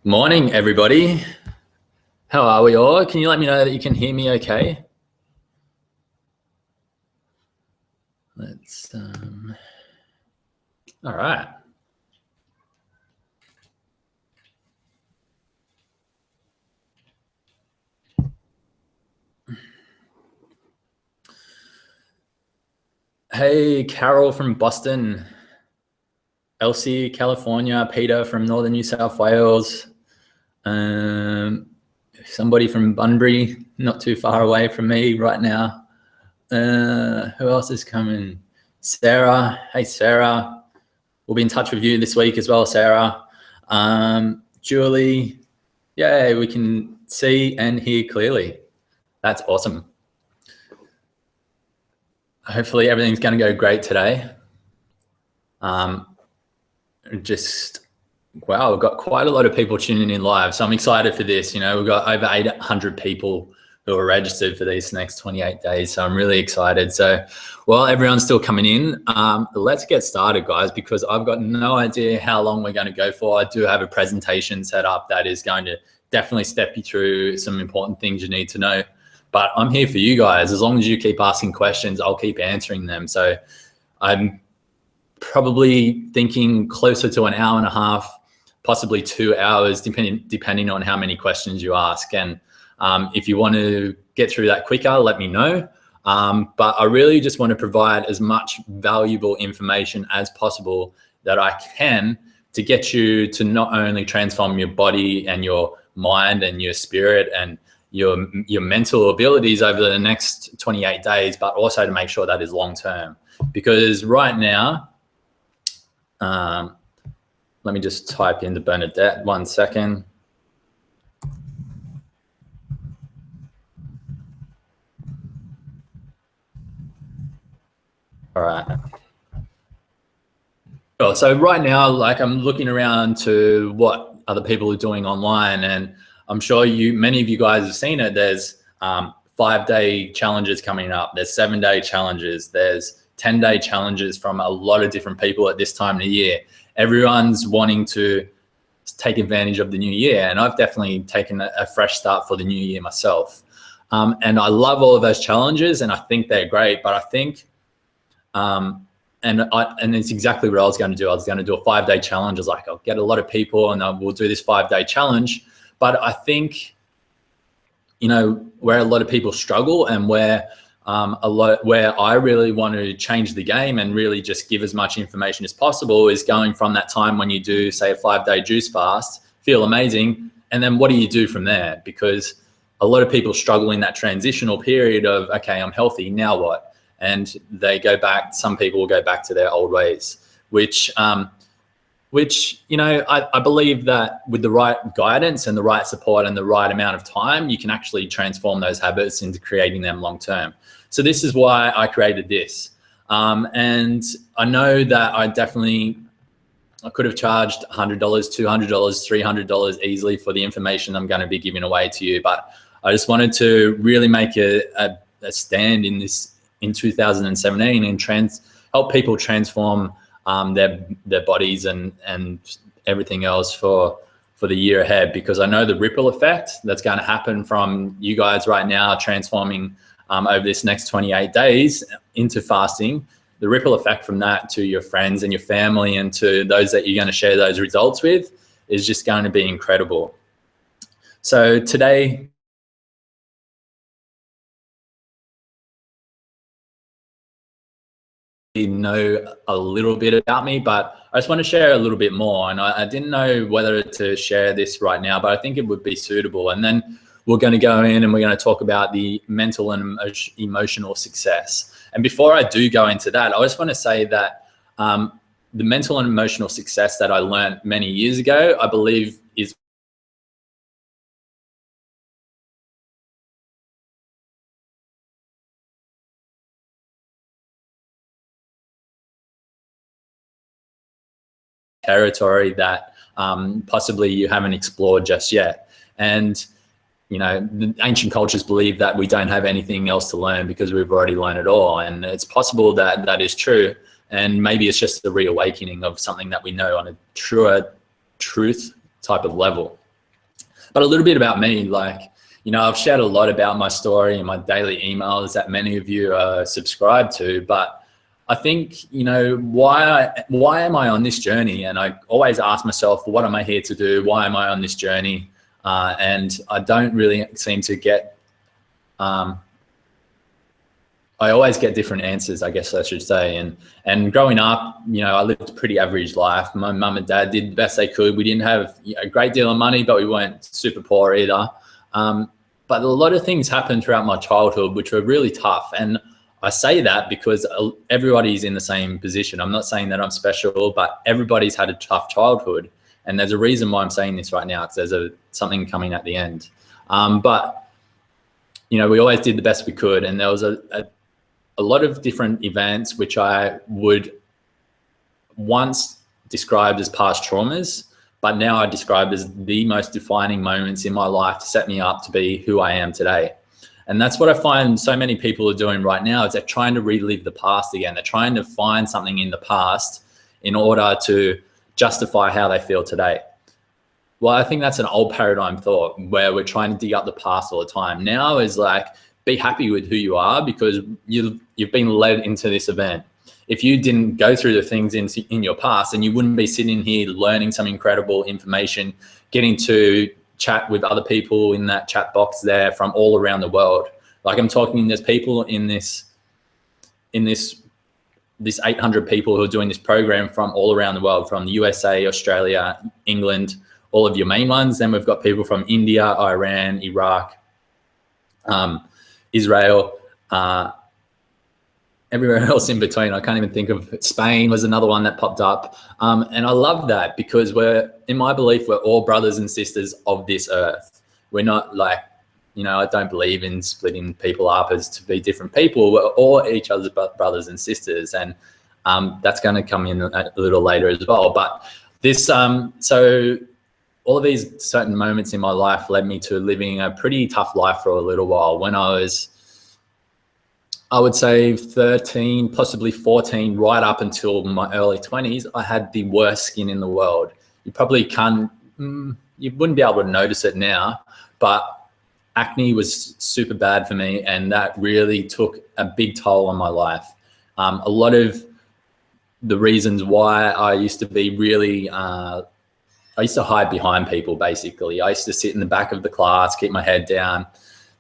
Morning, everybody. How are we all? Can you let me know that you can hear me okay? Let's, all right. Hey, Carol from Boston, Elsie, California, Peter from Northern New South Wales, somebody from Bunbury, not too far away from me right now. Who else is coming? Sarah. Hey, Sarah. We'll be in touch with you this week as well, Sarah. Julie. Yay, we can see and hear clearly. That's awesome. Hopefully everything's going to go great today. Wow, we've got quite a lot of people tuning in live, so I'm excited for this. You know, we've got over 800 people who are registered for these next 28 days, so I'm really excited. So while everyone's still coming in, let's get started, guys, because I've got no idea how long we're going to go for. I do have a presentation set up that is going to definitely step you through some important things you need to know. But I'm here for you guys. As long as you keep asking questions, I'll keep answering them. So I'm probably thinking closer to an hour and a half, possibly 2 hours, depending on how many questions you ask. And if you want to get through that quicker, let me know. But I really just want to provide as much valuable information as possible that I can to get you to not only transform your body and your mind and your spirit and your mental abilities over the next 28 days, but also to make sure that is long-term. Because right now, let me just type into Bernadette 1 second. All right. So right now, like, I'm looking around to what other people are doing online, and I'm sure many of you guys have seen it. There's 5-day challenges coming up. There's 7-day challenges. There's 10-day challenges from a lot of different people at this time of the year. Everyone's wanting to take advantage of the new year, and I've definitely taken a fresh start for the new year myself. And I love all of those challenges, and I think they're great. But I think, and it's exactly what I was going to do. I was going to do a 5-day challenge. I was like, I'll get a lot of people, and we'll do this 5-day challenge. But I think, you know, where a lot of people struggle and where I really want to change the game and really just give as much information as possible is going from that time when you do, say, a 5-day juice fast, feel amazing, and then what do you do from there? Because a lot of people struggle in that transitional period of, okay, I'm healthy, now what? And they go back, some people will go back to their old ways, which, you know, I believe that with the right guidance and the right support and the right amount of time, you can actually transform those habits into creating them long-term. So this is why I created this. And I know that I could have charged $100, $200, $300 easily for the information I'm going to be giving away to you. But I just wanted to really make a stand in 2017 and help people transform their bodies and everything else for the year ahead, because I know the ripple effect that's going to happen from you guys right now transforming over this next 28 days into fasting. The ripple effect from that to your friends and your family and to those that you're going to share those results with is just going to be incredible. So today, know a little bit about me, but I just want to share a little bit more. And I didn't know whether to share this right now, but I think it would be suitable. And then we're going to go in and we're going to talk about the mental and emotional success. And before I do go into that, I just want to say that the mental and emotional success that I learned many years ago, I believe is territory that possibly you haven't explored just yet. And, you know, the ancient cultures believe that we don't have anything else to learn because we've already learned it all. And it's possible that that is true. And maybe it's just the reawakening of something that we know on a truer truth type of level. But a little bit about me, like, you know, I've shared a lot about my story in my daily emails that many of you are subscribed to, but I think, you know, why am I on this journey? And I always ask myself, what am I here to do? Why am I on this journey? And I don't really seem to get, I always get different answers, I guess I should say. And growing up, you know, I lived a pretty average life. My mum and dad did the best they could. We didn't have a great deal of money, but we weren't super poor either. But a lot of things happened throughout my childhood, which were really tough. And I say that because everybody's in the same position. I'm not saying that I'm special, but everybody's had a tough childhood. And there's a reason why I'm saying this right now, because there's something coming at the end. But, you know, we always did the best we could. And there was a lot of different events which I would once described as past traumas, but now I describe as the most defining moments in my life to set me up to be who I am today. And that's what I find so many people are doing right now, is they're trying to relive the past again. They're trying to find something in the past in order to justify how they feel today. Well, I think that's an old paradigm thought where we're trying to dig up the past all the time. Now is like, be happy with who you are because you've been led into this event. If you didn't go through the things in your past, then you wouldn't be sitting here learning some incredible information, getting to chat with other people in that chat box there from all around the world. Like I'm talking, there's people in this 800 people who are doing this program from all around the world, from the USA, Australia, England, all of your main ones. Then we've got people from India, Iran, Iraq, Israel, everywhere else in between. I can't even think of Spain was another one that popped up. And I love that because in my belief, we're all brothers and sisters of this earth. We're not like, you know, I don't believe in splitting people up as to be different people. We're all each other's brothers and sisters. And that's going to come in a little later as well. But this, so all of these certain moments in my life led me to living a pretty tough life for a little while. When I was, I would say 13, possibly 14, right up until my early 20s, I had the worst skin in the world. You probably can't, you wouldn't be able to notice it now, but acne was super bad for me, and that really took a big toll on my life. A lot of the reasons why I used to be really, I used to hide behind people, basically. I used to sit in the back of the class, keep my head down,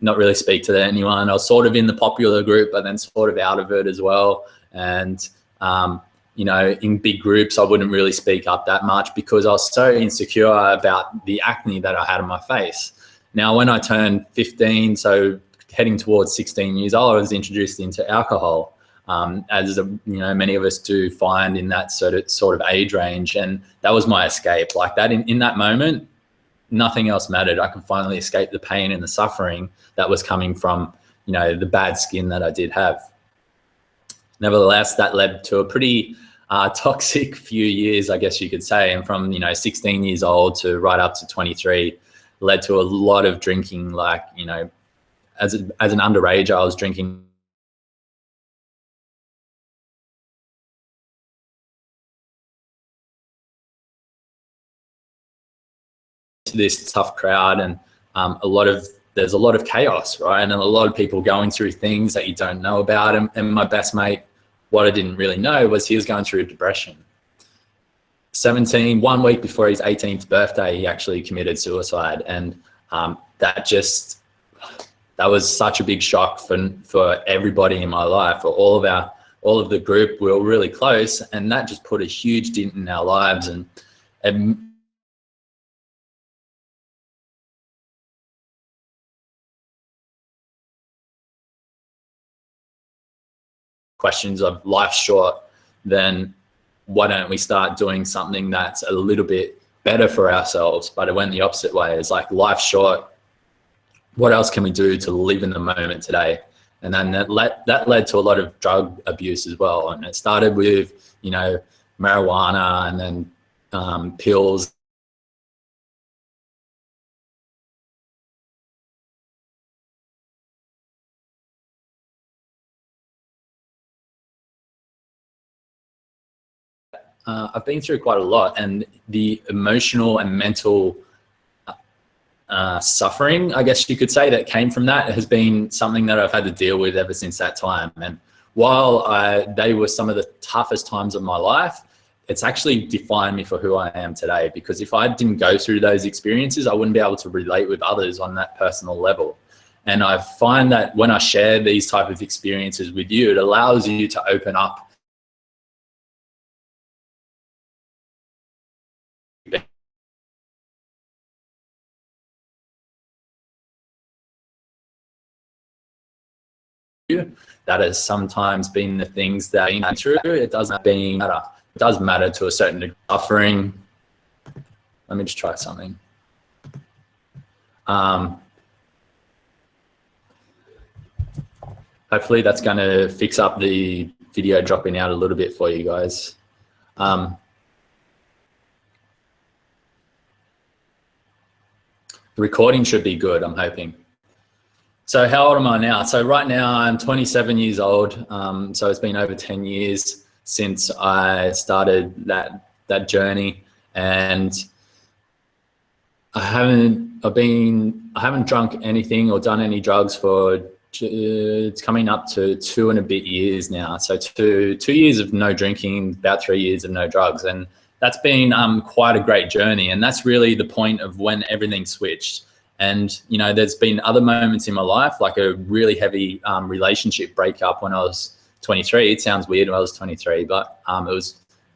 not really speak to anyone. I was sort of in the popular group, but then sort of out of it as well. And, you know, in big groups, I wouldn't really speak up that much because I was so insecure about the acne that I had on my face. Now, when I turned 15, so heading towards 16 years old, I was introduced into alcohol. As you know, many of us do find in that sort of age range, and that was my escape. Like that, in that moment, nothing else mattered. I could finally escape the pain and the suffering that was coming from, you know, the bad skin that I did have. Nevertheless, that led to a pretty toxic few years, I guess you could say. And from, you know, 16 years old to right up to 23, led to a lot of drinking. Like, you know, as an underage, I was drinking this tough crowd, and there's a lot of chaos, right? And a lot of people going through things that you don't know about. And my best mate, what I didn't really know was he was going through depression. 17, 1 week before his 18th birthday, he actually committed suicide. And that was such a big shock for everybody in my life, for all of the group. We were really close, and that just put a huge dent in our lives. And questions of life's short, then why don't we start doing something that's a little bit better for ourselves? But it went the opposite way. It's like, life's short, what else can we do to live in the moment today? And then that led to a lot of drug abuse as well. And it started with, you know, marijuana, and then pills. I've been through quite a lot, and the emotional and mental suffering, I guess you could say, that came from that has been something that I've had to deal with ever since that time. And while they were some of the toughest times of my life, it's actually defined me for who I am today, because if I didn't go through those experiences, I wouldn't be able to relate with others on that personal level. And I find that when I share these type of experiences with you, it allows you to open up that has sometimes been the things that are true. It doesn't matter. It does matter to a certain degree. Suffering. Let me just try something. Hopefully that's going to fix up the video dropping out a little bit for you guys. The recording should be good, I'm hoping. So how old am I now? So right now I'm 27 years old. So it's been over 10 years since I started that journey, and I haven't drunk anything or done any drugs for it's coming up to 2 and a bit years now. So two years of no drinking, about 3 years of no drugs, and that's been quite a great journey. And that's really the point of when everything switched. And you know, there's been other moments in my life, like a really heavy relationship breakup when I was 23. It sounds weird when I was 23, but it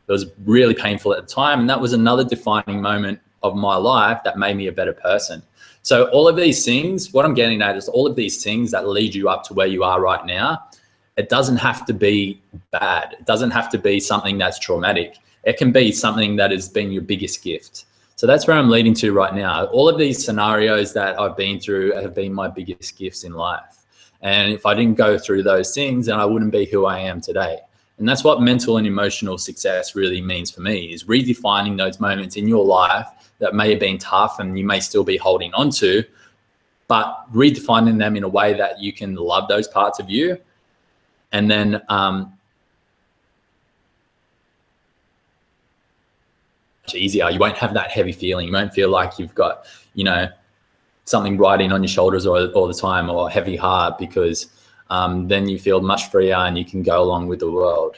was really painful at the time, and that was another defining moment of my life that made me a better person. So all of these things, what I'm getting at is all of these things that lead you up to where you are right now, it doesn't have to be bad. It doesn't have to be something that's traumatic. It can be something that has been your biggest gift. So that's where I'm leading to right now. All of these scenarios that I've been through have been my biggest gifts in life. And if I didn't go through those things, then I wouldn't be who I am today. And that's what mental and emotional success really means for me, is redefining those moments in your life that may have been tough and you may still be holding on to, but redefining them in a way that you can love those parts of you. And then easier. You won't have that heavy feeling. You won't feel like you've got, you know, something riding on your shoulders all the time, or a heavy heart, because then you feel much freer and you can go along with the world.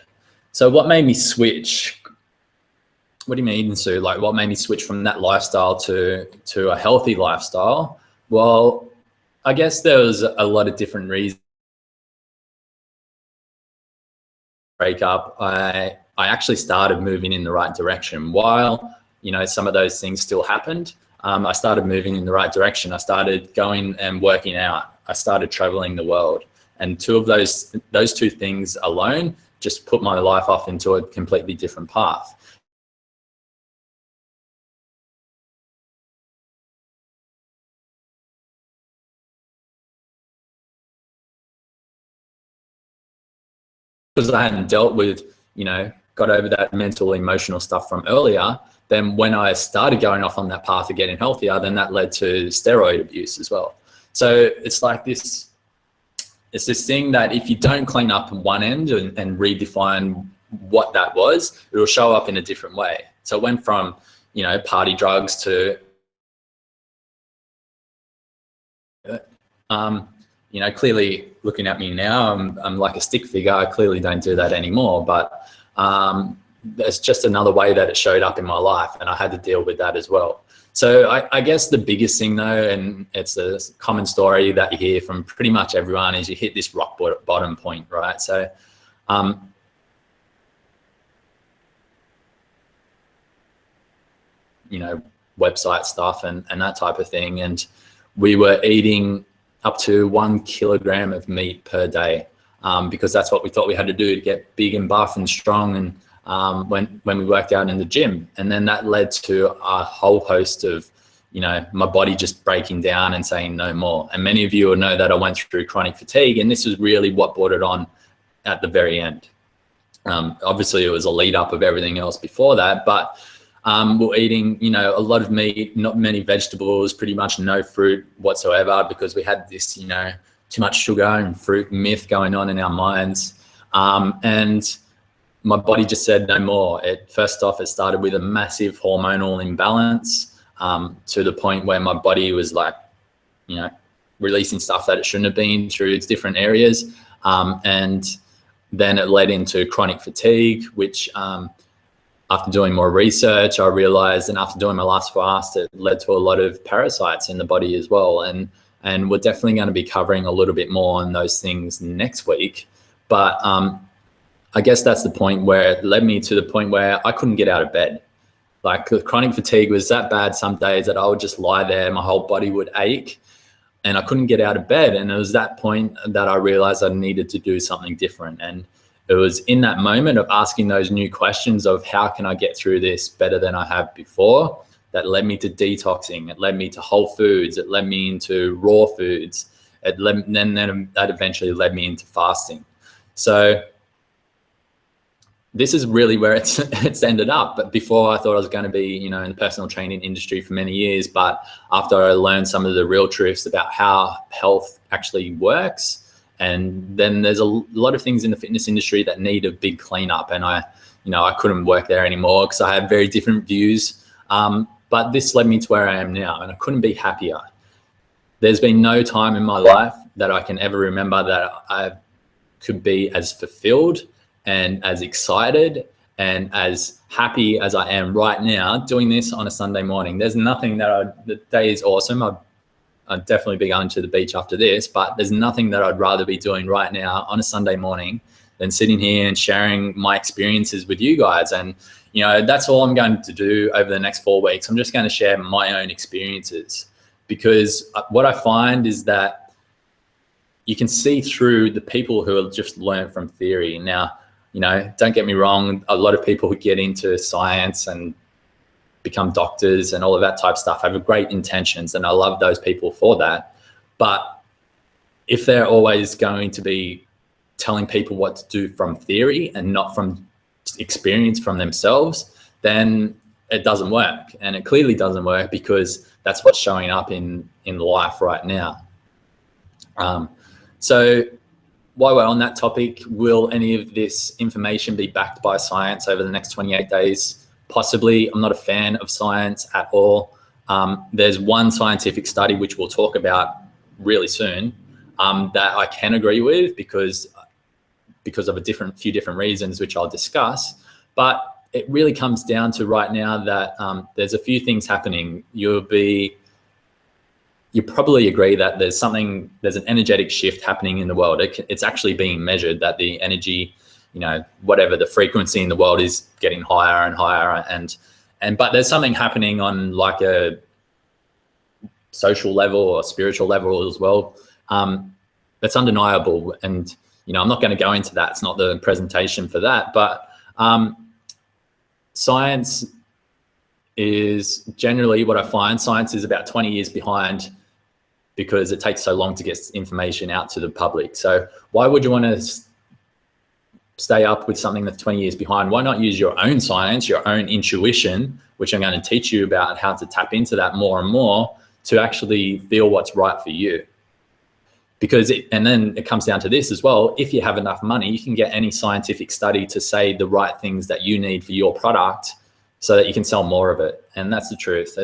So what made me switch? What do you mean, Sue? Like, what made me switch from that lifestyle to a healthy lifestyle? Well, I guess there was a lot of different reasons. Breakup, I actually started moving in the right direction. While, you know, some of those things still happened, I started moving in the right direction. I started going and working out. I started traveling the world. And two of those two things alone just put my life off into a completely different path. Because I hadn't dealt with, you know, got over that mental, emotional stuff from earlier, then when I started going off on that path of getting healthier, then that led to steroid abuse as well. So it's like this, it's this thing that if you don't clean up on one end and redefine what that was, it'll show up in a different way. So it went from, you know, party drugs to, you know, clearly looking at me now, I'm like a stick figure. I clearly don't do that anymore, but it's just another way that it showed up in my life, and I had to deal with that as well. So I guess the biggest thing though, and it's a common story that you hear from pretty much everyone, is you hit this rock bottom point, right? So you know, website stuff and that type of thing. And we were eating up to 1 kilogram of meat per day, because that's what we thought we had to do to get big and buff and strong, and when we worked out in the gym. And then that led to a whole host of, you know, my body just breaking down and saying no more. And many of you will know that I went through chronic fatigue, and this is really what brought it on at the very end. Obviously it was a lead up of everything else before that, but we're eating, you know, a lot of meat, not many vegetables, pretty much no fruit whatsoever, because we had this, you know, too much sugar and fruit myth going on in our minds. And my body just said no more. First off, it started with a massive hormonal imbalance. to the point where my body was like, you know, releasing stuff that it shouldn't have been through its different areas. And then it led into chronic fatigue, which after doing more research, I realized, and after doing my last fast, it led to a lot of parasites in the body as well. And we're definitely going to be covering a little bit more on those things next week. But I guess that's the point where it led me to the point where I couldn't get out of bed. Like, the chronic fatigue was that bad some days that I would just lie there, my whole body would ache, and I couldn't get out of bed. And it was that point that I realized I needed to do something different. And it was in that moment of asking those new questions of how can I get through this better than I have before, that led me to detoxing. It led me to whole foods. It led me into raw foods. Then that eventually led me into fasting. So this is really where it's ended up. But before, I thought I was going to be, you know, in the personal training industry for many years. But after I learned some of the real truths about how health actually works, and then there's a lot of things in the fitness industry that need a big cleanup, and I couldn't work there anymore because I had very different views. But this led me to where I am now, and I couldn't be happier. There's been no time in my life that I can ever remember that I could be as fulfilled and as excited and as happy as I am right now doing this on a Sunday morning. There's nothing the day is awesome. I'd definitely be going to the beach after this, but there's nothing that I'd rather be doing right now on a Sunday morning than sitting here and sharing my experiences with you guys. And, you know, that's all I'm going to do over the next 4 weeks. I'm just going to share my own experiences, because what I find is that you can see through the people who have just learned from theory. Now, you know, don't get me wrong, a lot of people who get into science and become doctors and all of that type of stuff have great intentions, and I love those people for that. But if they're always going to be telling people what to do from theory and not from experience from themselves, then it doesn't work. And it clearly doesn't work, because that's what's showing up in life right now. So while we're on that topic, will any of this information be backed by science over the next 28 days? Possibly. I'm not a fan of science at all. There's one scientific study, which we'll talk about really soon, that I can agree with because of a few different reasons, which I'll discuss. But it really comes down to right now that there's a few things happening. You probably agree that there's an energetic shift happening in the world. It's actually being measured that the energy, you know, whatever the frequency in the world is getting higher and higher, but there's something happening on like a social level or spiritual level as well. That's undeniable. And, you know, I'm not going to go into that. It's not the presentation for that, but science is generally what I find. Science is about 20 years behind because it takes so long to get information out to the public. So why would you want to stay up with something that's 20 years behind? Why not use your own science, your own intuition, which I'm going to teach you about how to tap into that more and more to actually feel what's right for you. And then it comes down to this as well. If you have enough money, you can get any scientific study to say the right things that you need for your product so that you can sell more of it. And that's the truth.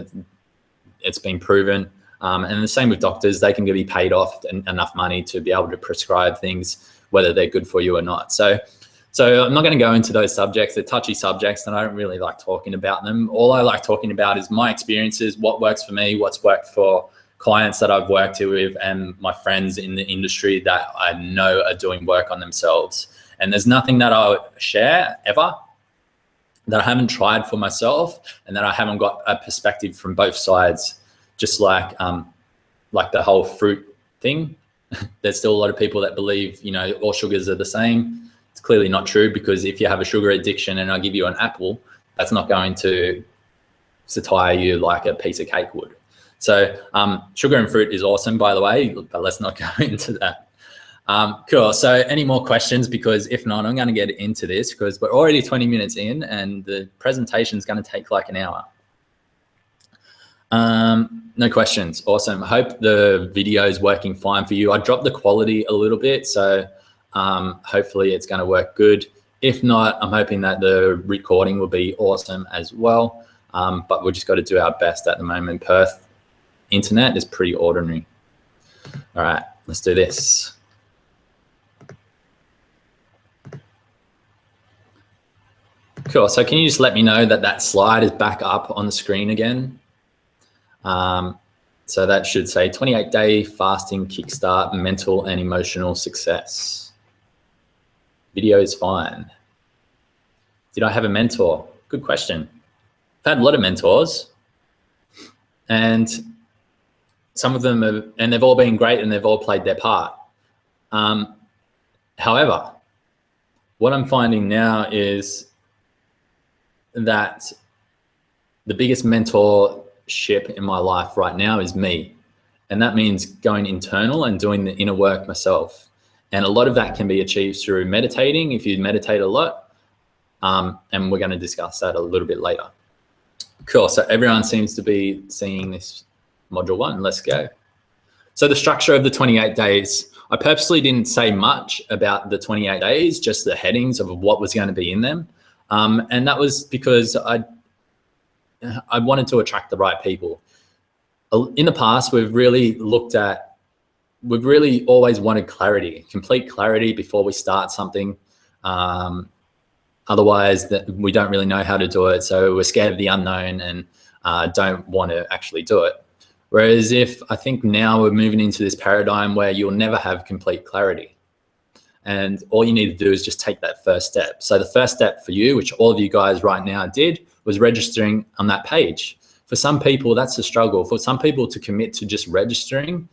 It's been proven. And the same with doctors. They can be paid off enough money to be able to prescribe things, whether they're good for you or not. So I'm not going to go into those subjects. They're touchy subjects, and I don't really like talking about them. All I like talking about is my experiences, what works for me, what's worked for clients that I've worked with, and my friends in the industry that I know are doing work on themselves. And there's nothing that I'll share ever that I haven't tried for myself and that I haven't got a perspective from both sides. Just like the whole fruit thing. There's still a lot of people that believe, you know, all sugars are the same. It's clearly not true, because if you have a sugar addiction and I give you an apple, that's not going to satiate you like a piece of cake would. So sugar and fruit is awesome, by the way, but let's not go into that. Cool. So any more questions? Because if not, I'm going to get into this because we're already 20 minutes in and the presentation is going to take like an hour. No questions. Awesome. I hope the video is working fine for you. I dropped the quality a little bit, so hopefully it's going to work good. If not, I'm hoping that the recording will be awesome as well. but we've just got to do our best at the moment. Perth internet is pretty ordinary. All right, let's do this. Cool. So can you just let me know that that slide is back up on the screen again? So that should say 28-day fasting kickstart mental and emotional success. Video is fine. Did I have a mentor? Good question. I've had a lot of mentors, and some of them have, and they've all been great and they've all played their part. However, what I'm finding now is that the biggest mentorship in my life right now is me. And that means going internal and doing the inner work myself. And a lot of that can be achieved through meditating, if you meditate a lot. And we're going to discuss that a little bit later. Cool. So everyone seems to be seeing this module 1. Let's go. So the structure of the 28 days, I purposely didn't say much about the 28 days, just the headings of what was going to be in them. And that was because I wanted to attract the right people. In the past, we've really always wanted clarity, complete clarity before we start something. Otherwise, we don't really know how to do it. So we're scared of the unknown and don't want to actually do it. Whereas I think now we're moving into this paradigm where you'll never have complete clarity. And all you need to do is just take that first step. So the first step for you, which all of you guys right now did, was registering on that page. For some people, that's a struggle. For some people to commit to just registering,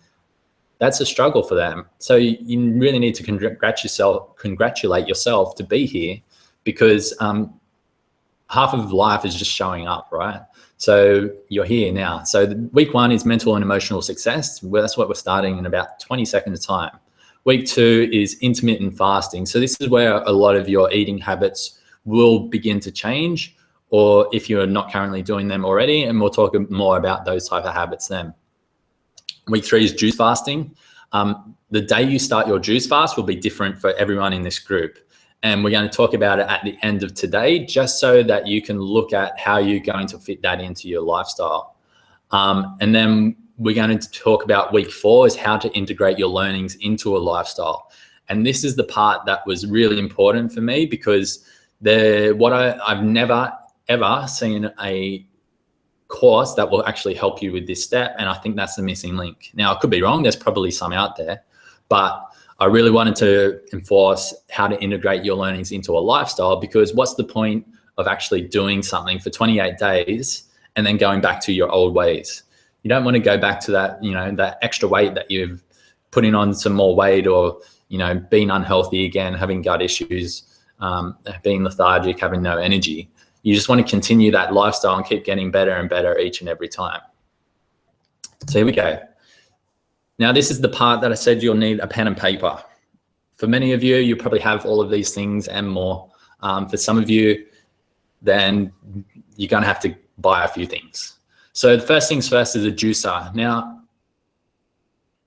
that's a struggle for them. So you really need to congratulate yourself to be here, because half of life is just showing up, right? So you're here now. So week 1 is mental and emotional success. Well, that's what we're starting in about 20 seconds time. Week 2 is intermittent fasting. So this is where a lot of your eating habits will begin to change, or if you're not currently doing them already, and we'll talk more about those type of habits then. Week 3 is juice fasting. The day you start your juice fast will be different for everyone in this group. And we're going to talk about it at the end of today, just so that you can look at how you're going to fit that into your lifestyle. And then we're going to talk about week 4 is how to integrate your learnings into a lifestyle. And this is the part that was really important for me, because I've never, ever seen a course that will actually help you with this step. And I think that's the missing link. Now, I could be wrong. There's probably some out there, but I really wanted to enforce how to integrate your learnings into a lifestyle, because what's the point of actually doing something for 28 days and then going back to your old ways? You don't want to go back to that, that extra weight that you've putting on some more weight, or, being unhealthy again, having gut issues, being lethargic, having no energy. You just want to continue that lifestyle and keep getting better and better each and every time. So here we go. Now, this is the part that I said you'll need a pen and paper. For many of you, you probably have all of these things and more. For some of you, then you're going to have to buy a few things. So the first things first is a juicer. Now,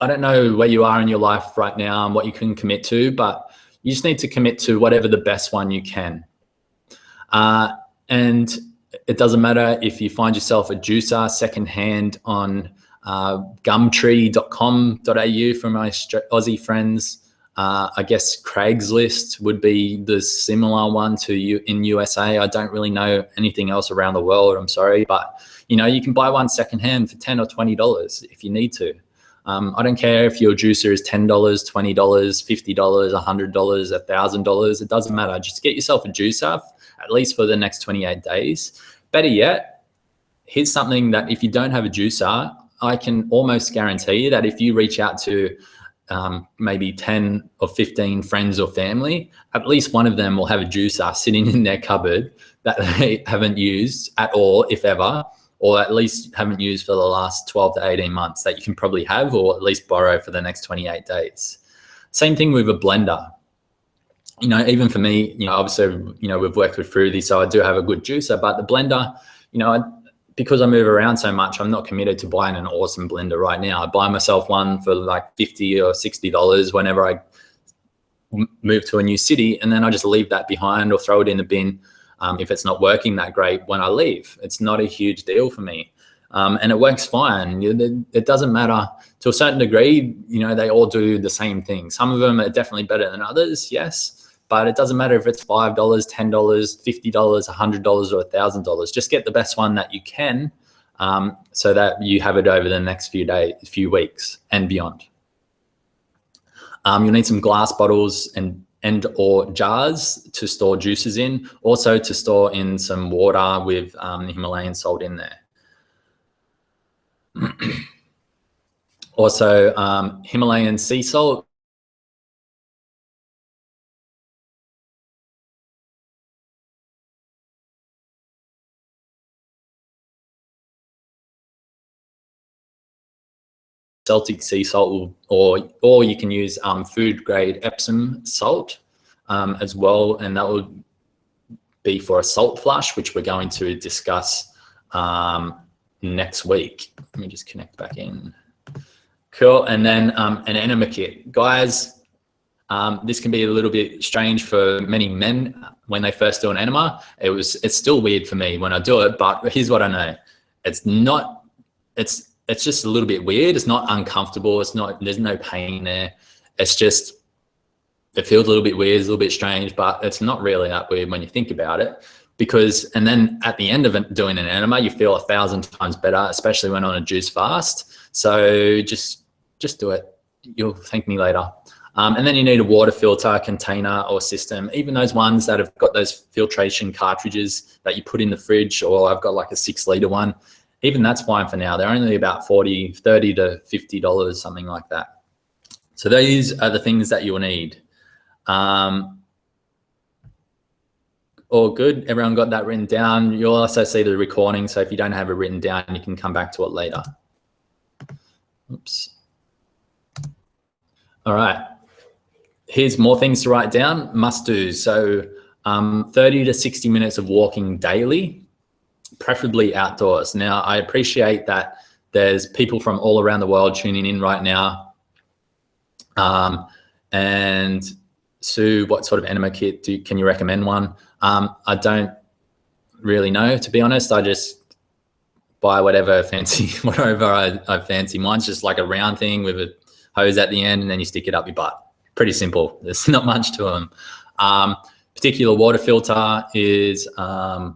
I don't know where you are in your life right now and what you can commit to, but you just need to commit to whatever the best one you can. And it doesn't matter if you find yourself a juicer secondhand on gumtree.com.au from my Aussie friends. I guess Craigslist would be the similar one to you in USA. I don't really know anything else around the world, I'm sorry, but you can buy one secondhand for $10 or $20 if you need to. I don't care if your juicer is $10, $20, $50, $100, $1,000. It doesn't matter. Just get yourself a juicer, at least for the next 28 days. Better yet, here's something that if you don't have a juicer, I can almost guarantee that if you reach out to maybe 10 or 15 friends or family, at least one of them will have a juicer sitting in their cupboard that they haven't used at all, if ever, or at least haven't used for the last 12 to 18 months that you can probably have, or at least borrow for the next 28 days. Same thing with a blender. Even for me, obviously, we've worked with Fruity, so I do have a good juicer, but the blender, because I move around so much, I'm not committed to buying an awesome blender right now. I buy myself one for like $50 or $60 whenever I move to a new city, and then I just leave that behind or throw it in the bin if it's not working that great when I leave. It's not a huge deal for me. And it works fine. It doesn't matter to a certain degree. They all do the same thing. Some of them are definitely better than others, yes, but it doesn't matter if it's $5, $10, $50, $100, or $1,000. Just get the best one that you can, so that you have it over the next few weeks and beyond. You'll need some glass bottles and or jars to store juices in. Also to store in some water with the Himalayan salt in there. Also, Himalayan sea salt. Celtic sea salt, or you can use food grade Epsom salt as well, and that will be for a salt flush, which we're going to discuss next week. Let me just connect back in. Cool. And then an enema kit, guys. This can be a little bit strange for many men when they first do an enema. It's still weird for me when I do it, but here's what I know. It's just a little bit weird. It's not uncomfortable. There's no pain there. It feels a little bit weird, it's a little bit strange, but it's not really that weird when you think about it. And then at the end of it, doing an enema, you feel 1,000 times better, especially when on a juice fast. So just do it. You'll thank me later. And then you need a water filter, container, or system. Even those ones that have got those filtration cartridges that you put in the fridge, or I've got like a 6-liter one. Even that's fine for now. They're only about $30 to $50, something like that. So these are the things that you'll need. All good. Everyone got that written down. You'll also see the recording. So if you don't have it written down, you can come back to it later. Oops. All right. Here's more things to write down. Must do. So 30 to 60 minutes of walking daily, preferably outdoors. Now, I appreciate that there's people from all around the world tuning in right now. And Sue, what sort of enema kit can you recommend one? I don't really know, to be honest. I just buy whatever I fancy. Mine's just like a round thing with a hose at the end, and then you stick it up your butt. Pretty simple. There's not much to them. Particular water filter is I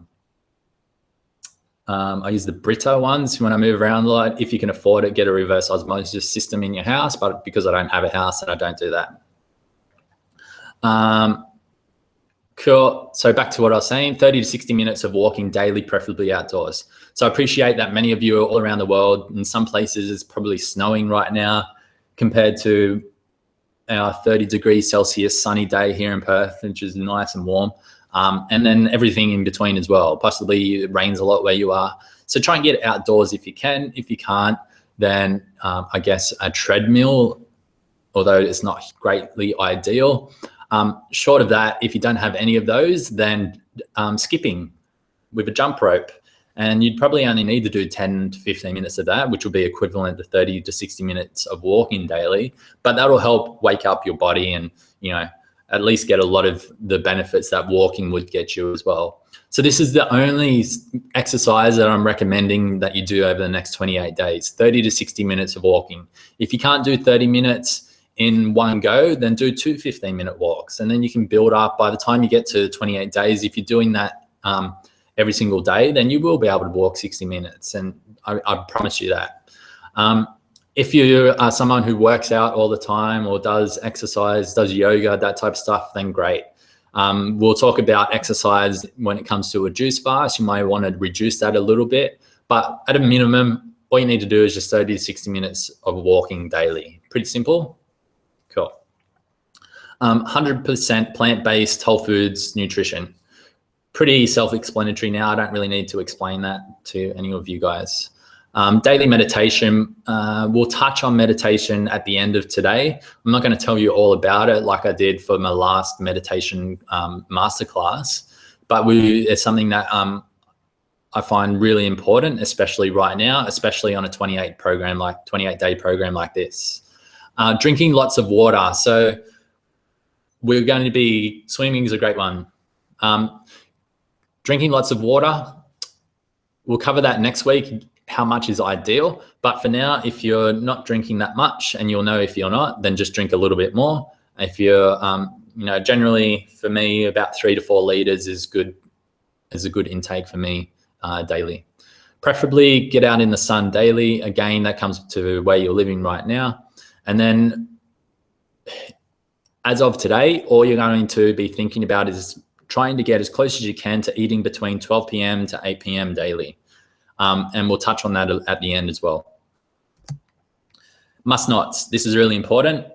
use the Brita ones when I move around a lot. If you can afford it, get a reverse osmosis system in your house, but because I don't have a house, and I don't do that. Cool. So back to what I was saying, 30 to 60 minutes of walking daily, preferably outdoors. So I appreciate that many of you are all around the world. In some places, it's probably snowing right now compared to our 30 degrees Celsius sunny day here in Perth, which is nice and warm. And then everything in between as well. Possibly it rains a lot where you are. So try and get outdoors if you can. If you can't, then I guess a treadmill, although it's not greatly ideal. Short of that, if you don't have any of those, then skipping with a jump rope. And you'd probably only need to do 10 to 15 minutes of that, which will be equivalent to 30 to 60 minutes of walking daily. But that'll help wake up your body and, at least get a lot of the benefits that walking would get you as well. So this is the only exercise that I'm recommending that you do over the next 28 days, 30 to 60 minutes of walking. If you can't do 30 minutes in one go, then do 2 15-minute walks. And then you can build up. By the time you get to 28 days, if you're doing that every single day, then you will be able to walk 60 minutes. And I promise you that. If you are someone who works out all the time or does exercise, does yoga, that type of stuff, then great. We'll talk about exercise when it comes to a juice fast. You might want to reduce that a little bit, but at a minimum, all you need to do is just 30 to 60 minutes of walking daily. Pretty simple. Cool. 100% plant-based whole foods nutrition. Pretty self-explanatory now. I don't really need to explain that to any of you guys. Daily meditation, we'll touch on meditation at the end of today. I'm not going to tell you all about it like I did for my last meditation masterclass, but it's something that I find really important, especially right now, especially on a 28-day program like this. Drinking lots of water. So we're going to be, swimming is a great one. Drinking lots of water. We'll cover that next week, how much is ideal. But for now, if you're not drinking that much, and you'll know if you're not, then just drink a little bit more. If you're, generally for me, about 3 to 4 liters is good, is a good intake for me daily. Preferably get out in the sun daily. Again, that comes to where you're living right now. And then as of today, all you're going to be thinking about is trying to get as close as you can to eating between 12 p.m. to 8 p.m. daily. And we'll touch on that at the end as well. Must nots. This is really important.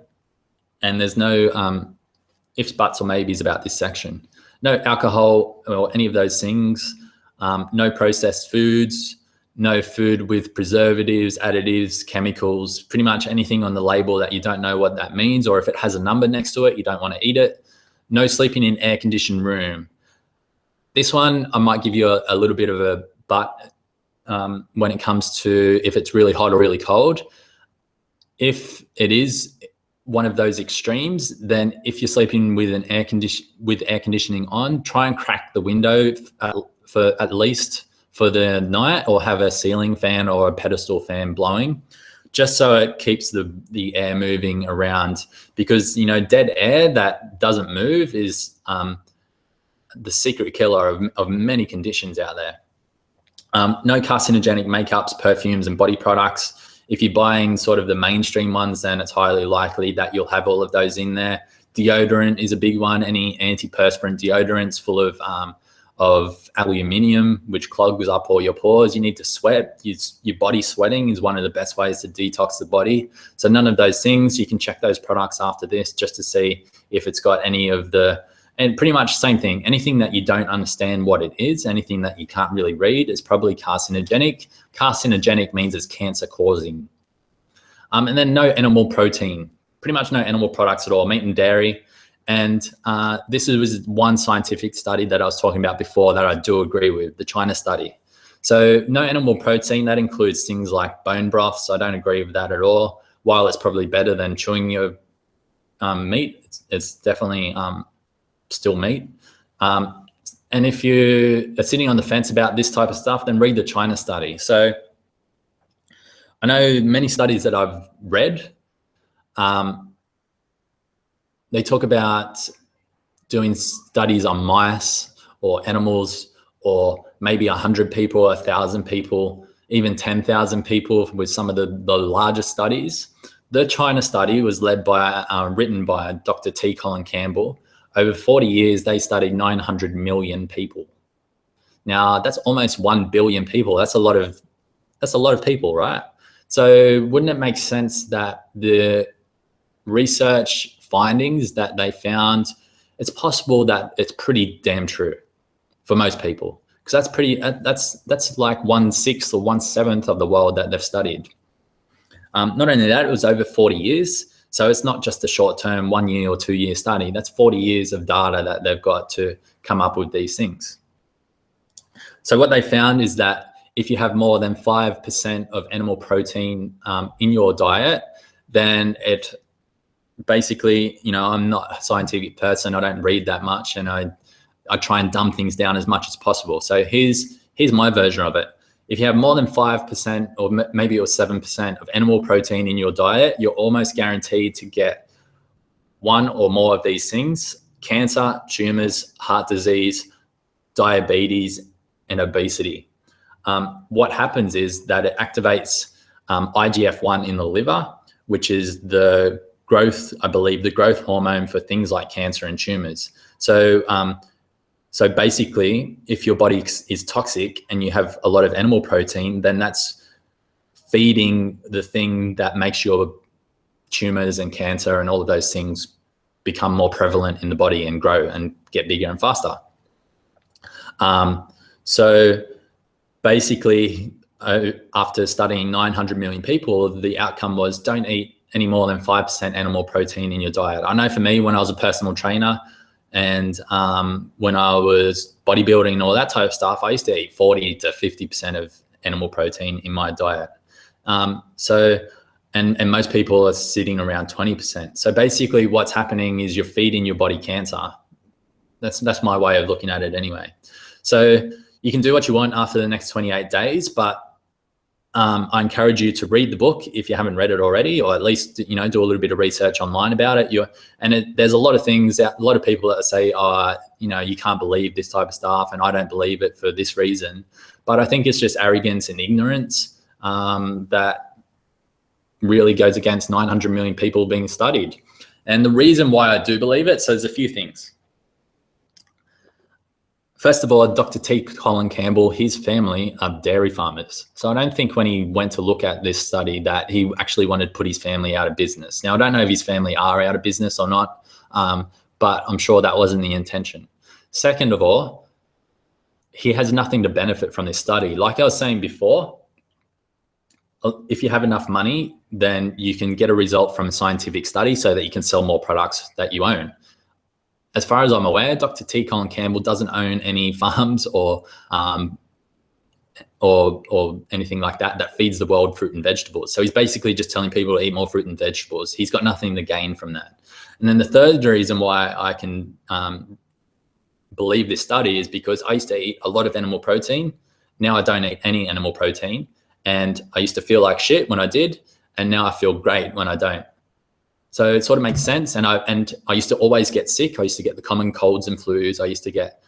And there's no ifs, buts, or maybes about this section. No alcohol or any of those things. No processed foods. No food with preservatives, additives, chemicals, pretty much anything on the label that you don't know what that means, or if it has a number next to it, you don't want to eat it. No sleeping in air-conditioned room. This one, I might give you a little bit of a but when it comes to if it's really hot or really cold. If it is one of those extremes, then if you're sleeping with air conditioning on, try and crack the window for at least for the night, or have a ceiling fan or a pedestal fan blowing, just so it keeps the air moving around, because dead air that doesn't move is the secret killer of many conditions out there. No carcinogenic makeups, perfumes, and body products. If you're buying sort of the mainstream ones, then it's highly likely that you'll have all of those in there. Deodorant is a big one. Any antiperspirant deodorants full of aluminium, which clogs up all your pores. You need to sweat. Your body sweating is one of the best ways to detox the body. So none of those things. You can check those products after this just to see if it's got any of the, and pretty much same thing. Anything that you don't understand what it is, anything that you can't really read, is probably carcinogenic. Carcinogenic means it's cancer causing. And then no animal protein, pretty much no animal products at all, meat and dairy. And this was one scientific study that I was talking about before that I do agree with, the China study. So no animal protein, that includes things like bone broths. I don't agree with that at all. While it's probably better than chewing your meat, it's definitely still meat. And if you are sitting on the fence about this type of stuff, then read the China study. So I know many studies that I've read, they talk about doing studies on mice or animals, or maybe 100 people, 1,000 people, even 10,000 people with some of the largest studies. The China study was led by, written by Dr. T. Colin Campbell. Over 40 years, they studied 900 million people. Now, that's almost 1 billion people. That's a lot of people, right? So wouldn't it make sense that the research findings that they found, it's possible that it's pretty damn true for most people, because that's like 1/6 or 1/7 of the world that they've studied. Not only that, it was over 40 years. So it's not just a short-term 1 year or 2 year study. That's 40 years of data that they've got to come up with these things. So what they found is that if you have more than 5% of animal protein in your diet, then it basically, I'm not a scientific person. I don't read that much, and I try and dumb things down as much as possible. So here's my version of it. If you have more than 5% or maybe it was 7% of animal protein in your diet, you're almost guaranteed to get one or more of these things: cancer, tumors, heart disease, diabetes, and obesity. What happens is that it activates IGF-1 in the liver, which is the growth, I believe, the growth hormone for things like cancer and tumors. So basically, if your body is toxic and you have a lot of animal protein, then that's feeding the thing that makes your tumors and cancer and all of those things become more prevalent in the body and grow and get bigger and faster. So basically, after studying 900 million people, the outcome was don't eat any more than 5% animal protein in your diet. I know for me, when I was a personal trainer, and when I was bodybuilding and all that type of stuff, I used to eat 40 to 50% of animal protein in my diet. And most people are sitting around 20%. So basically what's happening is you're feeding your body cancer. That's my way of looking at it anyway. So you can do what you want after the next 28 days, but I encourage you to read the book if you haven't read it already, or at least, do a little bit of research online about it. There's a lot of things, a lot of people that say, you can't believe this type of stuff, and I don't believe it for this reason. But I think it's just arrogance and ignorance that really goes against 900 million people being studied. And the reason why I do believe it, so there's a few things. First of all, Dr. T. Colin Campbell, his family are dairy farmers. So I don't think when he went to look at this study that he actually wanted to put his family out of business. Now, I don't know if his family are out of business or not, but I'm sure that wasn't the intention. Second of all, he has nothing to benefit from this study. Like I was saying before, if you have enough money, then you can get a result from a scientific study so that you can sell more products that you own. As far as I'm aware, Dr. T. Colin Campbell doesn't own any farms or anything like that feeds the world fruit and vegetables. So he's basically just telling people to eat more fruit and vegetables. He's got nothing to gain from that. And then the third reason why I can believe this study is because I used to eat a lot of animal protein. Now I don't eat any animal protein. And I used to feel like shit when I did, and now I feel great when I don't. So it sort of makes sense. And I used to always get sick. I used to get the common colds and flus. I used to get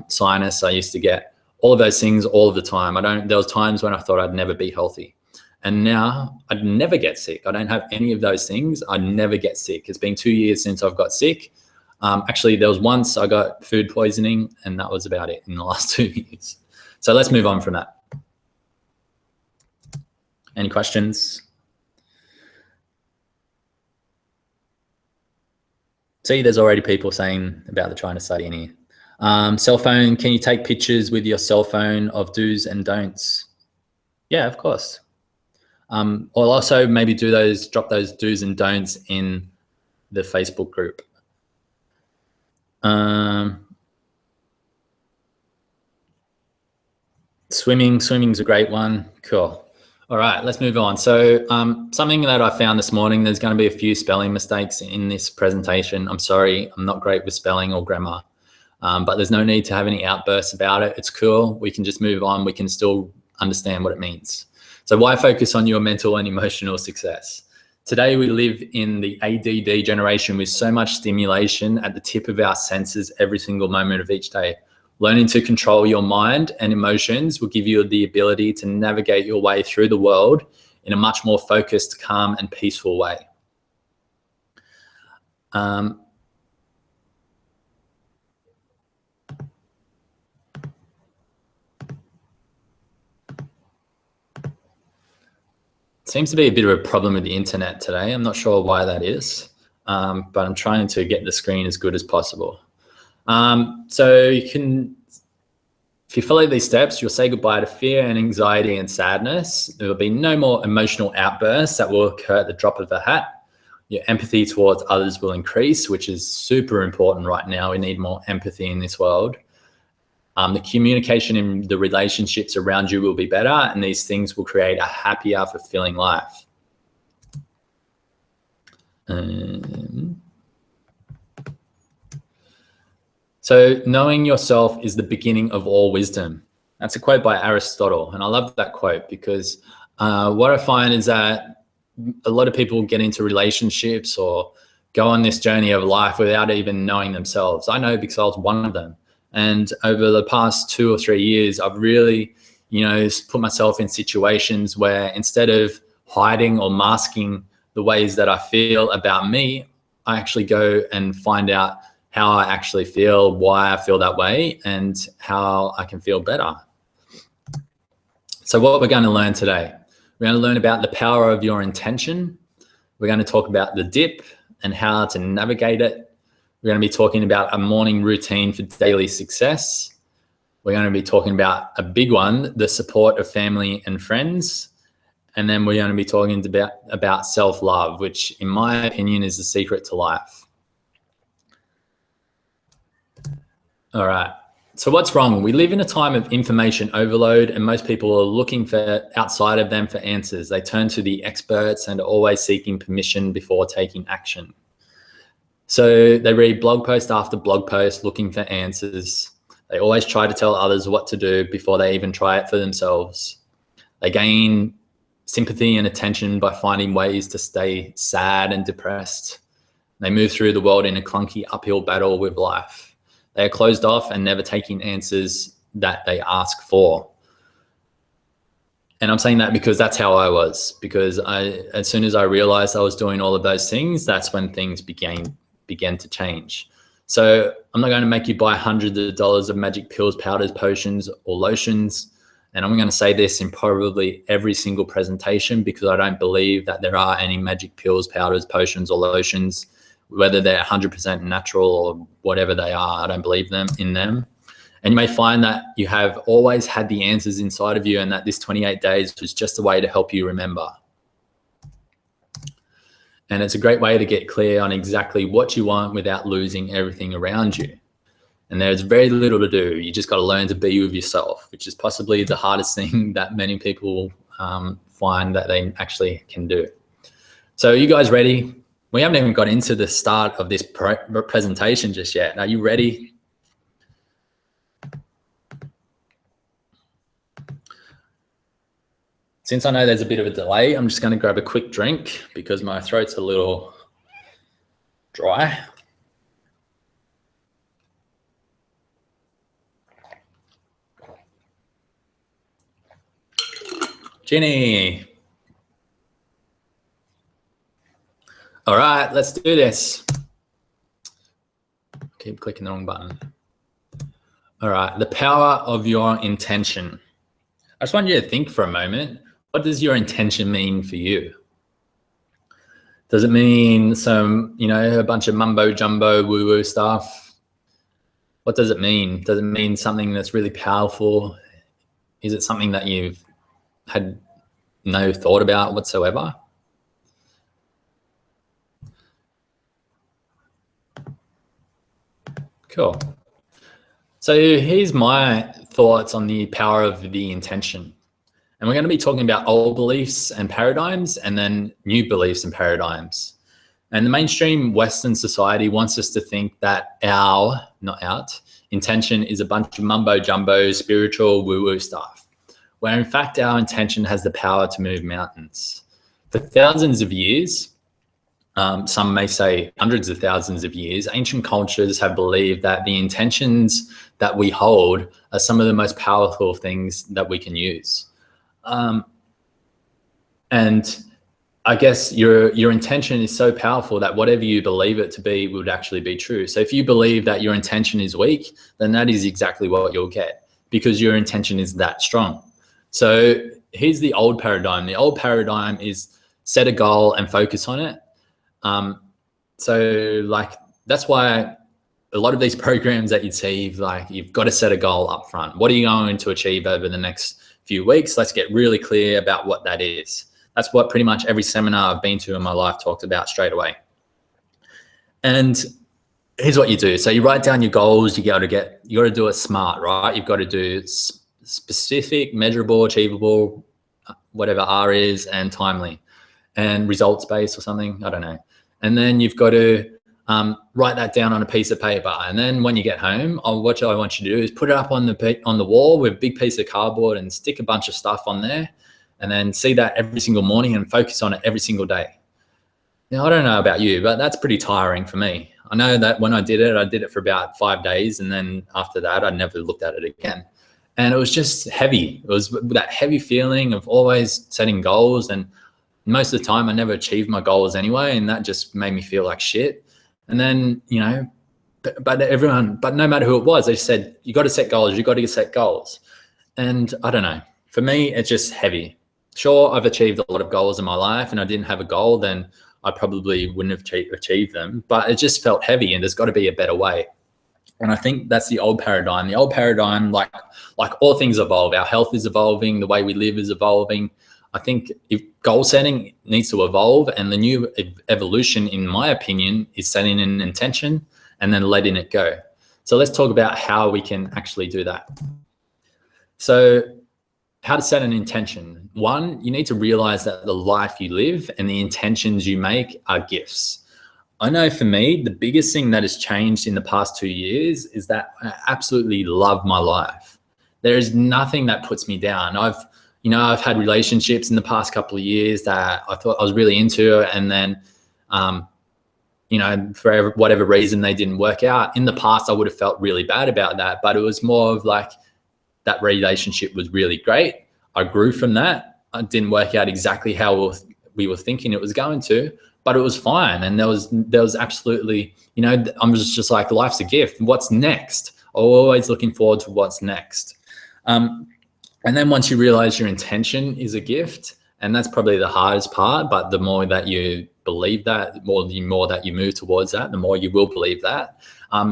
sinus. I used to get all of those things all of the time. There was times when I thought I'd never be healthy. And now I'd never get sick. I don't have any of those things. I never get sick. It's been 2 years since I've got sick. Actually, there was once I got food poisoning, and that was about it in the last 2 years. So let's move on from that. Any questions? See, there's already people saying about the China study in here. Cell phone, can you take pictures with your cell phone of do's and don'ts? Yeah, of course. Or also maybe drop those do's and don'ts in the Facebook group. Swimming's a great one. Cool. All right, let's move on. So something that I found this morning, there's going to be a few spelling mistakes in this presentation. I'm sorry, I'm not great with spelling or grammar, but there's no need to have any outbursts about it. It's cool. We can just move on. We can still understand what it means. So why focus on your mental and emotional success? Today, we live in the ADD generation with so much stimulation at the tip of our senses every single moment of each day. Learning to control your mind and emotions will give you the ability to navigate your way through the world in a much more focused, calm, and peaceful way. Seems to be a bit of a problem with the internet today. I'm not sure why that is, but I'm trying to get the screen as good as possible. So if you follow these steps, you'll say goodbye to fear and anxiety and sadness. There will be no more emotional outbursts that will occur at the drop of a hat. Your empathy towards others will increase, which is super important right now. We need more empathy in this world. The communication in the relationships around you will be better, and these things will create a happier, fulfilling life. So knowing yourself is the beginning of all wisdom. That's a quote by Aristotle. And I love that quote because what I find is that a lot of people get into relationships or go on this journey of life without even knowing themselves. I know because I was one of them. And over the past 2 or 3 years, I've really, put myself in situations where instead of hiding or masking the ways that I feel about me, I actually go and find out how I actually feel, why I feel that way, and how I can feel better. So what we're going to learn today, we're going to learn about the power of your intention. We're going to talk about the dip and how to navigate it. We're going to be talking about a morning routine for daily success. We're going to be talking about a big one, the support of family and friends. And then we're going to be talking about self-love, which in my opinion is the secret to life. All right. So what's wrong? We live in a time of information overload, and most people are looking for outside of them for answers. They turn to the experts and are always seeking permission before taking action. So they read blog post after blog post looking for answers. They always try to tell others what to do before they even try it for themselves. They gain sympathy and attention by finding ways to stay sad and depressed. They move through the world in a clunky uphill battle with life. They are closed off and never taking answers that they ask for. And I'm saying that because that's how I was, because as soon as I realized I was doing all of those things, that's when things began to change. So I'm not going to make you buy hundreds of dollars of magic pills, powders, potions, or lotions. And I'm going to say this in probably every single presentation, because I don't believe that there are any magic pills, powders, potions, or lotions, whether they're 100% natural or whatever they are. I don't believe in them. And you may find that you have always had the answers inside of you, and that this 28 days was just a way to help you remember. And it's a great way to get clear on exactly what you want without losing everything around you. And there's very little to do. You just got to learn to be with yourself, which is possibly the hardest thing that many people find that they actually can do. So are you guys ready? We haven't even got into the start of this presentation just yet. Are you ready? Since I know there's a bit of a delay, I'm just going to grab a quick drink because my throat's a little dry. Ginny. All right, let's do this. Keep clicking the wrong button. All right, the power of your intention. I just want you to think for a moment. What does your intention mean for you? Does it mean a bunch of mumbo jumbo woo-woo stuff? What does it mean? Does it mean something that's really powerful? Is it something that you've had no thought about whatsoever? Cool. So here's my thoughts on the power of the intention. And we're going to be talking about old beliefs and paradigms, and then new beliefs and paradigms. And the mainstream Western society wants us to think that our intention is a bunch of mumbo jumbo, spiritual woo-woo stuff, where in fact our intention has the power to move mountains. For thousands of years, some may say hundreds of thousands of years, ancient cultures have believed that the intentions that we hold are some of the most powerful things that we can use. And I guess your intention is so powerful that whatever you believe it to be would actually be true. So if you believe that your intention is weak, then that is exactly what you'll get, because your intention is that strong. So here's the old paradigm. The old paradigm is set a goal and focus on it. So like, that's why a lot of these programs that you see, like, you've got to set a goal up front. What are you going to achieve over the next few weeks? Let's get really clear about what that is. That's what pretty much every seminar I've been to in my life talks about straight away. And here's what you do. So you write down your goals. You got to do it smart, right? You've got to do specific, measurable, achievable, whatever R is, and timely, and results based or something. I don't know. And then you've got to write that down on a piece of paper. And then when you get home, what I want you to do is put it up on the wall with a big piece of cardboard and stick a bunch of stuff on there, and then see that every single morning and focus on it every single day. Now, I don't know about you, but that's pretty tiring for me. I know that when I did it for about 5 days. And then after that, I never looked at it again. And it was just heavy. It was that heavy feeling of always setting goals. And most of the time I never achieved my goals anyway. And that just made me feel like shit. And then, but no matter who it was, they said, you got to set goals. You got to set goals. And I don't know, for me, it's just heavy. Sure, I've achieved a lot of goals in my life, and I didn't have a goal, then I probably wouldn't have achieved them, but it just felt heavy, and there's got to be a better way. And I think that's the old paradigm. The old paradigm, like all things evolve, our health is evolving, the way we live is evolving. I think if goal setting needs to evolve, and the new evolution, in my opinion, is setting an intention and then letting it go. So let's talk about how we can actually do that. So how to set an intention. One, you need to realize that the life you live and the intentions you make are gifts. I know for me, the biggest thing that has changed in the past 2 years is that I absolutely love my life. There is nothing that puts me down. I've had relationships in the past couple of years that I thought I was really into, and then, for whatever reason, they didn't work out. In the past, I would have felt really bad about that, but it was more of like that relationship was really great. I grew from that. It didn't work out exactly how we were thinking it was going to, but it was fine. And there was absolutely, I'm just like, life's a gift. What's next? I'm always looking forward to what's next. And then once you realize your intention is a gift, and that's probably the hardest part, but the more that you believe that, the more that you move towards that, the more you will believe that,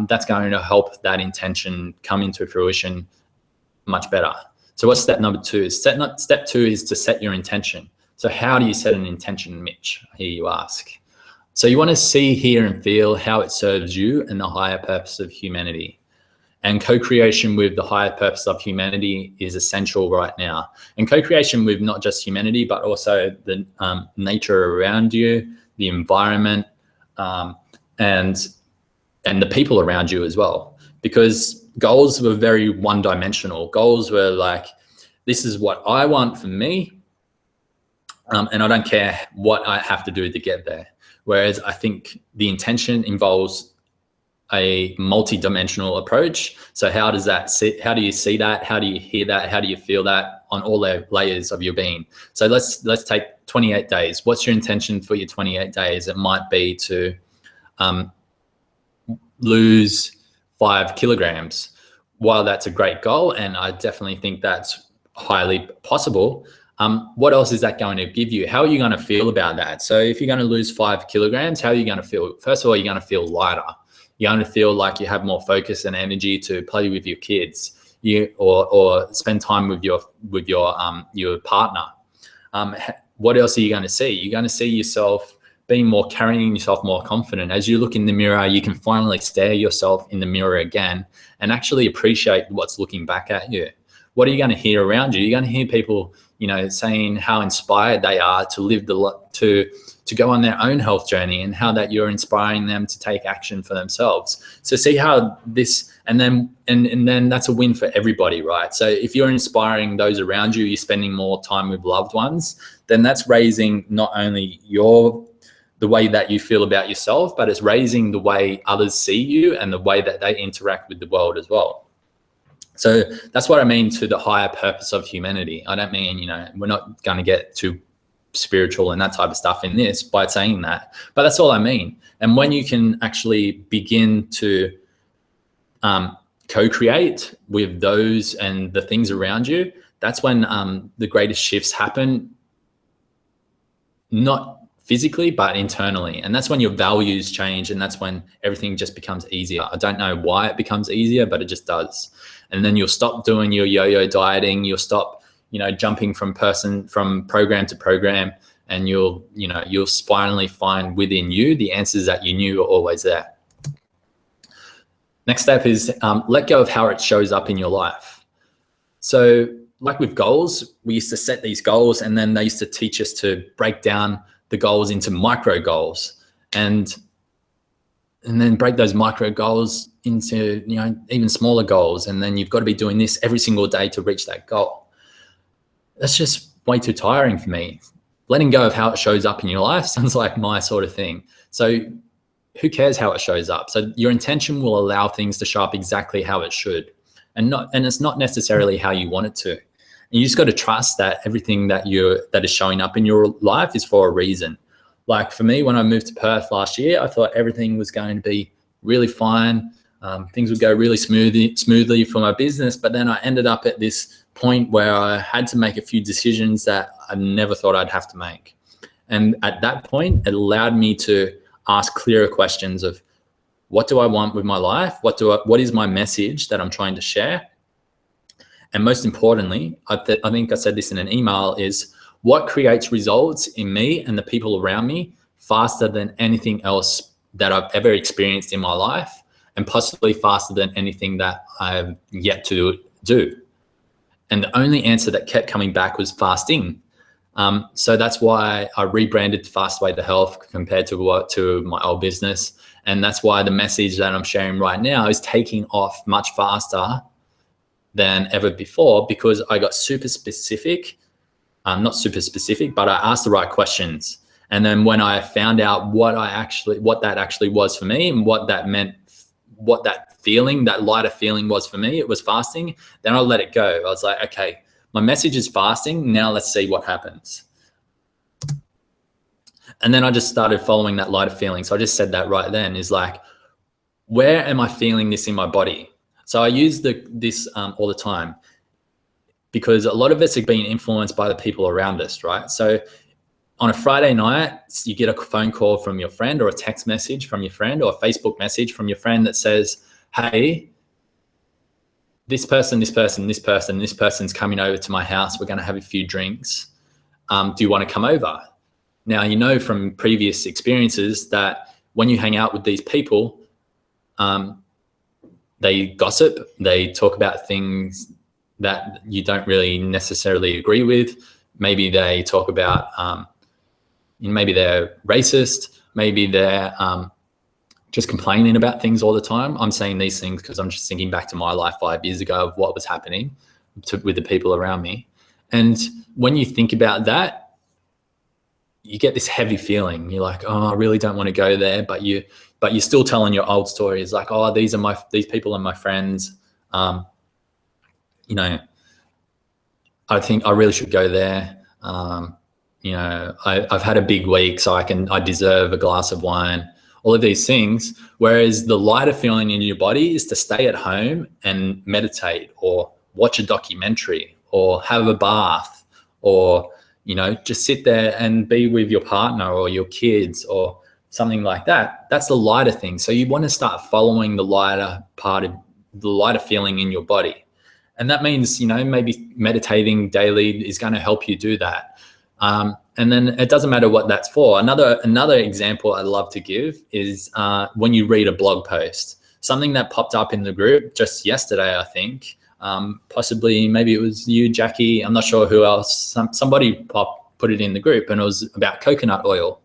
that's going to help that intention come into fruition much better. So what's step number 2? Step 2 is to set your intention. So how do you set an intention, Mitch? Here you ask. So you want to see, hear, and feel how it serves you and the higher purpose of humanity. And co-creation with the higher purpose of humanity is essential right now. And co-creation with not just humanity, but also the nature around you, the environment, and the people around you as well. Because goals were very one-dimensional. Goals were like, this is what I want for me, and I don't care what I have to do to get there. Whereas I think the intention involves a multi-dimensional approach. So how do you see that? How do you hear that? How do you feel that on all the layers of your being? So let's take 28 days. What's your intention for your 28 days? It might be to lose 5 kilograms. While that's a great goal, and I definitely think that's highly possible, what else is that going to give you? How are you going to feel about that? So if you're going to lose 5 kilograms, how are you going to feel? First of all, you're going to feel lighter. You're going to feel like you have more focus and energy to play with your kids, or spend time with your partner. What else are you going to see? You're going to see yourself carrying yourself more confident. As you look in the mirror, you can finally stare yourself in the mirror again and actually appreciate what's looking back at you. What are you going to hear around you? You're going to hear people, saying how inspired they are to live to go on their own health journey, and how that you're inspiring them to take action for themselves. So see how this, and then that's a win for everybody, right? So if you're inspiring those around you, you're spending more time with loved ones, then that's raising not only the way that you feel about yourself, but it's raising the way others see you and the way that they interact with the world as well. So that's what I mean to the higher purpose of humanity. I don't mean, we're not going to get too spiritual and that type of stuff in this by saying that, but that's all I mean. And when you can actually begin to co-create with those and the things around you, that's when the greatest shifts happen, not physically, but internally. And that's when your values change, and that's when everything just becomes easier. I don't know why it becomes easier, but it just does. And then you'll stop doing your yo-yo dieting. You'll stop, jumping from program to program, and you'll finally find within you the answers that you knew were always there. Next step is let go of how it shows up in your life. So like with goals, we used to set these goals, and then they used to teach us to break down the goals into micro goals, and then break those micro goals into even smaller goals, and then you've got to be doing this every single day to reach that goal. That's just way too tiring for me. Letting go of how it shows up in your life sounds like my sort of thing. So who cares how it shows up? So your intention will allow things to show up exactly how it should, and it's not necessarily how you want it to. And you just got to trust that everything that is showing up in your life is for a reason. Like for me, when I moved to Perth last year, I thought everything was going to be really fine. Things would go really smoothly for my business. But then I ended up at this point where I had to make a few decisions that I never thought I'd have to make. And at that point, it allowed me to ask clearer questions of, what do I want with my life? What is my message that I'm trying to share? And most importantly, I think I said this in an email, is what creates results in me and the people around me faster than anything else that I've ever experienced in my life, and possibly faster than anything that I've yet to do. And the only answer that kept coming back was fasting. So that's why I rebranded Fast Way to Health compared to my old business. And that's why the message that I'm sharing right now is taking off much faster than ever before, because I got super specific, not super specific, but I asked the right questions. And then when I found out what that actually was for me and what that meant, what that feeling, that lighter feeling was for me, it was fasting, then I let it go. I was like, okay, my message is fasting. Now let's see what happens. And then I just started following that lighter feeling. So I just said that right then, is like, where am I feeling this in my body? So I use this all the time, because a lot of us are being influenced by the people around us, right? So on a Friday night, you get a phone call from your friend, or a text message from your friend, or a Facebook message from your friend that says, hey, this person's coming over to my house. We're going to have a few drinks. Do you want to come over? Now, you know from previous experiences that when you hang out with these people, they gossip, they talk about things that you don't really necessarily agree with. Maybe they talk about, maybe they're racist, maybe they're just complaining about things all the time. I'm saying these things because I'm just thinking back to my life 5 years ago of what was happening with the people around me. And when you think about that, you get this heavy feeling. You're like, oh, I really don't want to go there, but you're still telling your old stories, like, oh, these people are my friends. I think I really should go there. I've had a big week, so I deserve a glass of wine. All of these things. Whereas the lighter feeling in your body is to stay at home and meditate, or watch a documentary, or have a bath, or just sit there and be with your partner or your kids or something like that. That's the lighter thing. So you want to start following the lighter feeling in your body. And that means, maybe meditating daily is going to help you do that. And then it doesn't matter what that's for. Another example I love to give is when you read a blog post, something that popped up in the group just yesterday, I think. Possibly, maybe it was you, Jackie. I'm not sure who else. Somebody put it in the group, and it was about coconut oil.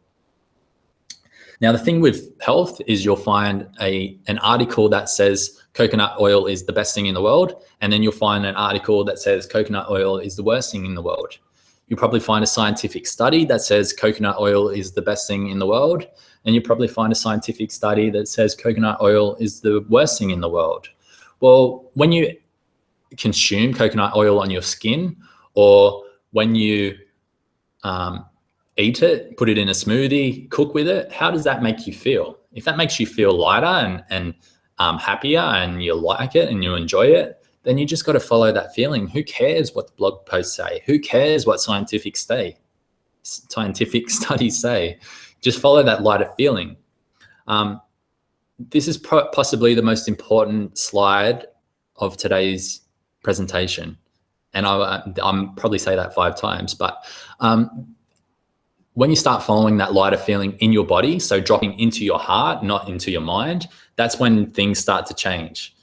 Now, the thing with health is you'll find an article that says coconut oil is the best thing in the world, and then you'll find an article that says coconut oil is the worst thing in the world. You'll probably find a scientific study that says coconut oil is the best thing in the world, and you'll probably find a scientific study that says coconut oil is the worst thing in the world. Well, when you consume coconut oil on your skin, or when you eat it, put it in a smoothie, cook with it, how does that make you feel? If that makes you feel lighter and happier, and you like it and you enjoy it, then you just got to follow that feeling. Who cares what the blog posts say? Who cares what scientific studies say? Just follow that lighter feeling. This is possibly the most important slide of today's presentation, and I'm probably say that 5 times, but when you start following that lighter feeling in your body, so dropping into your heart, not into your mind, that's when things start to change.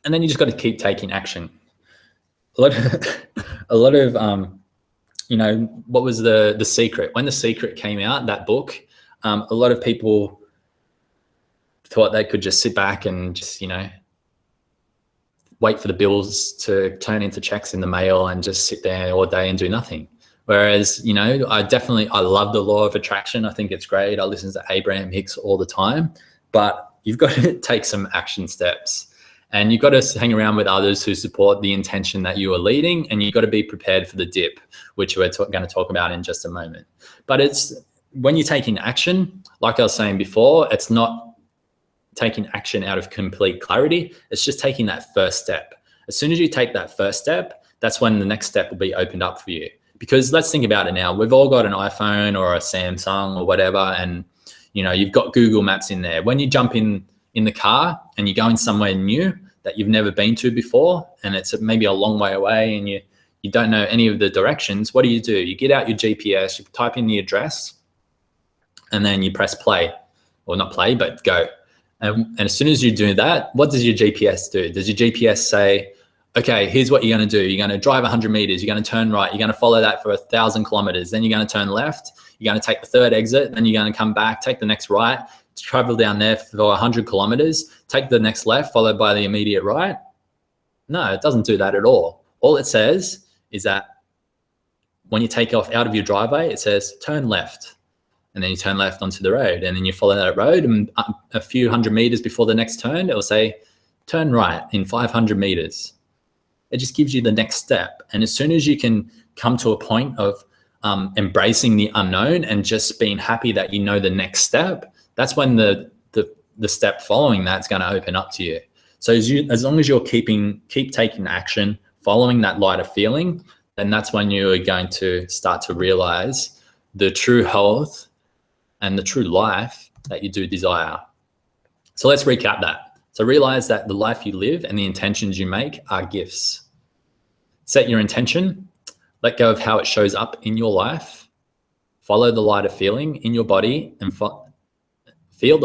And then you just got to keep taking action. A lot of what was the Secret? When The Secret came out, that book, a lot of people thought they could just sit back and just wait for the bills to turn into checks in the mail and just sit there all day and do nothing. Whereas, I love the law of attraction. I think it's great. I listen to Abraham Hicks all the time, but you've got to take some action steps, and you've got to hang around with others who support the intention that you are leading, and you've got to be prepared for the dip, which we're going to talk about in just a moment. But it's when you're taking action, like I was saying before, it's not taking action out of complete clarity. It's just taking that first step. As soon as you take that first step, that's when the next step will be opened up for you. Because let's think about it now. We've all got an iPhone or a Samsung or whatever, and you've got Google Maps in there. When you jump in the car and you're going somewhere new that you've never been to before, and it's maybe a long way away, and you don't know any of the directions, what do? You get out your GPS, you type in the address, and then you press play, or not play, but go. And as soon as you do that, what does your GPS do? Does your GPS say, okay, here's what you're going to do. You're going to drive 100 meters. You're going to turn right. You're going to follow that for 1,000 kilometers. Then you're going to turn left. You're going to take the third exit. Then you're going to come back, take the next right, travel down there for 100 kilometers, take the next left, followed by the immediate right. No, it doesn't do that at all. All it says is that when you take off out of your driveway, it says turn left. And then you turn left onto the road, and then you follow that road, and a few hundred meters before the next turn, it will say turn right in 500 meters. It just gives you the next step. And as soon as you can come to a point of embracing the unknown and just being happy that you know the next step, that's when the step following that's going to open up to you. So as long as you're keep taking action, following that lighter feeling, then that's when you're going to start to realize the true health and the true life that you do desire. So let's recap that. So realize that the life you live and the intentions you make are gifts. Set your intention, let go of how it shows up in your life, follow the lighter feeling in your body, and feel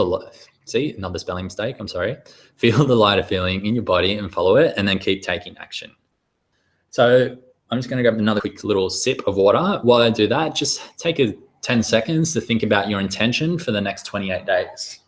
another spelling mistake, I'm sorry. Feel the lighter feeling in your body and follow it, and then keep taking action. So I'm just going to grab another quick little sip of water. While I do that, just take 10 seconds to think about your intention for the next 28 days.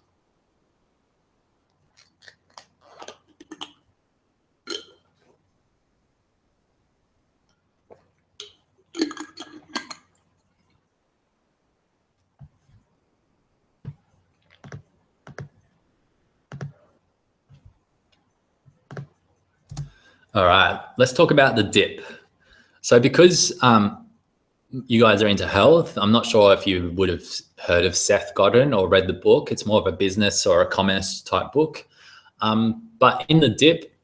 All right, let's talk about the dip. So because you guys are into health, I'm not sure if you would have heard of Seth Godin or read the book. It's more of a business or a commerce type book. But in the dip,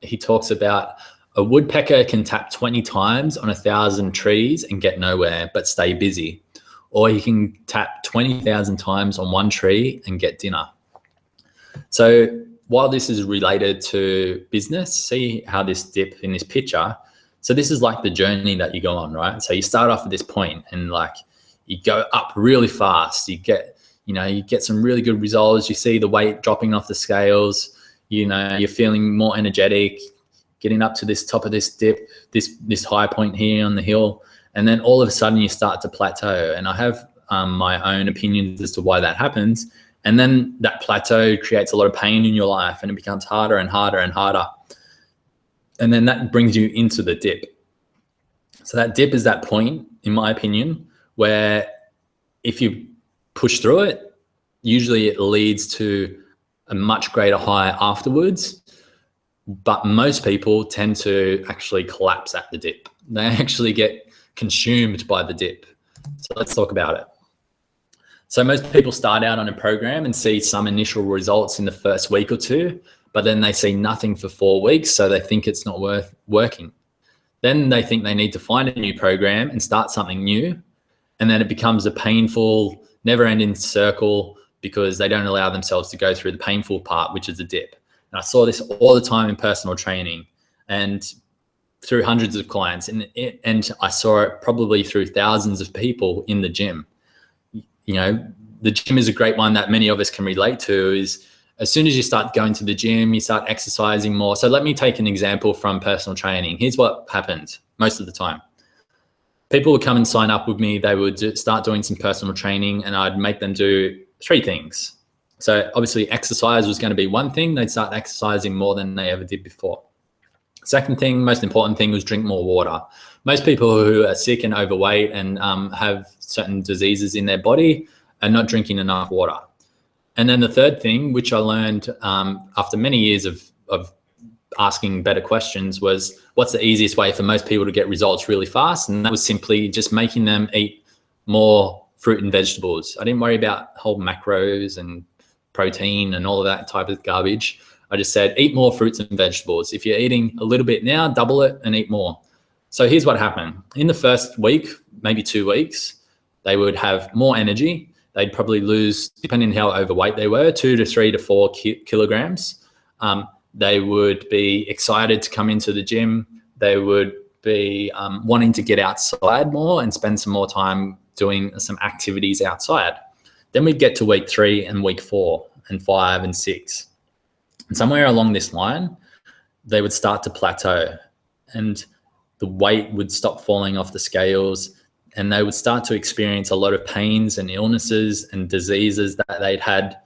he talks about a woodpecker can tap 20 times on 1,000 trees and get nowhere, but stay busy. Or he can tap 20,000 times on one tree and get dinner. So while this is related to business, see how this dip in this picture. So this is like the journey that you go on, right? So you start off at this point and like you go up really fast. You get some really good results. You see the weight dropping off the scales. You're feeling more energetic, getting up to this top of this dip, this high point here on the hill. And then all of a sudden you start to plateau. And I have my own opinions as to why that happens. And then that plateau creates a lot of pain in your life, and it becomes harder and harder and harder. And then that brings you into the dip. So that dip is that point, in my opinion, where if you push through it, usually it leads to a much greater high afterwards. But most people tend to actually collapse at the dip. They actually get consumed by the dip. So let's talk about it. So most people start out on a program and see some initial results in the first week or two, but then they see nothing for 4 weeks, so they think it's not worth working. Then they think they need to find a new program and start something new, and then it becomes a painful, never-ending circle because they don't allow themselves to go through the painful part, which is the dip. And I saw this all the time in personal training and through hundreds of clients, and I saw it probably through thousands of people in the gym. The gym is a great one that many of us can relate to. Is as soon as you start going to the gym, you start exercising more. So let me take an example from personal training. Here's what happens most of the time. People would come and sign up with me. They would start doing some personal training, and I'd make them do 3 things. So obviously exercise was going to be one thing. They'd start exercising more than they ever did before. Second thing, most important thing, was drink more water. Most people who are sick and overweight and have certain diseases in their body are not drinking enough water. And then the third thing, which I learned after many years of asking better questions, was what's the easiest way for most people to get results really fast? And that was simply just making them eat more fruit and vegetables. I didn't worry about whole macros and protein and all of that type of garbage. I just said, eat more fruits and vegetables. If you're eating a little bit now, double it and eat more. So here's what happened. In the first week, maybe 2 weeks, they would have more energy. They'd probably lose, depending on how overweight they were, 2 to 3 to 4 kilograms. They would be excited to come into the gym. They would be wanting to get outside more and spend some more time doing some activities outside. Then we'd get to week 3 and week 4 and 5 and 6. And somewhere along this line, they would start to plateau, and the weight would stop falling off the scales, and they would start to experience a lot of pains and illnesses and diseases that they'd had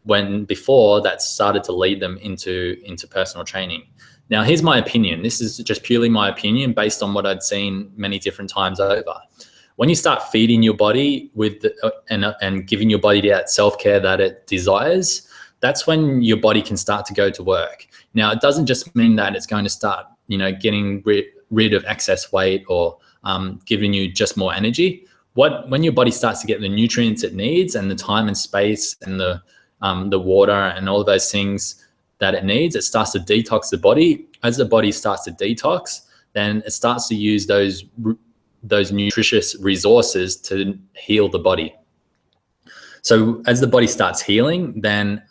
when before, that started to lead them into personal training. Now, here's my opinion. This is just purely my opinion based on what I'd seen many different times over. When you start feeding your body with and giving your body that self-care that it desires, that's when your body can start to go to work. Now, it doesn't just mean that it's going to start, getting rid of excess weight or giving you just more energy. When your body starts to get the nutrients it needs and the time and space and the water and all of those things that it needs, it starts to detox the body. As the body starts to detox, then it starts to use those nutritious resources to heal the body. So as the body starts healing, then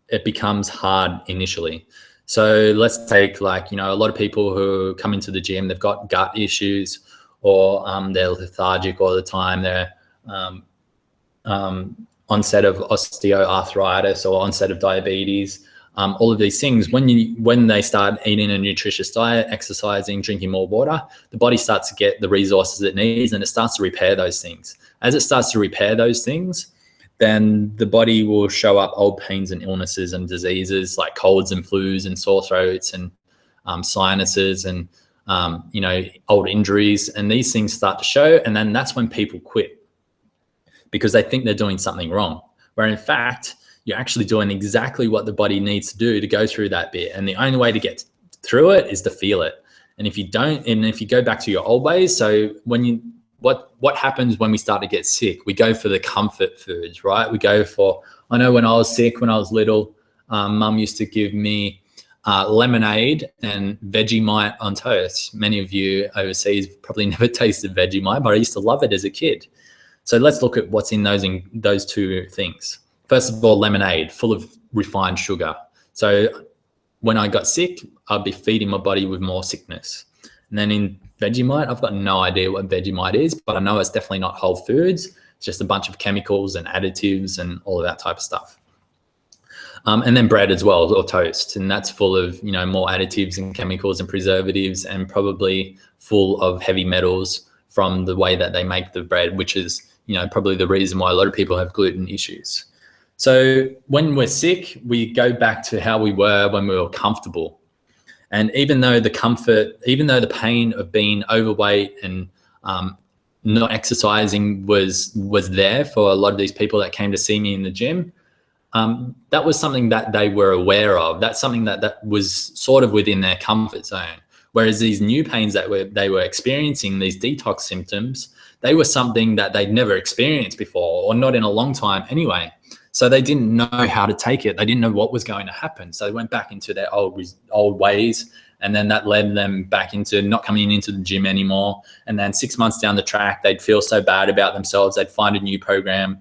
it becomes hard initially. So let's take a lot of people who come into the gym, they've got gut issues, or they're lethargic all the time. They're onset of osteoarthritis or onset of diabetes, all of these things. When they start eating a nutritious diet, exercising, drinking more water, the body starts to get the resources it needs, and it starts to repair those things. As it starts to repair those things, then the body will show up old pains and illnesses and diseases like colds and flus and sore throats and sinuses and old injuries, and these things start to show. And then that's when people quit, because they think they're doing something wrong, where in fact, you're actually doing exactly what the body needs to do to go through that bit. And the only way to get through it is to feel it. And if you don't, and if you go back to your old ways, so what happens when we start to get sick? We go for the comfort foods, right? I know when I was sick, when I was little, mum used to give me lemonade and Vegemite on toast. Many of you overseas probably never tasted Vegemite, but I used to love it as a kid. So let's look at what's in those two things. First of all, lemonade, full of refined sugar. So when I got sick, I'd be feeding my body with more sickness. And then in Vegemite, I've got no idea what Vegemite is, but I know it's definitely not whole foods. It's just a bunch of chemicals and additives and all of that type of stuff. And then bread as well, or toast. And that's full of, more additives and chemicals and preservatives, and probably full of heavy metals from the way that they make the bread, which is, probably the reason why a lot of people have gluten issues. So when we're sick, we go back to how we were when we were comfortable. And even though the pain of being overweight and not exercising was there for a lot of these people that came to see me in the gym, that was something that they were aware of. That's something that was sort of within their comfort zone. Whereas these new pains that they were experiencing, these detox symptoms, they were something that they'd never experienced before, or not in a long time anyway. So they didn't know how to take it. They didn't know what was going to happen. So they went back into their old ways, and then that led them back into not coming into the gym anymore. And then 6 months down the track, they'd feel so bad about themselves. They'd find a new program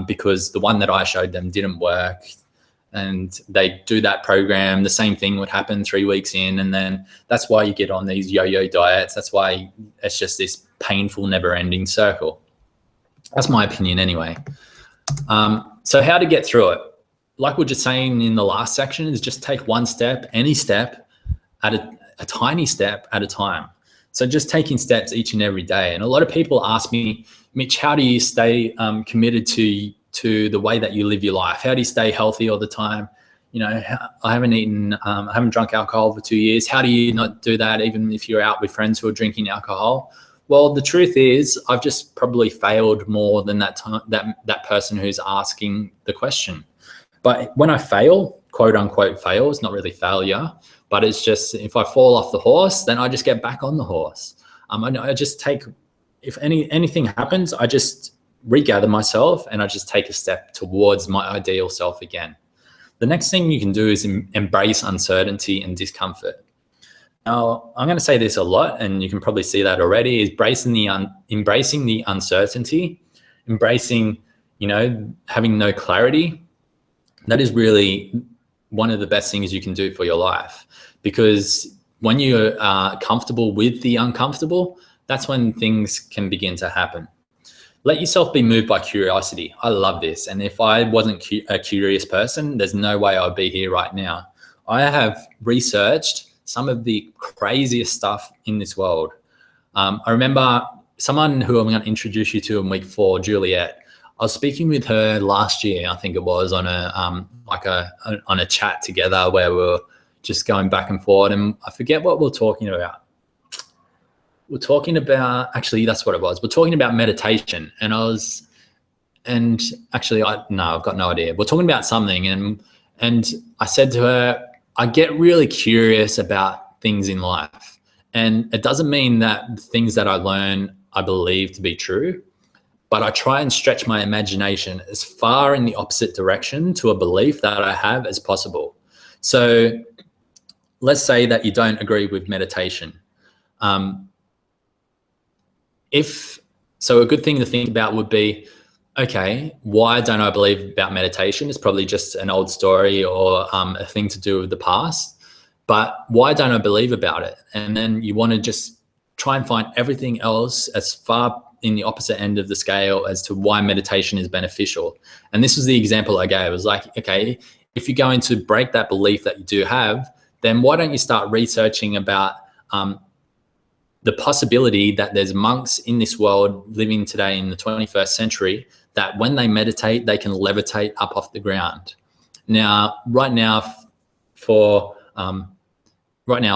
because the one that I showed them didn't work. And they'd do that program. The same thing would happen 3 weeks in. And then that's why you get on these yo-yo diets. That's why it's just this painful, never-ending circle. That's my opinion anyway. So how to get through it? Like we're just saying in the last section, is just take one step, any step, at a tiny step at a time. So just taking steps each and every day. And a lot of people ask me, Mitch, how do you stay committed to the way that you live your life? How do you stay healthy all the time? I haven't drunk alcohol for 2 years. How do you not do that even if you're out with friends who are drinking alcohol? Well, the truth is I've just probably failed more than that person who's asking the question. But when I fail, quote unquote fail, it's not really failure, but it's just if I fall off the horse, then I just get back on the horse. I just take, if anything happens, I just regather myself and I just take a step towards my ideal self again. The next thing you can do is embrace uncertainty and discomfort. Now, I'm going to say this a lot, and you can probably see that already, is embracing the uncertainty, embracing, having no clarity. That is really one of the best things you can do for your life, because when you are comfortable with the uncomfortable, that's when things can begin to happen. Let yourself be moved by curiosity. I love this. And if I wasn't a curious person, there's no way I'd be here right now. I have researched some of the craziest stuff in this world. I remember someone who I'm going to introduce you to in week 4, Juliet. I was speaking with her last year, I think it was, on a chat together where we were just going back and forth, and I forget what we're talking about. We're talking about, actually, that's what it was. We're talking about meditation, I've got no idea. We're talking about something, and I said to her, I get really curious about things in life, and it doesn't mean that things that I learn I believe to be true, but I try and stretch my imagination as far in the opposite direction to a belief that I have as possible. So let's say that you don't agree with meditation. A good thing to think about would be, okay, why don't I believe about meditation? It's probably just an old story or a thing to do with the past, but why don't I believe about it? And then you want to just try and find everything else as far in the opposite end of the scale as to why meditation is beneficial. And this was the example I gave. It was like, okay, if you're going to break that belief that you do have, then why don't you start researching about the possibility that there's monks in this world living today in the 21st century that when they meditate, they can levitate up off the ground. Now, right now,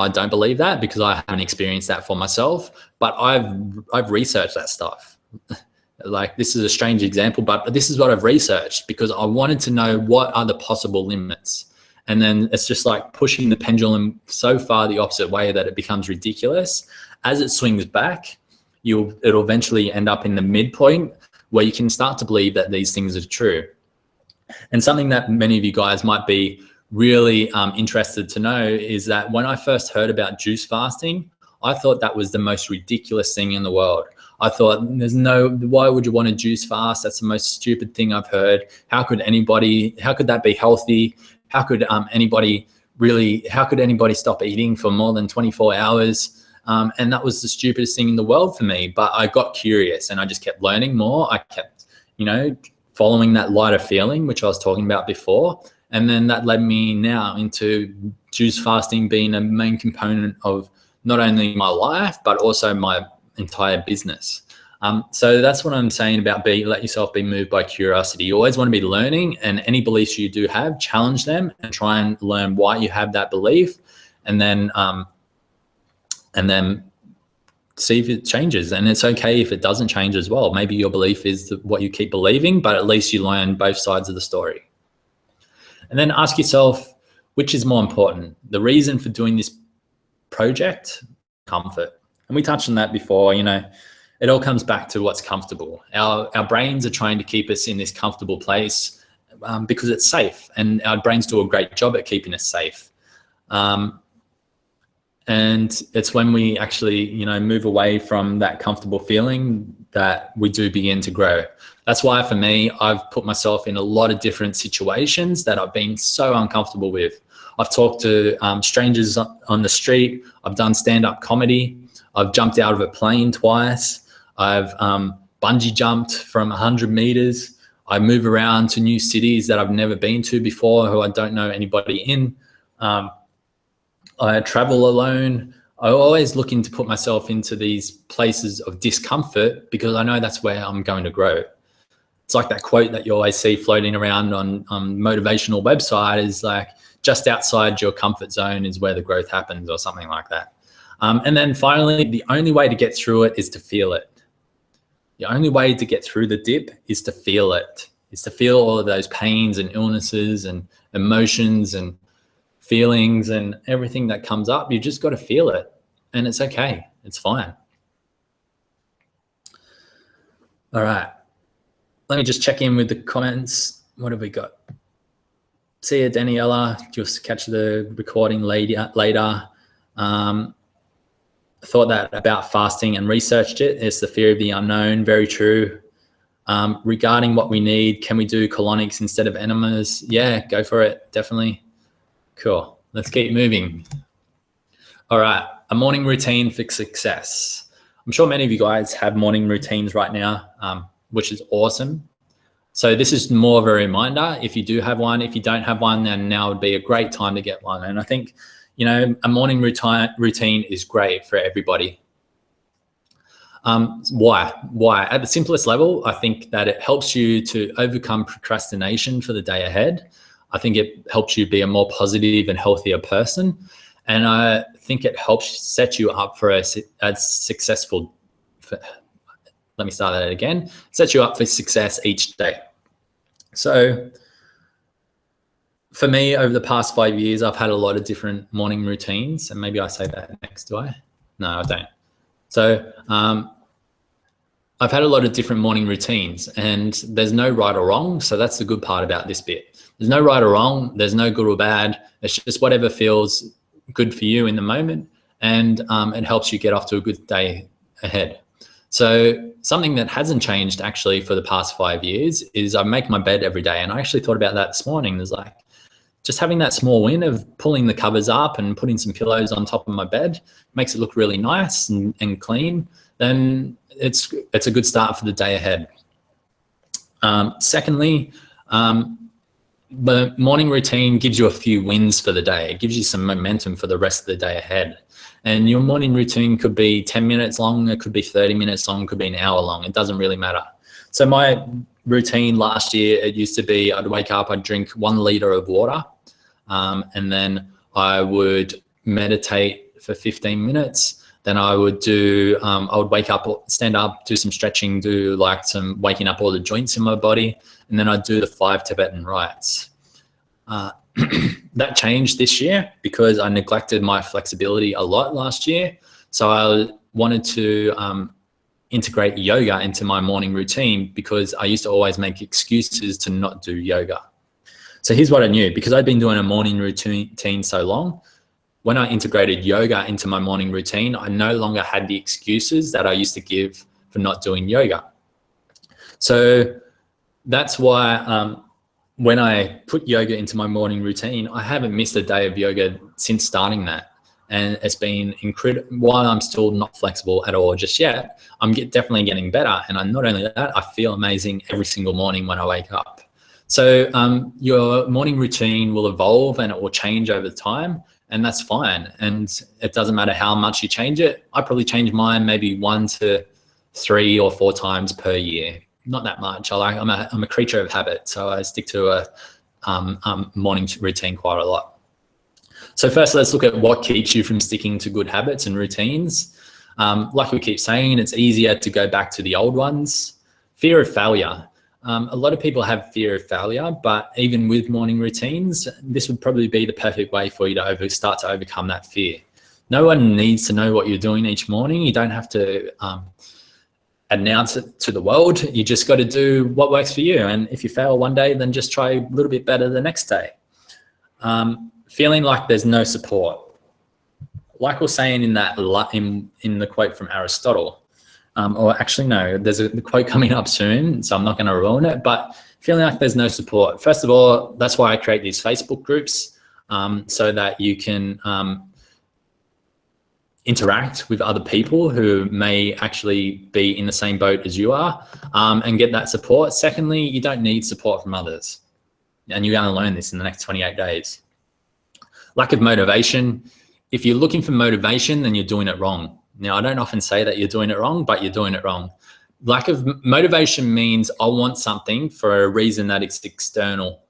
I don't believe that because I haven't experienced that for myself, but I've researched that stuff. Like, this is a strange example, but this is what I've researched because I wanted to know what are the possible limits. And then it's just like pushing the pendulum so far the opposite way that it becomes ridiculous. As it swings back, it'll eventually end up in the midpoint where you can start to believe that these things are true. And something that many of you guys might be really interested to know is that when I first heard about juice fasting, I thought that was the most ridiculous thing in the world. I thought, why would you want to juice fast? That's the most stupid thing I've heard. How could that be healthy? How could anybody stop eating for more than 24 hours? And that was the stupidest thing in the world for me. But I got curious and I just kept learning more. I kept, following that lighter feeling, which I was talking about before. And then that led me now into juice fasting being a main component of not only my life, but also my entire business. So that's what I'm saying about let yourself be moved by curiosity. You always want to be learning, and any beliefs you do have, challenge them and try and learn why you have that belief, and then see if it changes. And it's okay if it doesn't change as well. Maybe your belief is what you keep believing, but at least you learn both sides of the story. And then ask yourself, which is more important? The reason for doing this project, comfort. And we touched on that before, it all comes back to what's comfortable. Our brains are trying to keep us in this comfortable place because it's safe, and our brains do a great job at keeping us safe. And it's when we actually, move away from that comfortable feeling that we do begin to grow. That's why for me, I've put myself in a lot of different situations that I've been so uncomfortable with. I've talked to strangers on the street. I've done stand-up comedy. I've jumped out of a plane twice. I've bungee jumped from 100 meters. I move around to new cities that I've never been to before, who I don't know anybody in. I travel alone. I'm always looking to put myself into these places of discomfort because I know that's where I'm going to grow. It's like that quote that you always see floating around on motivational website is like, just outside your comfort zone is where the growth happens, or something like that. And then finally, the only way to get through it is to feel it. The only way to get through the dip is to feel it, is to feel all of those pains and illnesses and emotions and feelings and everything that comes up. You just got to feel it, and it's okay. It's fine. All right. Let me just check in with the comments. What have we got? See you, Daniela. Just catch the recording later. Thought that about fasting and researched it. It's the fear of the unknown. Very true. Regarding what we need, can we do colonics instead of enemas? Yeah, go for it. Definitely. Cool. Let's keep moving. All right. A morning routine for success. I'm sure many of you guys have morning routines right now, which is awesome. So this is more of a reminder. If you do have one, if you don't have one, then now would be a great time to get one. And I think, you know, a morning routine is great for everybody. Why? At the simplest level, I think that it helps you to overcome procrastination for the day ahead. I think it helps you be a more positive and healthier person. And I think it helps set you up for a successful, let me start that again, sets you up for success each day. So for me, over the past 5 years, I've had a lot of different morning routines. And maybe I say that next, do I? No, I don't. So I've had a lot of different morning routines, and there's no right or wrong. So that's the good part about this bit. There's no right or wrong. There's no good or bad. It's just whatever feels good for you in the moment, and it helps you get off to a good day ahead. So something that hasn't changed actually for the past 5 years is I make my bed every day. And I actually thought about that this morning. There's like just having that small win of pulling the covers up and putting some pillows on top of my bed makes it look really nice and clean. Then it's a good start for the day ahead. Secondly, the morning routine gives you a few wins for the day. It gives you some momentum for the rest of the day ahead. And your morning routine could be 10 minutes long, it could be 30 minutes long, it could be an hour long. It doesn't really matter. So my routine last year, it used to be I'd wake up, I'd drink 1 liter of water, and then I would meditate for 15 minutes. Then I would do, I would wake up, stand up, do some stretching, do like some waking up all the joints in my body. And then I'd do the 5 Tibetan rites. That changed this year because I neglected my flexibility a lot last year. So I wanted to integrate yoga into my morning routine because I used to always make excuses to not do yoga. So here's what I knew. Because I'd been doing a morning routine so long, when I integrated yoga into my morning routine, I no longer had the excuses that I used to give for not doing yoga. So that's why when I put yoga into my morning routine, I haven't missed a day of yoga since starting that. And it's been incredible. While I'm still not flexible at all just yet, I'm definitely getting better. And not only that, I feel amazing every single morning when I wake up. So your morning routine will evolve and it will change over time. And that's fine. And it doesn't matter how much you change it. I probably change mine maybe 1 to 3 or 4 times per year. Not that much. I'm a creature of habit, so I stick to a morning routine quite a lot. So first, let's look at what keeps you from sticking to good habits and routines. Like we keep saying, it's easier to go back to the old ones. Fear of failure. A lot of people have fear of failure, but even with morning routines, this would probably be the perfect way for you to start to overcome that fear. No one needs to know what you're doing each morning. You don't have to announce it to the world. You just got to do what works for you. And if you fail one day, then just try a little bit better the next day. Feeling like there's no support. Like we're saying in that in the quote from Aristotle, or actually no, there's a quote coming up soon, so I'm not going to ruin it, but feeling like there's no support. First of all, that's why I create these Facebook groups, so that you can interact with other people who may actually be in the same boat as you are, and get that support. Secondly, you don't need support from others. And you're going to learn this in the next 28 days. Lack of motivation. If you're looking for motivation, then you're doing it wrong. Now, I don't often say that you're doing it wrong, but you're doing it wrong. Lack of motivation means I want something for a reason that is external,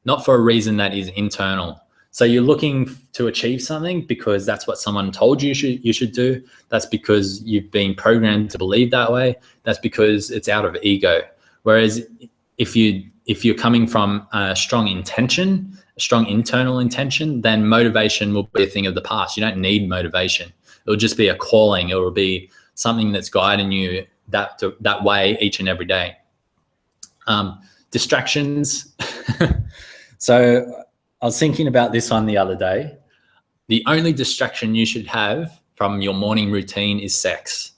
not for a reason that is internal. So you're looking to achieve something because that's what someone told you you should do. That's because you've been programmed to believe that way. That's because it's out of ego. Whereas if you're coming from a strong intention, a strong internal intention, then motivation will be a thing of the past. You don't need motivation. It'll just be a calling. It will be something that's guiding you that way each and every day. Distractions. So I was thinking about this one the other day. The only distraction you should have from your morning routine is sex.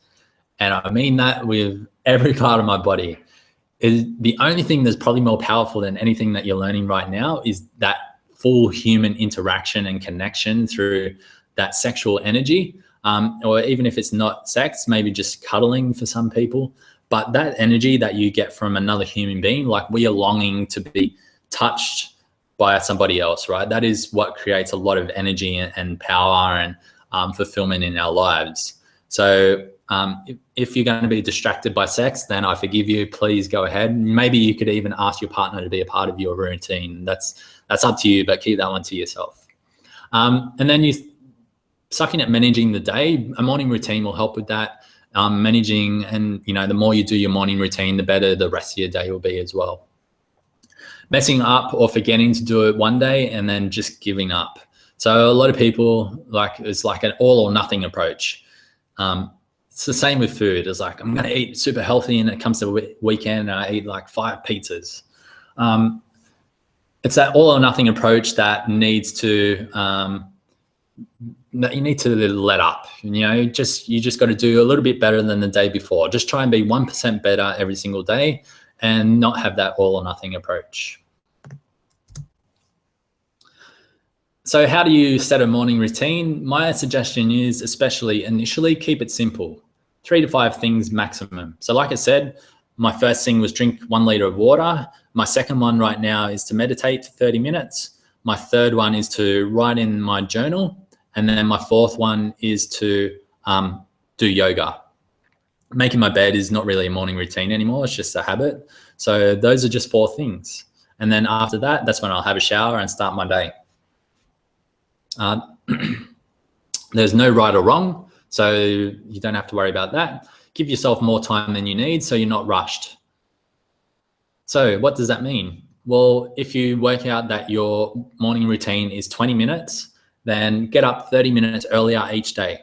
And I mean that with every part of my body. The only thing that's probably more powerful than anything that you're learning right now is that full human interaction and connection through that sexual energy. Or even if it's not sex, maybe just cuddling for some people. But that energy that you get from another human being, like we are longing to be touched by somebody else, right? That is what creates a lot of energy and power and fulfillment in our lives. So if you're going to be distracted by sex, then I forgive you. Please go ahead. Maybe you could even ask your partner to be a part of your routine. That's up to you, but keep that one to yourself. And then you sucking at managing the day. A morning routine will help with that. Managing, and the more you do your morning routine, the better the rest of your day will be as well. Messing up or forgetting to do it one day and then just giving up. So a lot of people it's like an all or nothing approach. It's the same with food. It's like, I'm going to eat super healthy, and it comes to the weekend and I eat like 5 pizzas. It's that all or nothing approach that needs to that you need to let up. You just got to do a little bit better than the day before. Just try and be 1% better every single day and not have that all or nothing approach. So how do you set a morning routine? My suggestion is, especially initially, keep it simple. 3 to 5 things maximum. So like I said, my first thing was drink 1 liter of water. My second one right now is to meditate for 30 minutes. My third one is to write in my journal. And then my fourth one is to do yoga. Making my bed is not really a morning routine anymore. It's just a habit. So those are just 4 things. And then after that, that's when I'll have a shower and start my day. There's no right or wrong, so you don't have to worry about that. Give yourself more time than you need so you're not rushed. So what does that mean? Well, if you work out that your morning routine is 20 minutes, then get up 30 minutes earlier each day.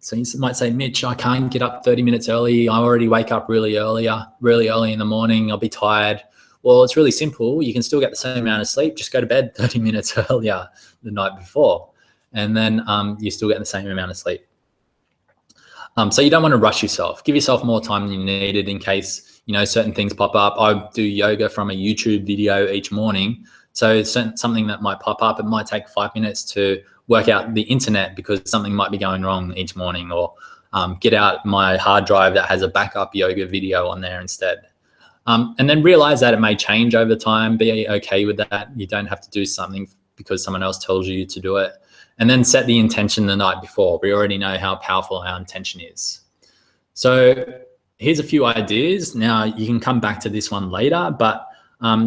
So you might say, Mitch, I can't get up 30 minutes early. I already wake up really early in the morning. I'll be tired. Well, it's really simple. You can still get the same amount of sleep. Just go to bed 30 minutes earlier the night before, and then you still get the same amount of sleep. So you don't want to rush yourself. Give yourself more time than you needed in case certain things pop up. I do yoga from a YouTube video each morning. So it's something that might pop up. It might take 5 minutes to work out the internet because something might be going wrong each morning, or get out my hard drive that has a backup yoga video on there instead. And then realize that it may change over time. Be okay with that. You don't have to do something because someone else tells you to do it. And then set the intention the night before. We already know how powerful our intention is. So here's a few ideas. Now you can come back to this one later, but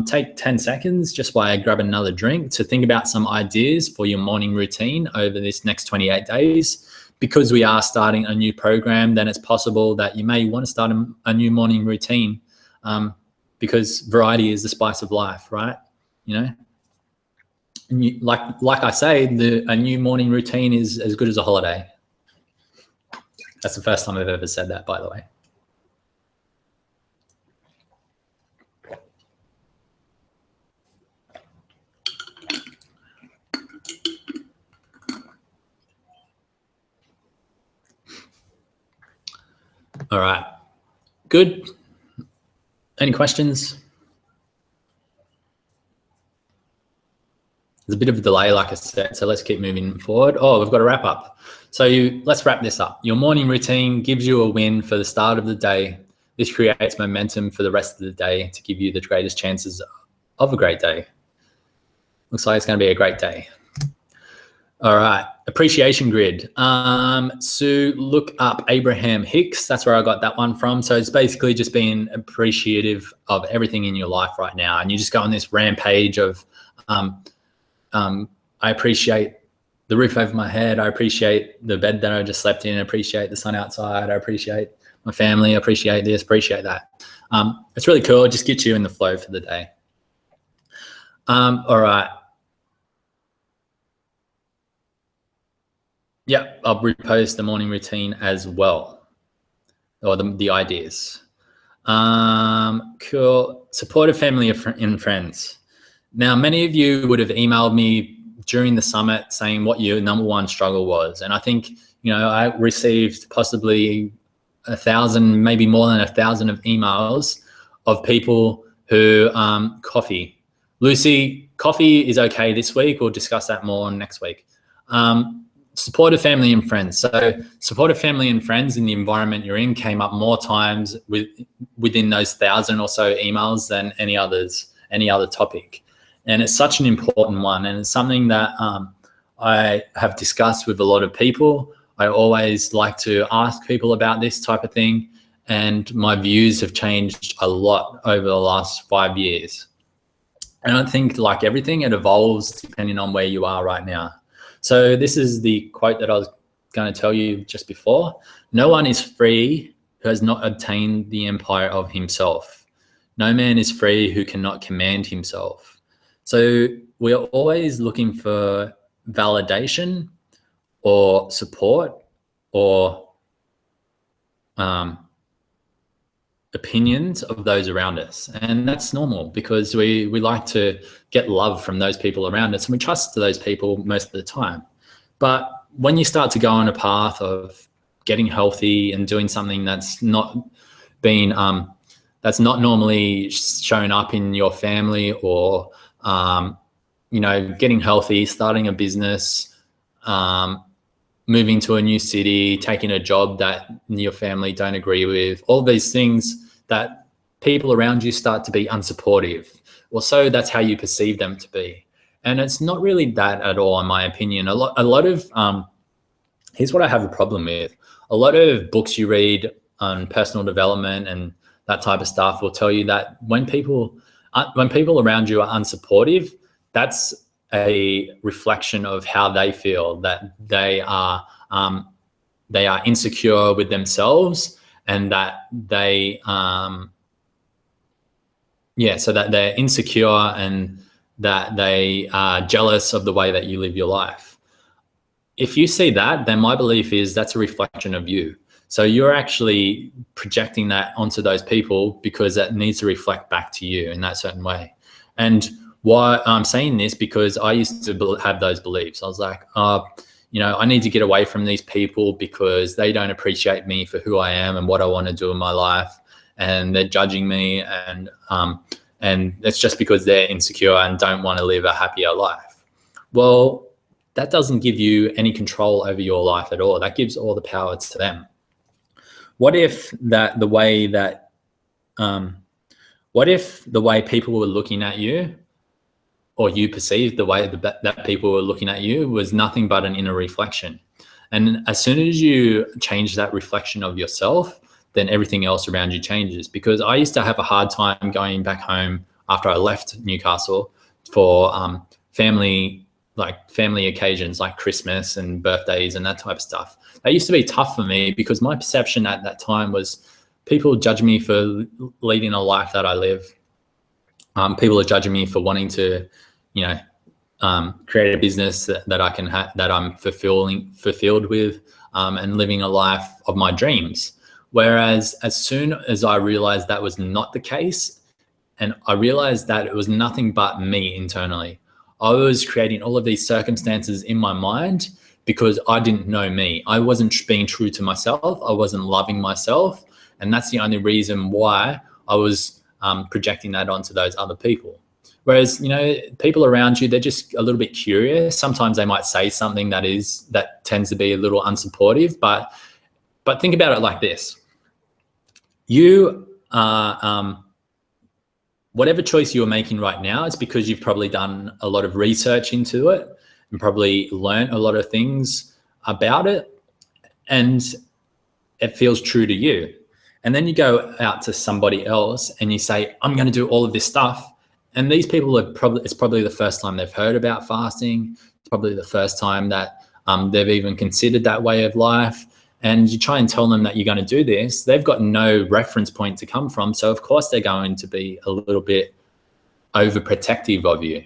take 10 seconds just while I grab another drink to think about some ideas for your morning routine over this next 28 days. Because we are starting a new program, then it's possible that you may want to start a new morning routine. Because variety is the spice of life, right? And like I say, a new morning routine is as good as a holiday. That's the first time I've ever said that, by the way. All right, good. Any questions? There's a bit of a delay, like I said, so let's keep moving forward. Oh, we've got to wrap up. So let's wrap this up. Your morning routine gives you a win for the start of the day. This creates momentum for the rest of the day to give you the greatest chances of a great day. Looks like it's going to be a great day. All right, appreciation grid. So look up Abraham Hicks. That's where I got that one from. So it's basically just being appreciative of everything in your life right now. And you just go on this rampage of, I appreciate the roof over my head. I appreciate the bed that I just slept in. I appreciate the sun outside. I appreciate my family. I appreciate this, appreciate that. It's really cool. It just gets you in the flow for the day. All right. Yeah, I'll repost the morning routine as well, or the ideas. Cool. Supportive family and friends. Now, many of you would have emailed me during the summit saying what your #1 struggle was. And I think, I received possibly 1,000, maybe more than 1,000 of emails of people who, coffee. Lucy, coffee is okay this week. We'll discuss that more next week. supportive family and friends. So supportive family and friends in the environment you're in came up more times within those 1,000 or so emails than any other topic. And it's such an important one. And it's something that I have discussed with a lot of people. I always like to ask people about this type of thing. And my views have changed a lot over the last 5 years. And I think, like everything, it evolves depending on where you are right now. So this is the quote that I was going to tell you just before. No one is free who has not obtained the empire of himself. No man is free who cannot command himself. So we are always looking for validation or support or opinions of those around us. And that's normal because we like to get love from those people around us, and we trust those people most of the time. But when you start to go on a path of getting healthy and doing something that's not been that's not normally shown up in your family, or getting healthy, starting a business, moving to a new city, taking a job that your family don't agree with, all these things that people around you start to be unsupportive. Well, so that's how you perceive them to be. And it's not really that at all, in my opinion. A lot of, here's what I have a problem with. A lot of books you read on personal development and that type of stuff will tell you that when people around you are unsupportive, that's a reflection of how they feel, that they are insecure with themselves, and that they so that they're insecure and that they are jealous of the way that you live your life. If you see that, then my belief is that's a reflection of you. So you're actually projecting that onto those people because that needs to reflect back to you in that certain way. And why I'm saying this, because I used to have those beliefs. I was like, I need to get away from these people because they don't appreciate me for who I am and what I want to do in my life, and they're judging me, and it's just because they're insecure and don't want to live a happier life. Well, that doesn't give you any control over your life at all. That gives all the power to them. What if the way people were looking at you, or you perceived the way that people were looking at you, was nothing but an inner reflection? And as soon as you change that reflection of yourself, then everything else around you changes. Because I used to have a hard time going back home after I left Newcastle for family occasions like Christmas and birthdays and that type of stuff. That used to be tough for me because my perception at that time was people judge me for leading a life that I live. People are judging me for wanting to, create a business that I can that I'm fulfilled with, and living a life of my dreams. Whereas as soon as I realized that was not the case, and I realized that it was nothing but me internally, I was creating all of these circumstances in my mind because I didn't know me. I wasn't being true to myself. I wasn't loving myself. And that's the only reason why I was projecting that onto those other people. Whereas, people around you, they're just a little bit curious. Sometimes they might say something that tends to be a little unsupportive, but think about it like this. You are, whatever choice you're making right now, it's because you've probably done a lot of research into it and probably learned a lot of things about it, and it feels true to you. And then you go out to somebody else and you say, I'm going to do all of this stuff. And these people it's probably the first time they've heard about fasting. It's probably the first time that they've even considered that way of life. And you try and tell them that you're going to do this. They've got no reference point to come from. So of course they're going to be a little bit overprotective of you.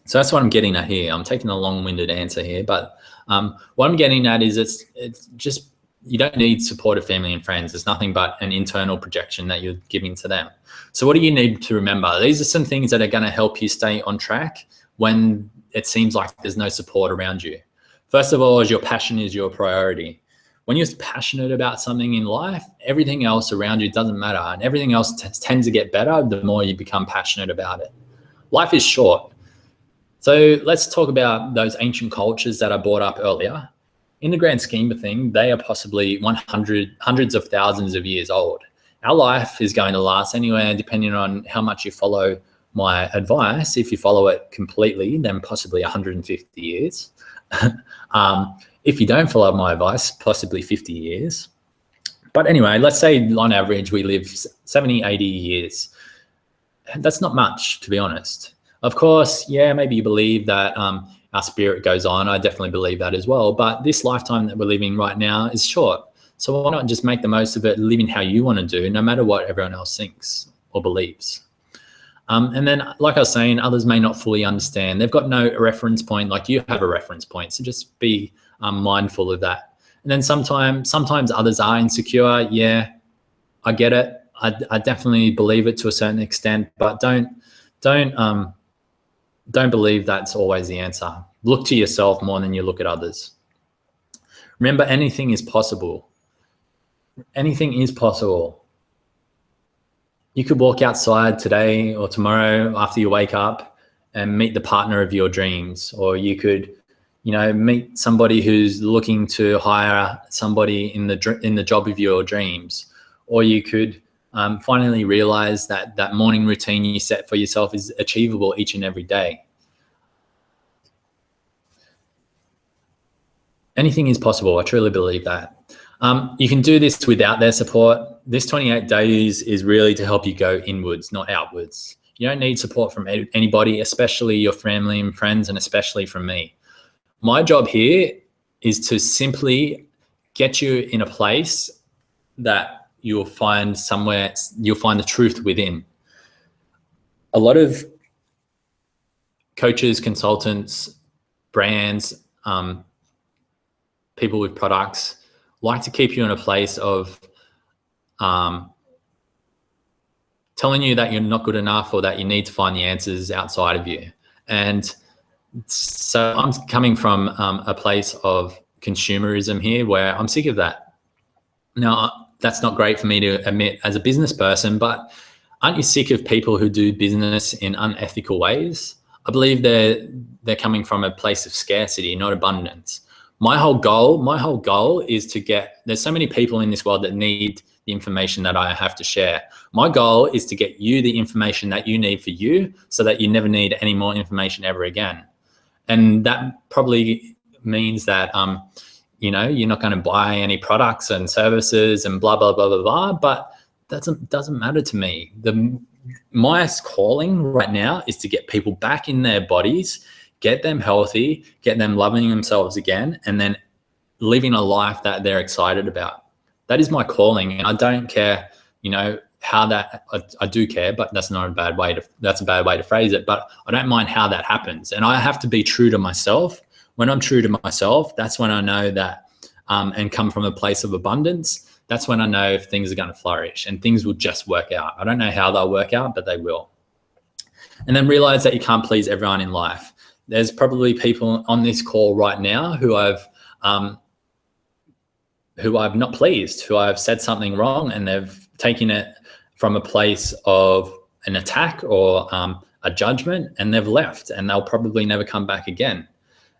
So that's what I'm getting at here. I'm taking a long-winded answer here, but what I'm getting at is it's just, you don't need supportive family and friends. It's nothing but an internal projection that you're giving to them. So what do you need to remember? These are some things that are going to help you stay on track when it seems like there's no support around you. First of all, is your passion is your priority. When you're passionate about something in life, everything else around you doesn't matter, and everything else tends to get better the more you become passionate about it. Life is short. So let's talk about those ancient cultures that I brought up earlier. In the grand scheme of things, they are possibly hundreds of thousands of years old. Our life is going to last anywhere, depending on how much you follow my advice. If you follow it completely, then possibly 150 years. If you don't follow my advice, possibly 50 years. But anyway, let's say on average, we live 70, 80 years. That's not much, to be honest. Of course, yeah, maybe you believe that our spirit goes on. I definitely believe that as well. But this lifetime that we're living right now is short. So why not just make the most of it, living how you want to do, no matter what everyone else thinks or believes. And then, like I was saying, others may not fully understand. They've got no reference point like you have a reference point. So just be mindful of that. And then sometimes others are insecure. Yeah, I get it. I definitely believe it to a certain extent, but don't believe that's always the answer. Look to yourself more than you look at others. Remember, anything is possible. Anything is possible. You could walk outside today or tomorrow after you wake up and meet the partner of your dreams, or you could, meet somebody who's looking to hire somebody in the job of your dreams, or you could finally realize that morning routine you set for yourself is achievable each and every day. Anything is possible. I truly believe that. You can do this without their support. This 28 days is really to help you go inwards, not outwards. You don't need support from anybody, especially your family and friends, and especially from me. My job here is to simply get you in a place that you'll find the truth within. A lot of coaches, consultants, brands, people with products like to keep you in a place of telling you that you're not good enough or that you need to find the answers outside of you. And so I'm coming from a place of consumerism here where I'm sick of that. Now, that's not great for me to admit as a business person, but aren't you sick of people who do business in unethical ways? I believe they're coming from a place of scarcity, not abundance. My whole goal is to there's so many people in this world that need the information that I have to share. My goal is to get you the information that you need for you so that you never need any more information ever again. And that probably means that, you're not going to buy any products and services and blah, blah, blah, blah, blah, but that doesn't matter to me. My calling right now is to get people back in their bodies, get them healthy, get them loving themselves again, and then living a life that they're excited about. That is my calling. And I don't care, how that, I do care, but that's a bad way to phrase it, but I don't mind how that happens. And I have to be true to myself. When I'm true to myself, that's when I know that, and come from a place of abundance, that's when I know if things are going to flourish and things will just work out. I don't know how they'll work out, but they will. And then realize that you can't please everyone in life. There's probably people on this call right now who I've not pleased, who I've said something wrong, and they've taken it from a place of an attack or a judgment, and they've left, and they'll probably never come back again.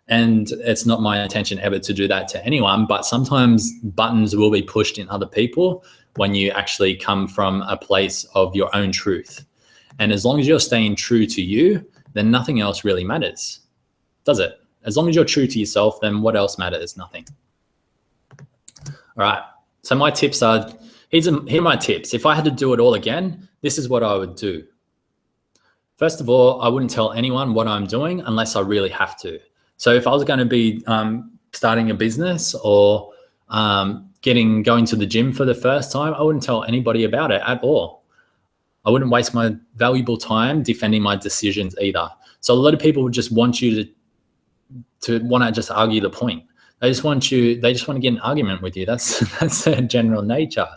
And it's not my intention ever to do that to anyone, but sometimes buttons will be pushed in other people when you actually come from a place of your own truth. And as long as you're staying true to you, then nothing else really matters, does it? As long as you're true to yourself, then what else matters? Nothing. All right. So my tips are, here are my tips. If I had to do it all again, this is what I would do. First of all, I wouldn't tell anyone what I'm doing unless I really have to. So if I was going to be starting a business or going to the gym for the first time, I wouldn't tell anybody about it at all. I wouldn't waste my valuable time defending my decisions either. So a lot of people would just want you to want to just argue the point. They just want to get an argument with you. That's their general nature.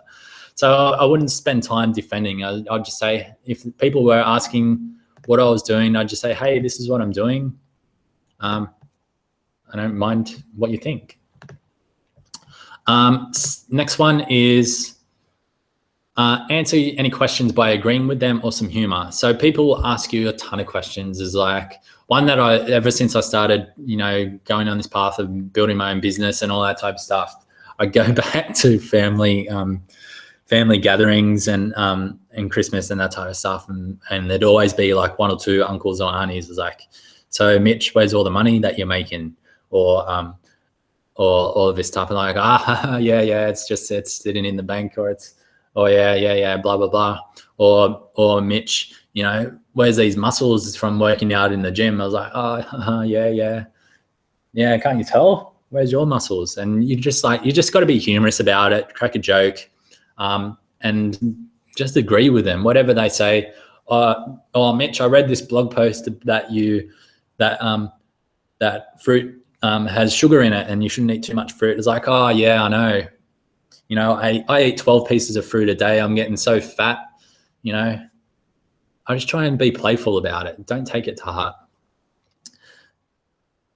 So I wouldn't spend time defending. I'd just say, if people were asking what I was doing, I'd just say, hey, this is what I'm doing. I don't mind what you think. Next one is answer any questions by agreeing with them or some humor. So people will ask you a ton of questions, is like, one that ever since I started, going on this path of building my own business and all that type of stuff, I go back to family gatherings and Christmas and that type of stuff. And there'd always be like one or two uncles or aunties was like, so Mitch, where's all the money that you're making? Or all of this stuff. And like, yeah, it's sitting in the bank, or it's, oh yeah, blah, blah, blah. Or Mitch, where's these muscles from working out in the gym? I was like, yeah, can't you tell? Where's your muscles? And you just got to be humorous about it, crack a joke, and just agree with them, whatever they say. Oh, Mitch, I read this blog post that fruit has sugar in it and you shouldn't eat too much fruit. It's like, oh yeah, I know. I eat 12 pieces of fruit a day. I'm getting so fat, I just try and be playful about it. Don't take it to heart.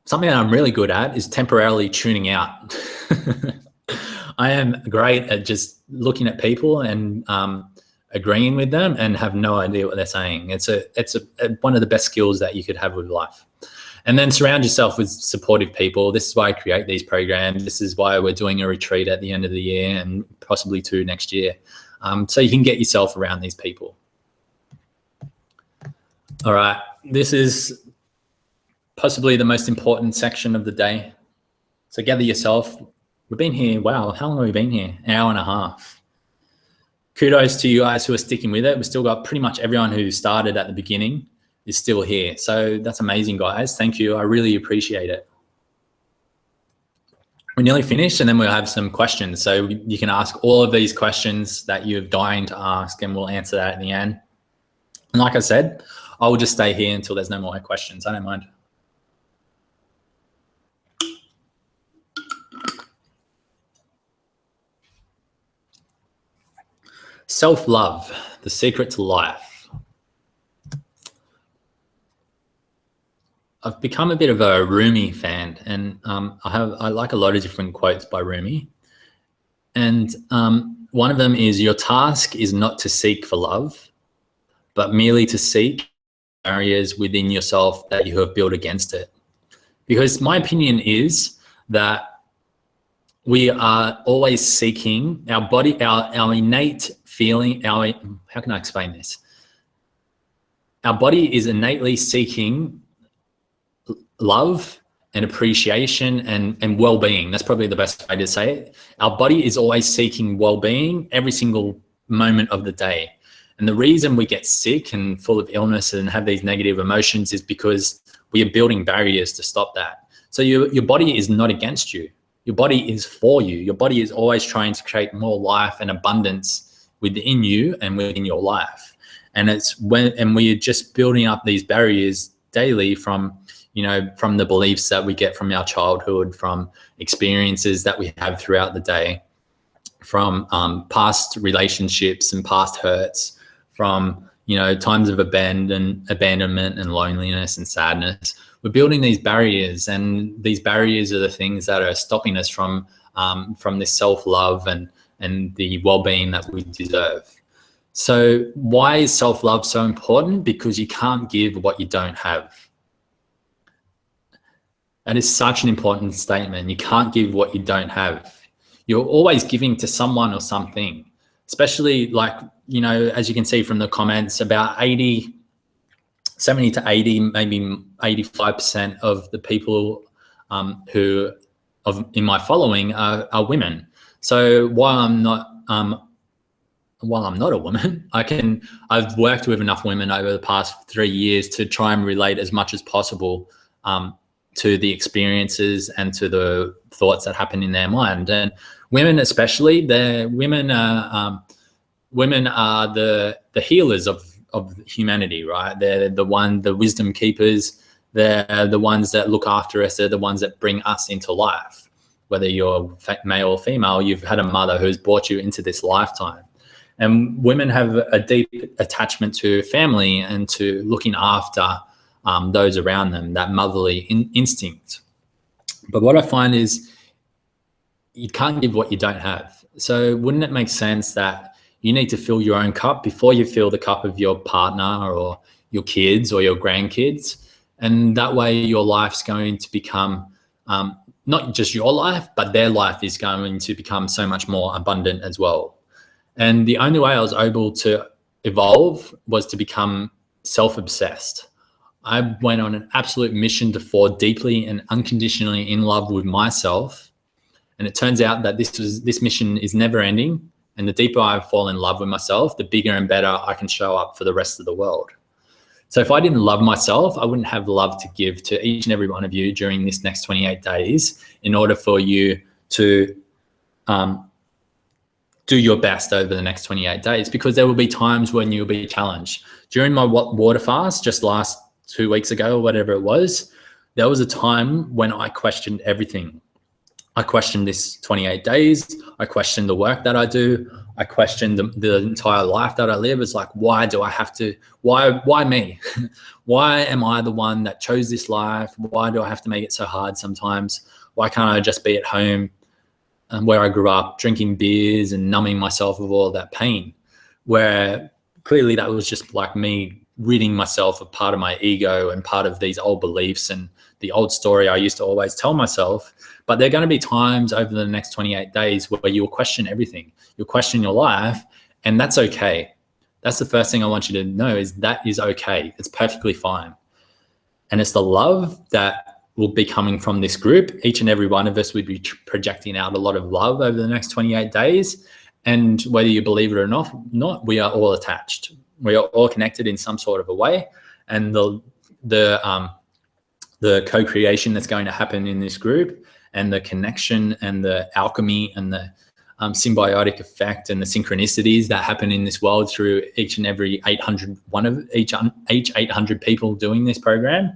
Something that I'm really good at is temporarily tuning out. I am great at just looking at people and agreeing with them and have no idea what they're saying. It's one of the best skills that you could have with life. And then surround yourself with supportive people. This is why I create these programs. This is why we're doing a retreat at the end of the year and possibly 2 next year. So you can get yourself around these people. All right. This is possibly the most important section of the day. So gather yourself. We've been here, wow, how long have we been here? An hour and a half. Kudos to you guys who are sticking with it. We've still got pretty much everyone who started at the beginning is still here. So that's amazing, guys. Thank you. I really appreciate it. We're nearly finished, and then we'll have some questions. So you can ask all of these questions that you're dying to ask, and we'll answer that at the end. And like I said, I will just stay here until there's no more questions. I don't mind. Self-love, the secret to life. I've become a bit of a Rumi fan, and I like a lot of different quotes by Rumi. And one of them is, your task is not to seek for love, but merely to seek barriers within yourself that you have built against it. Because my opinion is that we are always seeking our body, our innate feeling, how can I explain this? Our body is innately seeking love and appreciation and well-being. That's probably the best way to say it. Our body is always seeking well-being every single moment of the day. And the reason we get sick and full of illness and have these negative emotions is because we are building barriers to stop that. So your body is not against you. Your body is for you. Your body is always trying to create more life and abundance within you and within your life. And we are just building up these barriers daily from the beliefs that we get from our childhood, from experiences that we have throughout the day, from past relationships and past hurts, from times of abandonment and loneliness and sadness. We're building these barriers, and these barriers are the things that are stopping us from this self-love and the well-being that we deserve. So why is self-love so important? Because you can't give what you don't have. That is such an important statement. You can't give what you don't have. You're always giving to someone or something, especially as you can see from the comments, about 70 to 80, maybe 85% of the people in my following are women. So while I'm not a woman, I've worked with enough women over the past 3 years to try and relate as much as possible to the experiences and to the thoughts that happen in their mind. And women especially, women are the healers of humanity, right? They're the wisdom keepers. They're the ones that look after us. They're the ones that bring us into life. Whether you're male or female, you've had a mother who's brought you into this lifetime. And women have a deep attachment to family and to looking after those around them, that motherly instinct. But what I find is you can't give what you don't have. So wouldn't it make sense that you need to fill your own cup before you fill the cup of your partner or your kids or your grandkids? And that way your life's going to become not just your life, but their life is going to become so much more abundant as well. And the only way I was able to evolve was to become self-obsessed. I went on an absolute mission to fall deeply and unconditionally in love with myself. And it turns out that this mission is never ending. And the deeper I fall in love with myself, the bigger and better I can show up for the rest of the world. So if I didn't love myself, I wouldn't have love to give to each and every one of you during this next 28 days in order for you to do your best over the next 28 days, because there will be times when you'll be challenged. During my water fast, just last 2 weeks ago or whatever it was, there was a time when I questioned everything. I questioned this 28 days. I questioned the work that I do. I questioned the entire life that I live. It's like, why do I have to, why me? Why am I the one that chose this life? Why do I have to make it so hard sometimes? Why can't I just be at home where I grew up, drinking beers and numbing myself of all that pain? Where clearly that was just like me ridding myself of part of my ego and part of these old beliefs and the old story I used to always tell myself. But there are going to be times over the next 28 days where you'll question everything. You'll question your life, and that's okay. That's the first thing I want you to know, is that is okay. It's perfectly fine. And it's the love that will be coming from this group. Each and every one of us will be projecting out a lot of love over the next 28 days. And whether you believe it or not, we are all attached. We are all connected in some sort of a way. And the co-creation that's going to happen in this group, and the connection and the alchemy and the symbiotic effect and the synchronicities that happen in this world through each and every 800 people doing this program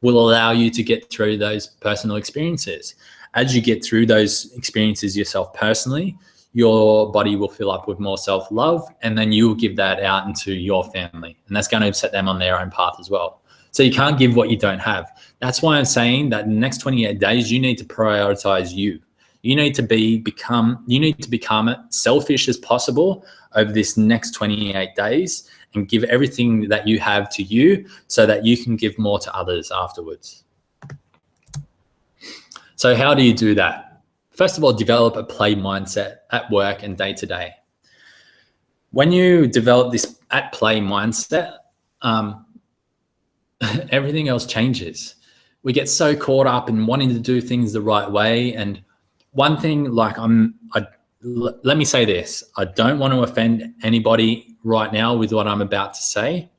will allow you to get through those personal experiences. As you get through those experiences yourself personally, your body will fill up with more self-love, and then you will give that out into your family, and that's going to set them on their own path as well. So you can't give what you don't have. That's why I'm saying that in the next 28 days, you need to prioritize you. You need to become selfish as possible over this next 28 days and give everything that you have to you so that you can give more to others afterwards. So how do you do that? First of all, develop a play mindset at work and day to day. When you develop this at play mindset, everything else changes. We get so caught up in wanting to do things the right way. And one thing, let me say this, I don't want to offend anybody right now with what I'm about to say,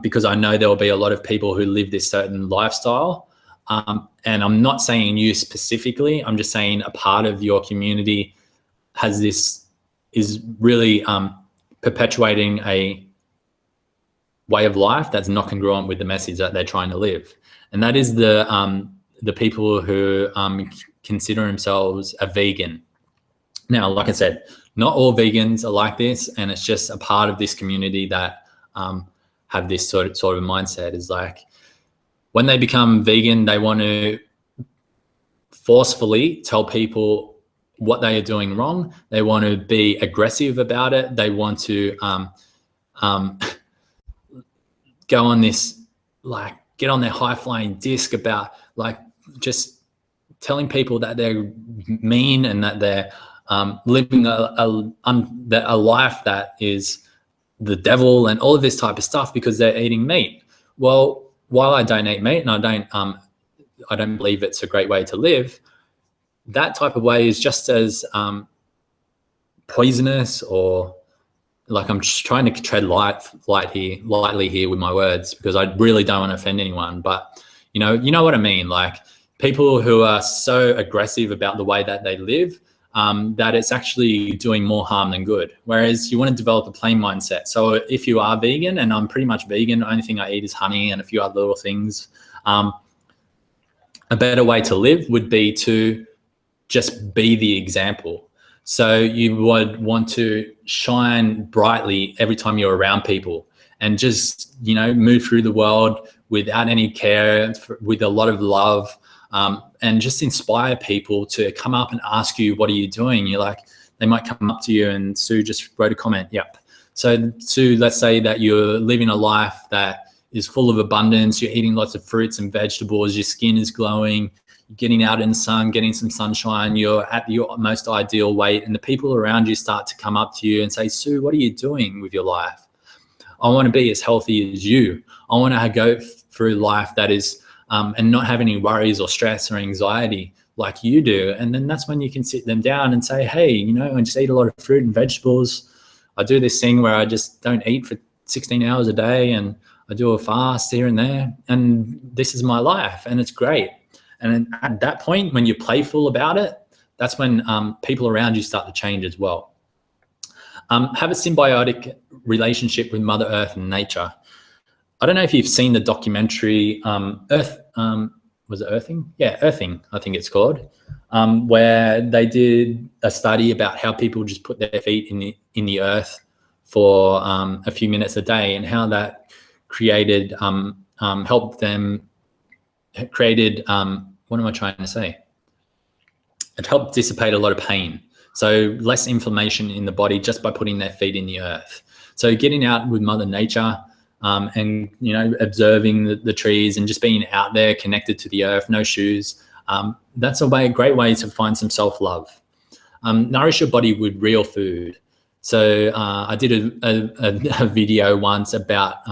because I know there will be a lot of people who live this certain lifestyle. And I'm not saying you specifically, I'm just saying a part of your community is really perpetuating a way of life that's not congruent with the message that they're trying to live. And that is the people who consider themselves a vegan. Now, like I said, not all vegans are like this, and it's just a part of this community that have this sort of mindset. Is like when they become vegan, they want to forcefully tell people what they are doing wrong. They want to be aggressive about it. They want to go on this, like, get on their high-flying disc about, like, just telling people that they're mean and that they're living a life that is the devil and all of this type of stuff because they're eating meat. Well, while I don't eat meat and I don't believe it's a great way to live, that type of way is just as poisonous, or like, I'm just trying to tread lightly here with my words, because I really don't want to offend anyone. But you know what I mean. Like, people who are so aggressive about the way that they live, that it's actually doing more harm than good. Whereas you want to develop a plain mindset. So if you are vegan, and I'm pretty much vegan, the only thing I eat is honey and a few other little things. A better way to live would be to just be the example. So you would want to shine brightly every time you're around people, and just, move through the world without any care, with a lot of love, and just inspire people to come up and ask you, what are you doing? They might come up to you, and Sue just wrote a comment. Yep. So Sue, let's say that you're living a life that is full of abundance. You're eating lots of fruits and vegetables. Your skin is glowing. You're getting out in the sun, getting some sunshine. You're at your most ideal weight, and the people around you start to come up to you and say, Sue, what are you doing with your life? I want to be as healthy as you. I want to go through life that is, and not have any worries or stress or anxiety like you do. And then that's when you can sit them down and say, hey, you know, I just eat a lot of fruit and vegetables. I do this thing where I just don't eat for 16 hours a day, and I do a fast here and there, and this is my life, and it's great. And at that point, when you're playful about it, that's when people around you start to change as well. Have a symbiotic relationship with Mother Earth and nature. I don't know if you've seen the documentary Earth, was it Earthing? Yeah, Earthing, I think it's called, where they did a study about how people just put their feet in the earth for a few minutes a day, and how that created, helped them, created, what am I trying to say? It helped dissipate a lot of pain. So less inflammation in the body just by putting their feet in the earth. So getting out with Mother Nature, and, you know, observing the trees and just being out there connected to the earth, no shoes. That's a great way to find some self-love. Nourish your body with real food. So I did a video once about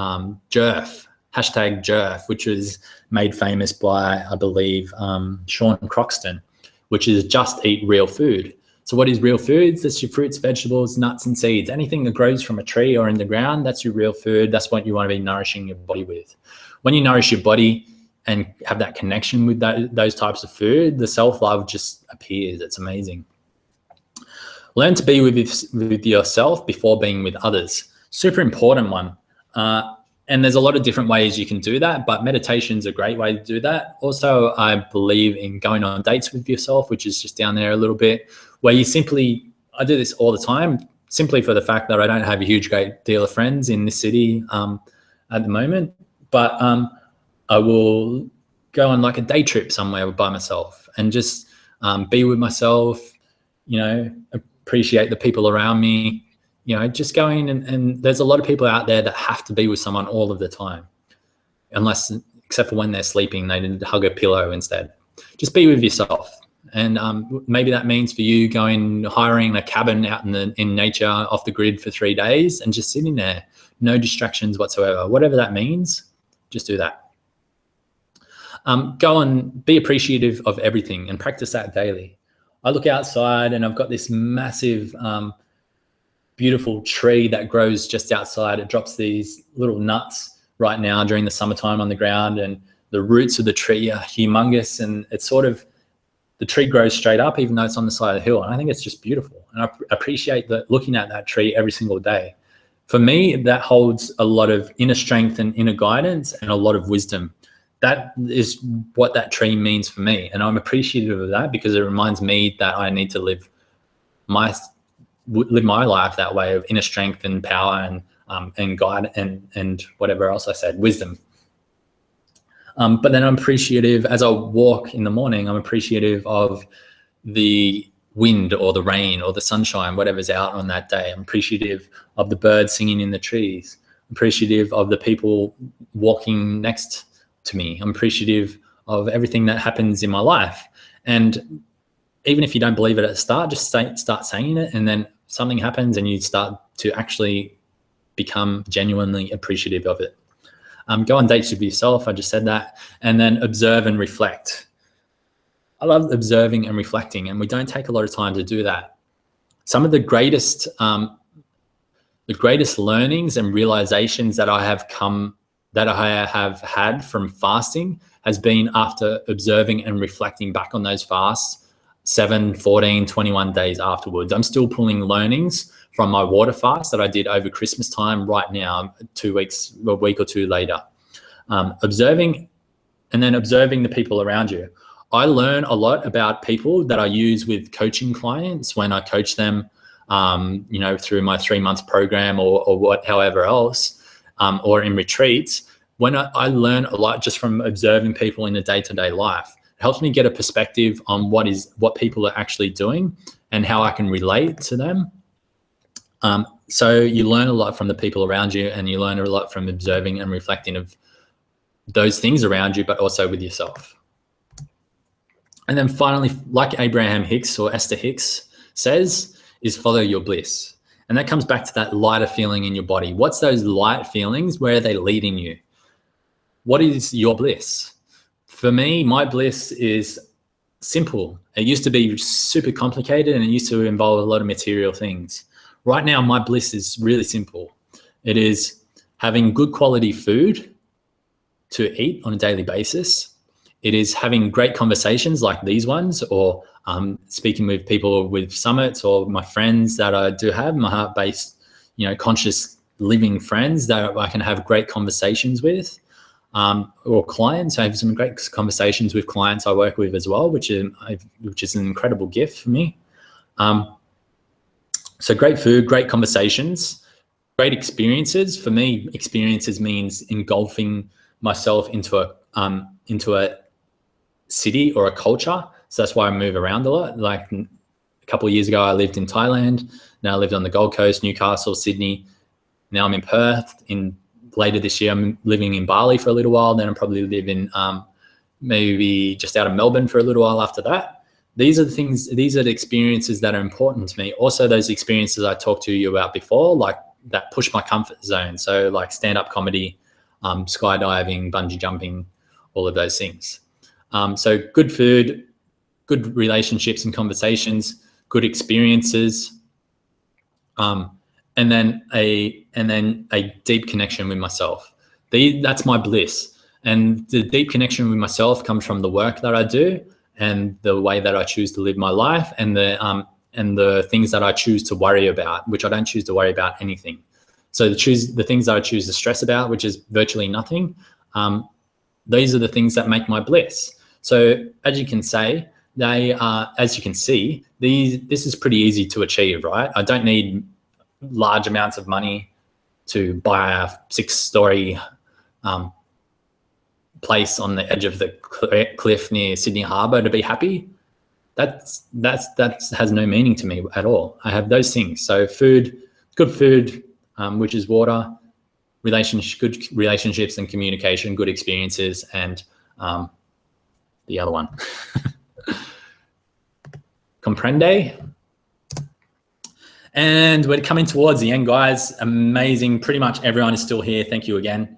JERF, #JERF, which was made famous by, I believe, Sean Croxton, which is just eat real food. So what is real foods? That's your fruits, vegetables, nuts, and seeds. Anything that grows from a tree or in the ground, that's your real food. That's what you want to be nourishing your body with. When you nourish your body and have that connection with those types of food, the self-love just appears. It's amazing. Learn to be with yourself before being with others. Super important one. And there's a lot of different ways you can do that, but meditation's a great way to do that. Also, I believe in going on dates with yourself, which is just down there a little bit, where you simply, I do this all the time, simply for the fact that I don't have a great deal of friends in this city at the moment, but I will go on like a day trip somewhere by myself and just be with myself, you know, appreciate the people around me, you know, just going, and there's a lot of people out there that have to be with someone all of the time, except for when they're sleeping, they need to hug a pillow instead. Just be with yourself. And maybe that means for you hiring a cabin out in nature off the grid for 3 days and just sitting there, no distractions whatsoever. Whatever that means, just do that. Go and be appreciative of everything and practice that daily. I look outside and I've got this massive, beautiful tree that grows just outside. It drops these little nuts right now during the summertime on the ground, and the roots of the tree are humongous, and it's sort of, the tree grows straight up even though it's on the side of the hill. And I think it's just beautiful. And I appreciate looking at that tree every single day. For me, that holds a lot of inner strength and inner guidance and a lot of wisdom. That is what that tree means for me. And I'm appreciative of that because it reminds me that I need to live my life that way, of inner strength and power and guide and whatever else I said, wisdom. But then I'm appreciative as I walk in the morning. I'm appreciative of the wind or the rain or the sunshine, whatever's out on that day. I'm appreciative of the birds singing in the trees. I'm appreciative of the people walking next to me. I'm appreciative of everything that happens in my life. And even if you don't believe it at the start, just start saying it, and then something happens and you start to actually become genuinely appreciative of it. Go on dates with yourself. I just said that. And then observe and reflect. I love observing and reflecting, and we don't take a lot of time to do that. Some of the greatest learnings and realizations that I have had from fasting has been after observing and reflecting back on those fasts 7, 14, 21 days afterwards. I'm still pulling learnings from my water fast that I did over Christmas time right now, a week or two later. Observing the people around you. I learn a lot about people that I use with coaching clients when I coach them, you know, through my 3-month program or however else, or in retreats. When I learn a lot just from observing people in a day-to-day life. It helps me get a perspective on what people are actually doing and how I can relate to them. So you learn a lot from the people around you, and you learn a lot from observing and reflecting of those things around you, but also with yourself. And then finally, like Abraham Hicks or Esther Hicks says, is follow your bliss. And that comes back to that lighter feeling in your body. What's those light feelings? Where are they leading you? What is your bliss? For me, my bliss is simple. It used to be super complicated and it used to involve a lot of material things. Right now, my bliss is really simple. It is having good quality food to eat on a daily basis. It is having great conversations like these ones, or speaking with people with summits, or my friends that I do have, my heart-based, conscious living friends that I can have great conversations with, or clients. I have some great conversations with clients I work with as well, which is an incredible gift for me. So great food, great conversations, great experiences. For me, experiences means engulfing myself into a city or a culture. So that's why I move around a lot. Like a couple of years ago, I lived in Thailand. Now I lived on the Gold Coast, Newcastle, Sydney. Now I'm in Perth. Later this year, I'm living in Bali for a little while. Then I'll probably live in maybe just out of Melbourne for a little while after that. These are the experiences that are important to me. Also, those experiences I talked to you about before, like that push my comfort zone. So like stand-up comedy, skydiving, bungee jumping, all of those things. So good food, good relationships and conversations, good experiences, and then a deep connection with myself. That's my bliss. And the deep connection with myself comes from the work that I do and the way that I choose to live my life, and the things that I choose to worry about, which I don't choose to worry about anything. So the things that I choose to stress about, which is virtually nothing, these are the things that make my bliss. So as you can see, this is pretty easy to achieve, right? I don't need large amounts of money to buy a 6-story place on the edge of the cliff near Sydney Harbour to be happy. That has no meaning to me at all. I have those things. So good food, which is water, good relationships and communication, good experiences, and the other one. Comprende? And we're coming towards the end, guys. Amazing. Pretty much everyone is still here. Thank you again.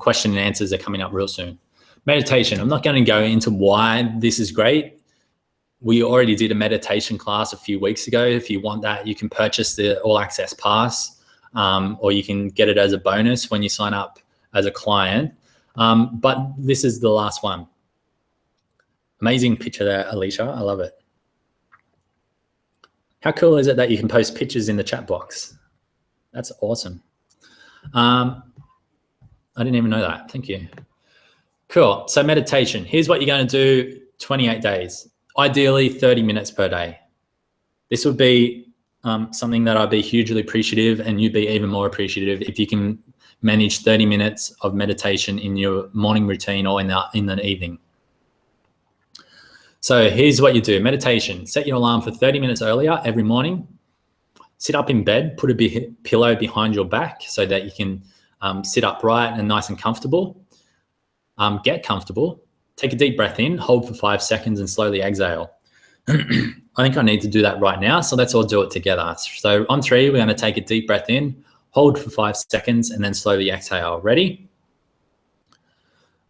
Question and answers are coming up real soon. Meditation. I'm not going to go into why this is great. We already did a meditation class a few weeks ago. If you want that, you can purchase the All Access Pass, or you can get it as a bonus when you sign up as a client. But this is the last one. Amazing picture there, Alicia. I love it. How cool is it that you can post pictures in the chat box? That's awesome. I didn't even know that. Thank you. Cool. So meditation. Here's what you're going to do 28 days. Ideally 30 minutes per day. This would be something that I'd be hugely appreciative, and you'd be even more appreciative if you can manage 30 minutes of meditation in your morning routine or in the evening. So here's what you do. Meditation. Set your alarm for 30 minutes earlier every morning. Sit up in bed. Put a pillow behind your back so that you can sit upright and nice and comfortable. Get comfortable. Take a deep breath in. Hold for 5 seconds and slowly exhale. I think I need to do that right now, so let's all do it together. So on 3, we're going to take a deep breath in, hold for 5 seconds, and then slowly exhale. Ready?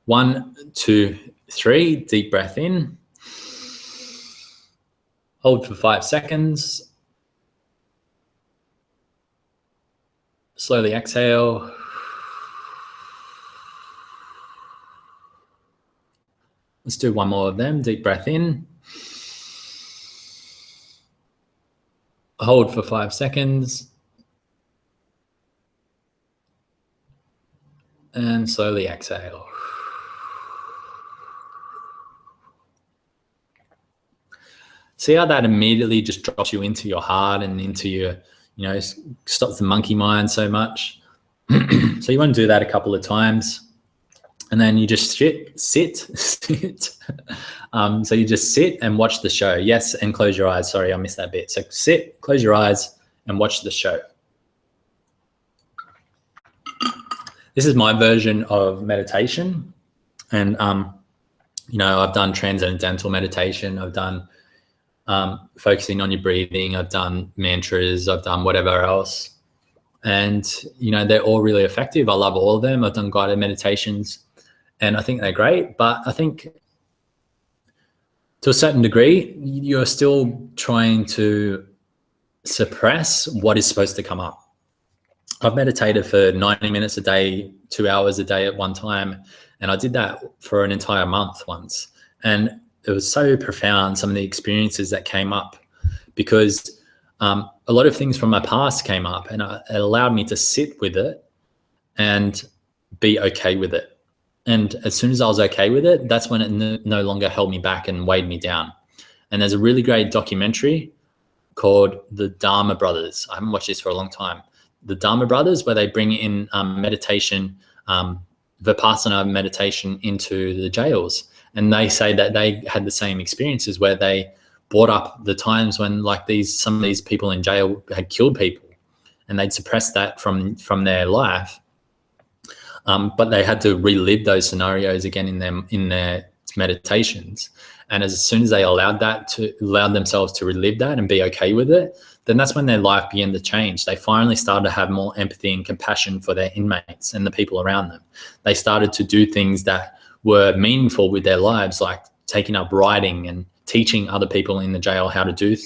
1, 2, 3. Deep breath in. Hold for 5 seconds. Slowly exhale. Let's do one more of them. Deep breath in. Hold for 5 seconds. And slowly exhale. See how that immediately just drops you into your heart and into your, stops the monkey mind so much. So you want to do that a couple of times. And then you just sit. So you just sit and watch the show. Yes, and close your eyes. Sorry, I missed that bit. So sit, close your eyes, and watch the show. This is my version of meditation. And, I've done transcendental meditation. I've done focusing on your breathing. I've done mantras. I've done whatever else. And, they're all really effective. I love all of them. I've done guided meditations and I think they're great. But I think to a certain degree, you're still trying to suppress what is supposed to come up. I've meditated for 90 minutes a day, 2 hours a day at one time. And I did that for an entire month once. And it was so profound, some of the experiences that came up, because a lot of things from my past came up, and it allowed me to sit with it and be okay with it. And as soon as I was okay with it, that's when it no longer held me back and weighed me down. And there's a really great documentary called The Dharma Brothers. I haven't watched this for a long time. The Dharma Brothers, where they bring in meditation, Vipassana meditation into the jails. And they say that they had the same experiences where they brought up the times when some of these people in jail had killed people, and they'd suppressed that from their life. But they had to relive those scenarios again in their meditations. And as soon as they allowed themselves to relive that and be okay with it, then that's when their life began to change. They finally started to have more empathy and compassion for their inmates and the people around them. They started to do things that were meaningful with their lives, like taking up writing and teaching other people in the jail how to do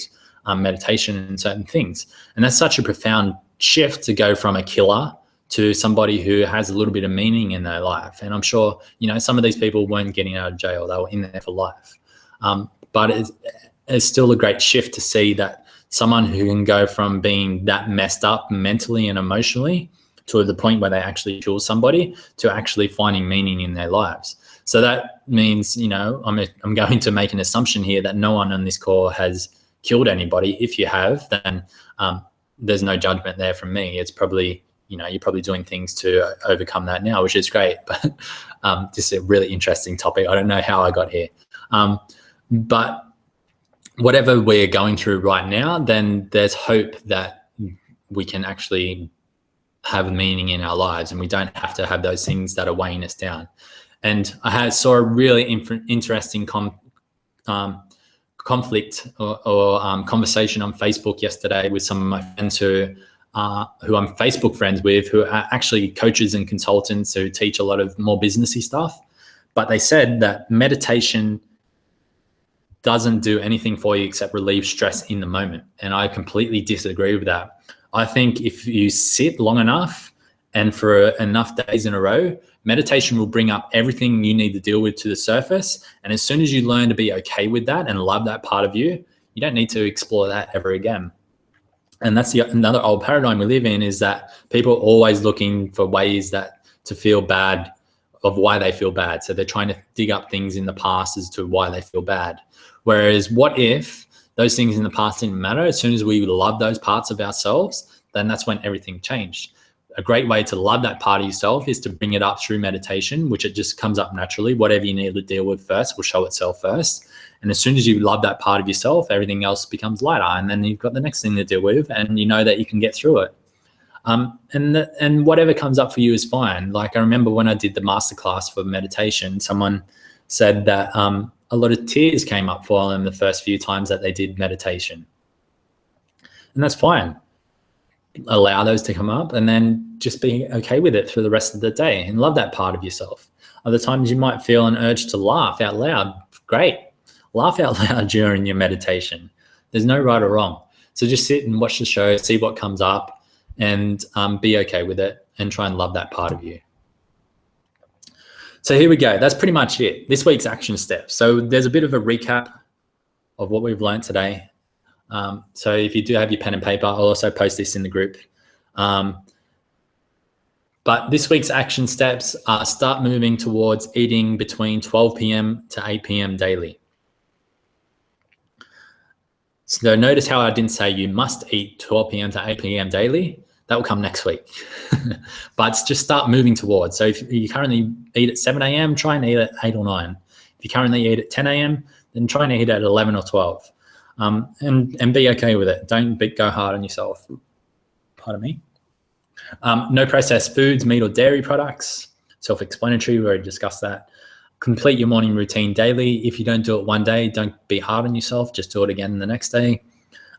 meditation and certain things. And that's such a profound shift to go from a killer to somebody who has a little bit of meaning in their life. And I'm sure, some of these people weren't getting out of jail. They were in there for life. But it's still a great shift to see that someone who can go from being that messed up mentally and emotionally to the point where they actually kill somebody to actually finding meaning in their lives. So that means, I'm going to make an assumption here that no one on this call has killed anybody. If you have, then there's no judgment there from me. It's probably, you're probably doing things to overcome that now, which is great. But just a really interesting topic. I don't know how I got here. But whatever we're going through right now, then there's hope that we can actually have meaning in our lives, and we don't have to have those things that are weighing us down. And I saw a really interesting conflict or conversation on Facebook yesterday with some of my friends who I'm Facebook friends with, who are actually coaches and consultants who teach a lot of more businessy stuff. But they said that meditation doesn't do anything for you except relieve stress in the moment. And I completely disagree with that. I think if you sit long enough and for enough days in a row, meditation will bring up everything you need to deal with to the surface. And as soon as you learn to be okay with that and love that part of you, you don't need to explore that ever again. And that's another old paradigm we live in, is that people are always looking for ways to feel bad, of why they feel bad. So they're trying to dig up things in the past as to why they feel bad. Whereas what if those things in the past didn't matter? As soon as we love those parts of ourselves, then that's when everything changed. A great way to love that part of yourself is to bring it up through meditation, which it just comes up naturally. Whatever you need to deal with first will show itself first. And as soon as you love that part of yourself, everything else becomes lighter. And then you've got the next thing to deal with, and you know that you can get through it. And whatever comes up for you is fine. Like I remember when I did the masterclass for meditation, someone said that a lot of tears came up for them the first few times that they did meditation. And that's fine. Allow those to come up, and then just be okay with it for the rest of the day and love that part of yourself. Other times you might feel an urge to laugh out loud. Great. Laugh out loud during your meditation. There's no right or wrong. So just sit and watch the show, see what comes up, and be okay with it, and try and love that part of you. So here we go. That's pretty much it. This week's action steps. So there's a bit of a recap of what we've learned today. So if you do have your pen and paper, I'll also post this in the group. But this week's action steps are: start moving towards eating between 12 p.m. to 8 p.m. daily. So notice how I didn't say you must eat 12 p.m. to 8 p.m. daily. That will come next week. But just start moving towards. So if you currently eat at 7 a.m., try and eat at 8 or 9. If you currently eat at 10 a.m., then try and eat at 11 or 12. And be okay with it. Don't go hard on yourself. Pardon me. No processed foods, meat or dairy products. Self-explanatory, we already discussed that. Complete your morning routine daily. If you don't do it one day, don't be hard on yourself. Just do it again the next day.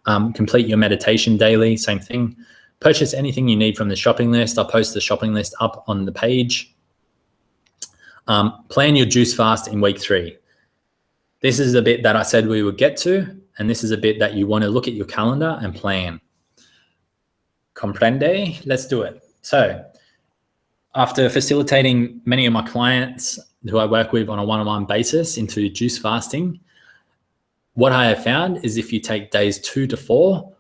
Complete your meditation daily. Same thing. Purchase anything you need from the shopping list. I'll post the shopping list up on the page. Plan your juice fast in week 3. This is the bit that I said we would get to, and this is a bit that you want to look at your calendar and plan. Comprende? Let's do it. So after facilitating many of my clients who I work with on a one-on-one basis into juice fasting, what I have found is if you take days 2 to 4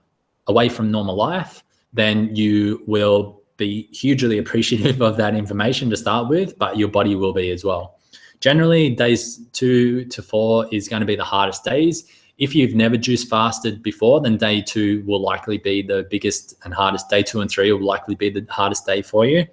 away from normal life, then you will be hugely appreciative of that information to start with, but your body will be as well. Generally, days 2 to 4 is going to be the hardest days. If you've never juice fasted before, then day 2 will likely be the biggest and hardest. Day 2 and 3 will likely be the hardest day for you.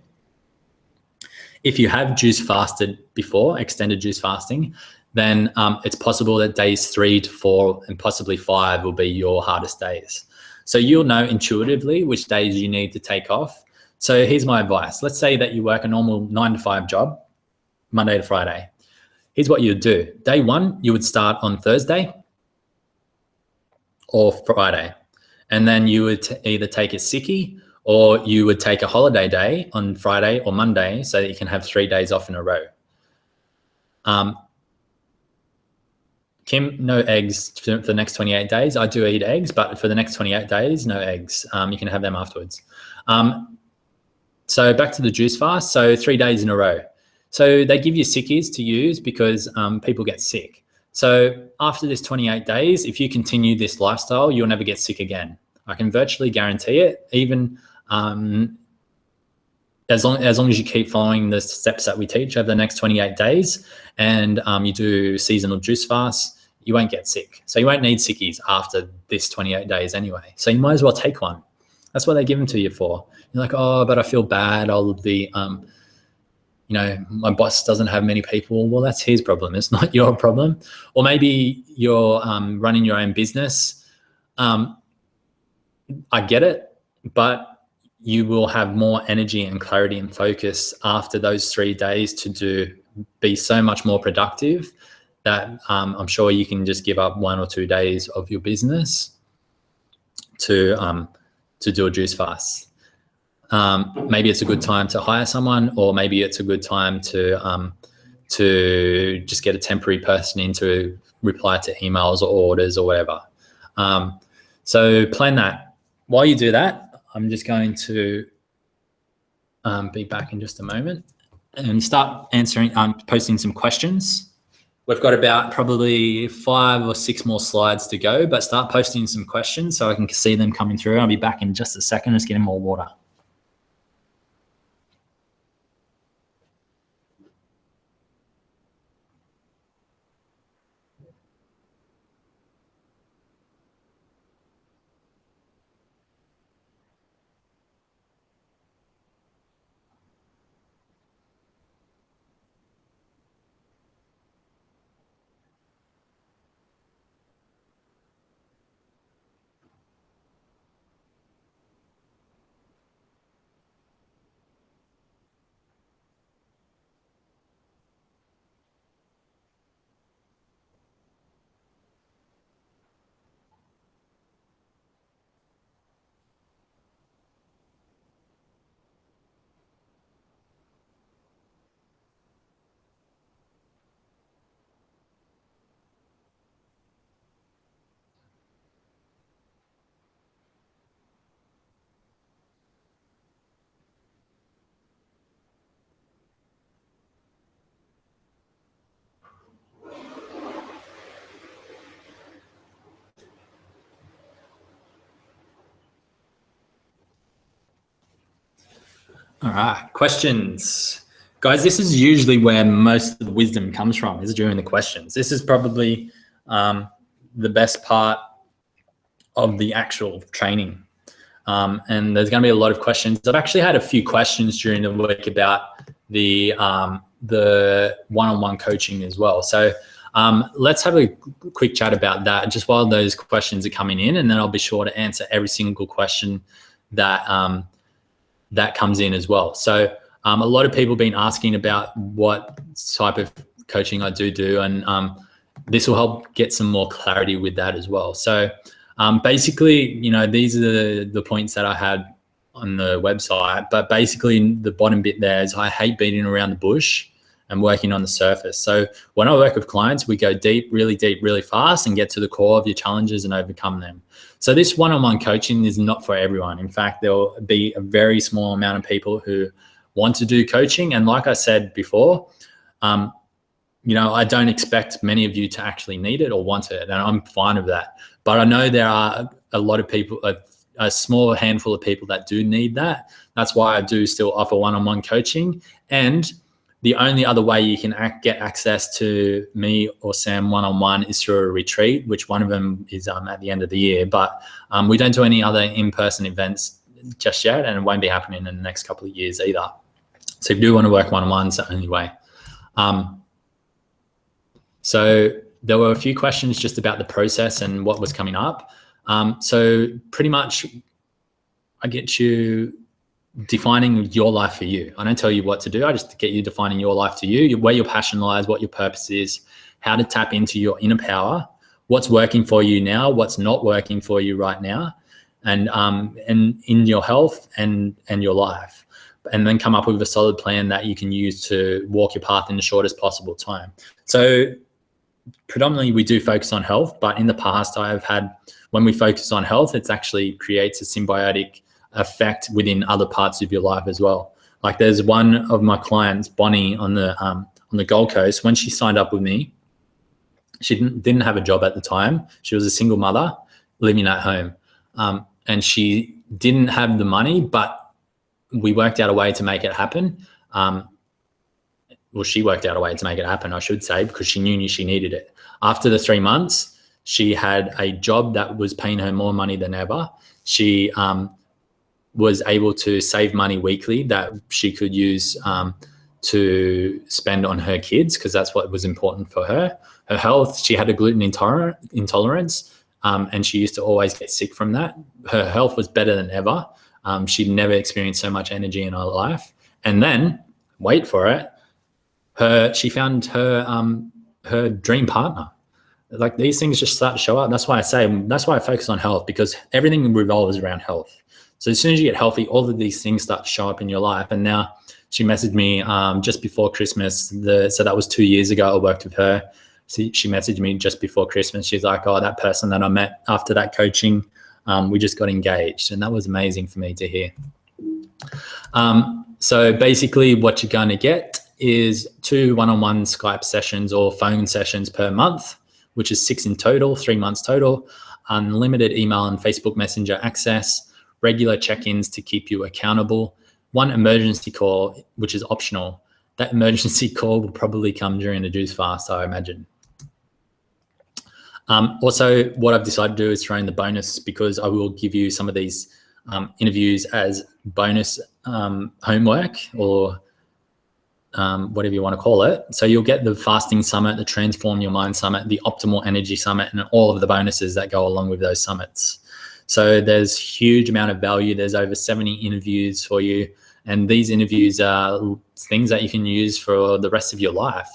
If you have juice fasted before, extended juice fasting, then it's possible that days 3 to 4 and possibly 5 will be your hardest days. So you'll know intuitively which days you need to take off. So here's my advice. Let's say that you work a normal 9 to 5 job, Monday to Friday. Here's what you'd do. Day 1, you would start on Thursday or Friday. And then you would either take a sickie or you would take a holiday day on Friday or Monday so that you can have 3 days off in a row. Kim, no eggs for the next 28 days. I do eat eggs, but for the next 28 days, no eggs. You can have them afterwards. So back to the juice fast. So 3 days in a row. So they give you sickies to use because people get sick. So after this 28 days, if you continue this lifestyle, you'll never get sick again. I can virtually guarantee it. Even as long as you keep following the steps that we teach over the next 28 days and you do seasonal juice fasts, you won't get sick. So you won't need sickies after this 28 days anyway. So you might as well take one. That's what they give them to you for. You're like, oh, but I feel bad. I'll be, my boss doesn't have many people. Well, that's his problem. It's not your problem. Or maybe you're running your own business. I get it, but you will have more energy and clarity and focus after those 3 days to be so much more productive that I'm sure you can just give up 1 or 2 days of your business to do a juice fast. Maybe it's a good time to hire someone, or maybe it's a good time to just get a temporary person in to reply to emails or orders or whatever. So plan that. While you do that, I'm just going to be back in just a moment and start posting some questions. We've got about probably 5 or 6 more slides to go, but start posting some questions so I can see them coming through. I'll be back in just a second, just getting more water. All right, questions. Guys, this is usually where most of the wisdom comes from, is during the questions. This is probably the best part of the actual training. And there's going to be a lot of questions. I've actually had a few questions during the week about the one-on-one coaching as well. So let's have a quick chat about that just while those questions are coming in, and then I'll be sure to answer every single question that that comes in as well. So a lot of people have been asking about what type of coaching I do, and this will help get some more clarity with that as well. So basically, you know, these are the points that I had on the website, but basically the bottom bit there is I hate beating around the bush and working on the surface. So when I work with clients, we go deep, really fast, and get to the core of your challenges and overcome them. So this one-on-one coaching is not for everyone. In fact, there will be a very small amount of people who want to do coaching. And like I said before, you know, I don't expect many of you to actually need it or want it, and I'm fine with that. But I know there are a lot of people, a small handful of people that do need that. That's why I do still offer one-on-one coaching. And the only other way you can get access to me or Sam one-on-one is through a retreat, which one of them is at the end of the year. But we don't do any other in-person events just yet, and it won't be happening in the next couple of years either. So if you do want to work one-on-one, it's the only way. So there were a few questions just about the process and what was coming up. So pretty much I get you defining your life for you. I don't tell you what to do. I just get you defining your life to you, where your passion lies, what your purpose is, how to tap into your inner power, what's working for you now, what's not working for you right now, and in your health and your life. And then come up with a solid plan that you can use to walk your path in the shortest possible time. So predominantly we do focus on health, but in the past I've had, when we focus on health, it actually creates a symbiotic effect within other parts of your life as well. Like there's one of my clients, Bonnie, on the Gold Coast. When she signed up with me, she didn't have a job at the time. She was a single mother living at home, and she didn't have the money, but we worked out a way to make it happen. Well, she worked out a way to make it happen, I should say, because she knew she needed it. After the 3 months, she had a job that was paying her more money than ever. She was able to save money weekly that she could use to spend on her kids, because that's what was important for her. Her health, she had a gluten intolerance, and she used to always get sick from that. Her health was better than ever. She'd never experienced so much energy in her life. And then, wait for it, she found her dream partner. Like these things just start to show up. That's why I focus on health, because everything revolves around health. So as soon as you get healthy, all of these things start to show up in your life. And now she messaged me just before Christmas. So that was 2 years ago. I worked with her. She messaged me just before Christmas. She's like, oh, that person that I met after that coaching, we just got engaged. And that was amazing for me to hear. So basically what you're going to get is 2 one-on-one Skype sessions or phone sessions per month, which is 6 in total, 3 months total, unlimited email and Facebook Messenger access, regular check-ins to keep you accountable, 1 emergency call, which is optional. That emergency call will probably come during the juice fast, I imagine. Also, what I've decided to do is throw in the bonus, because I will give you some of these interviews as bonus homework, or whatever you want to call it. So you'll get the Fasting Summit, the Transform Your Mind Summit, the Optimal Energy Summit, and all of the bonuses that go along with those summits. So there's huge amount of value. There's over 70 interviews for you. And these interviews are things that you can use for the rest of your life.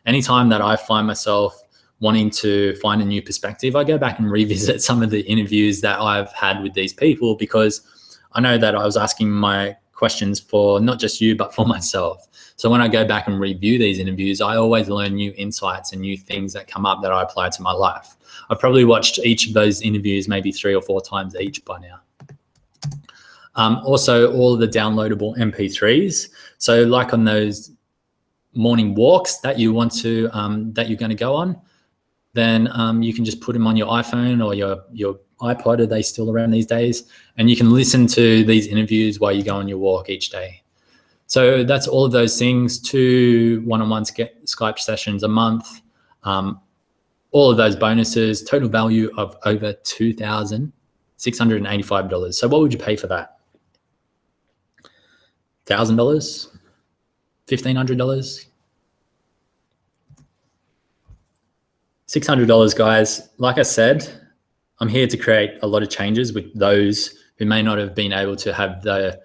Anytime that I find myself wanting to find a new perspective, I go back and revisit some of the interviews that I've had with these people, because I know that I was asking my questions for not just you, but for myself. So when I go back and review these interviews, I always learn new insights and new things that come up that I apply to my life. I've probably watched each of those interviews maybe 3 or 4 times each by now. Also, all of the downloadable MP3s. So like on those morning walks that you want to, that you're going to go on, then you can just put them on your iPhone or your iPod. Are they still around these days? And you can listen to these interviews while you go on your walk each day. So that's all of those things. 2 one-on-one Skype sessions a month. All of those bonuses, total value of over $2,685. So what would you pay for that? $1,000? $1,500? $600, guys. Like I said, I'm here to create a lot of changes with those who may not have been able to have the,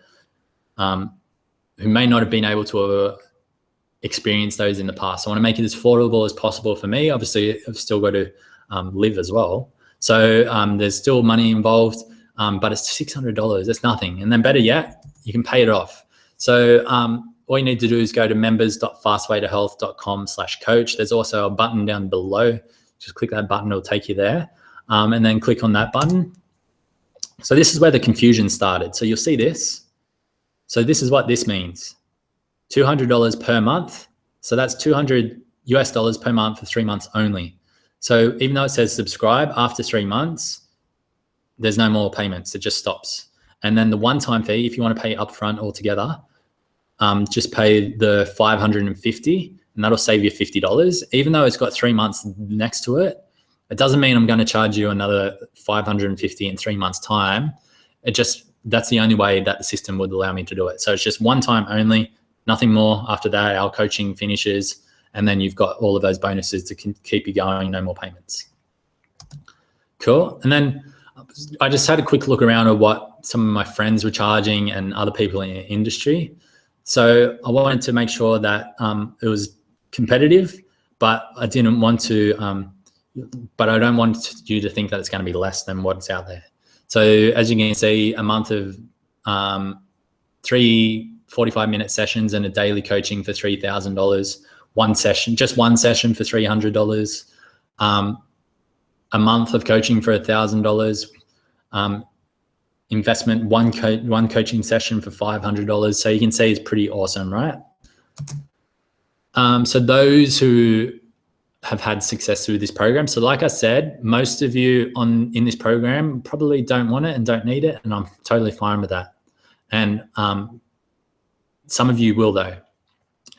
experienced those in the past. I want to make it as affordable as possible for me. Obviously, I've still got to live as well. So there's still money involved, but it's $600. That's nothing. And then better yet, you can pay it off. So all you need to do is go to members.fastwaytohealth.com/coach. There's also a button down below. Just click that button, it'll take you there. And then click on that button. So this is where the confusion started. So you'll see this. So this is what this means. $200 per month. So that's $200 per month for 3 months only. So even though it says subscribe, after 3 months, there's no more payments. It just stops. And then the one-time fee, if you want to pay upfront altogether, just pay the $550, and that'll save you $50. Even though it's got 3 months next to it, it doesn't mean I'm going to charge you another $550 in 3 months' time. That's the only way that the system would allow me to do it. So it's just one time only, nothing more. After that, our coaching finishes, and then you've got all of those bonuses to keep you going, no more payments. Cool. And then I just had a quick look around at what some of my friends were charging and other people in the industry. So I wanted to make sure that it was competitive, but I didn't want to, but I don't want you to think that it's going to be less than what's out there. So as you can see, a month of 3 45-minute sessions and a daily coaching for $3,000, one session for $300, a month of coaching for $1,000, investment, one coaching session for $500. So you can see it's pretty awesome, right? So those who have had success through this program. So like I said, most of you in this program probably don't want it and don't need it, and I'm totally fine with that. And some of you will though.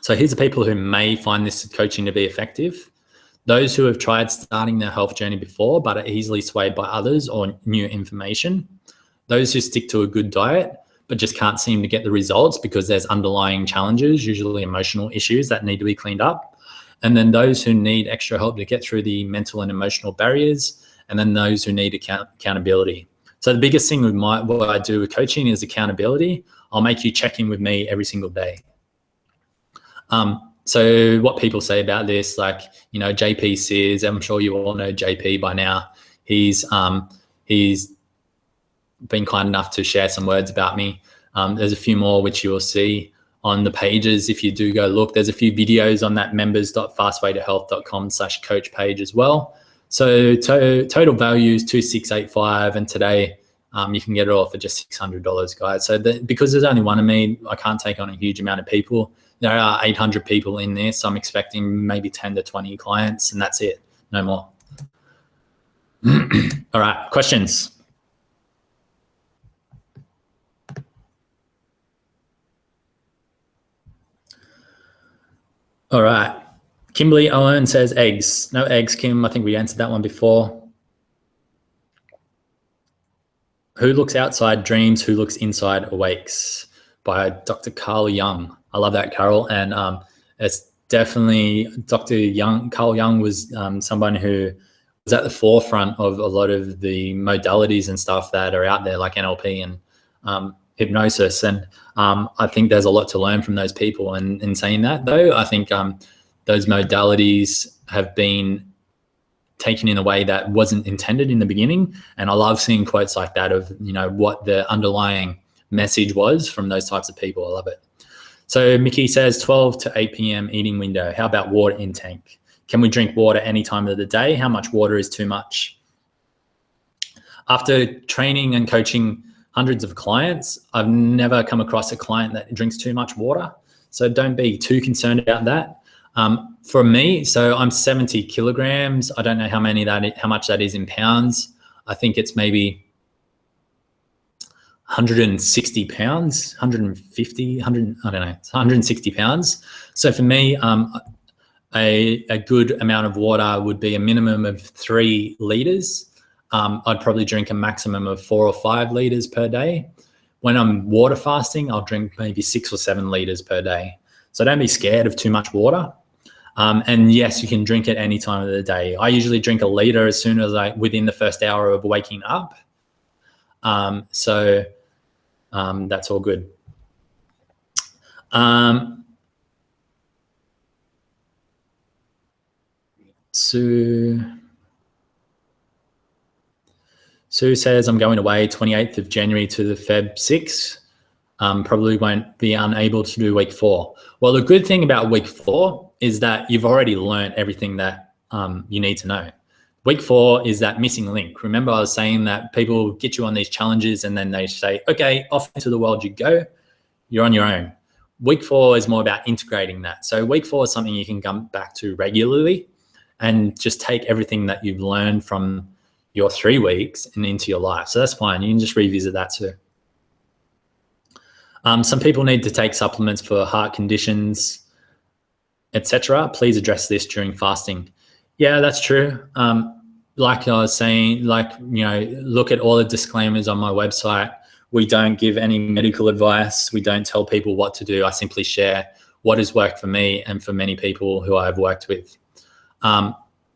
So here's the people who may find this coaching to be effective. Those who have tried starting their health journey before but are easily swayed by others or new information. Those who stick to a good diet but just can't seem to get the results because there's underlying challenges, usually emotional issues that need to be cleaned up. And then those who need extra help to get through the mental and emotional barriers. And then those who need accountability. So the biggest thing with what I do with coaching is accountability. I'll make you check in with me every single day. So what people say about this, like, you know, JP Sears, I'm sure you all know JP by now. He's been kind enough to share some words about me. There's a few more which you will see on the pages if you do go look. There's a few videos on that members.fastwaytohealth.com/coach page as well. So total value is 2685, and today you can get it all for just $600, guys. So because there's only one of me, I can't take on a huge amount of people. There are 800 people in this. So I'm expecting maybe 10 to 20 clients, and that's it, no more. All right, questions? All right. Kimberly Owen says eggs. No eggs, Kim. I think we answered that one before. Who looks outside dreams, who looks inside awakes, by Dr. Carl Jung. I love that, Carol. And it's definitely Carl Jung was someone who was at the forefront of a lot of the modalities and stuff that are out there, like NLP and hypnosis. And I think there's a lot to learn from those people. And in saying that, though, I think those modalities have been taken in a way that wasn't intended in the beginning. And I love seeing quotes like that of, you know, what the underlying message was from those types of people. I love it. So Mickey says 12 to 8 p.m. eating window. How about water intake? Can we drink water any time of the day? How much water is too much? After training and coaching hundreds of clients, I've never come across a client that drinks too much water. So don't be too concerned about that. For me, so I'm 70 kilograms. I don't know how much that is in pounds. I think it's maybe 160 pounds, 150, 100, I don't know, it's 160 pounds. So for me, a good amount of water would be a minimum of 3 liters. I'd probably drink a maximum of 4 or 5 liters per day. When I'm water fasting, I'll drink maybe 6 or 7 liters per day. So don't be scared of too much water. And yes, you can drink it any time of the day. I usually drink a liter as soon as within the first hour of waking up. So that's all good. Sue says, I'm going away 28th of January to the Feb 6th. Probably won't be unable to do week 4. Well, the good thing about week 4 is that you've already learned everything that you need to know. Week 4 is that missing link. Remember, I was saying that people get you on these challenges and then they say, okay, off into the world you go. You're on your own. Week 4 is more about integrating that. So week 4 is something you can come back to regularly and just take everything that you've learned from your 3 weeks and into your life. So that's fine. You can just revisit that too. Some people need to take supplements for heart conditions, etc. Please address this during fasting. Yeah, that's true. Like I was saying, look at all the disclaimers on my website. We don't give any medical advice. We don't tell people what to do. I simply share what has worked for me and for many people who I've worked with.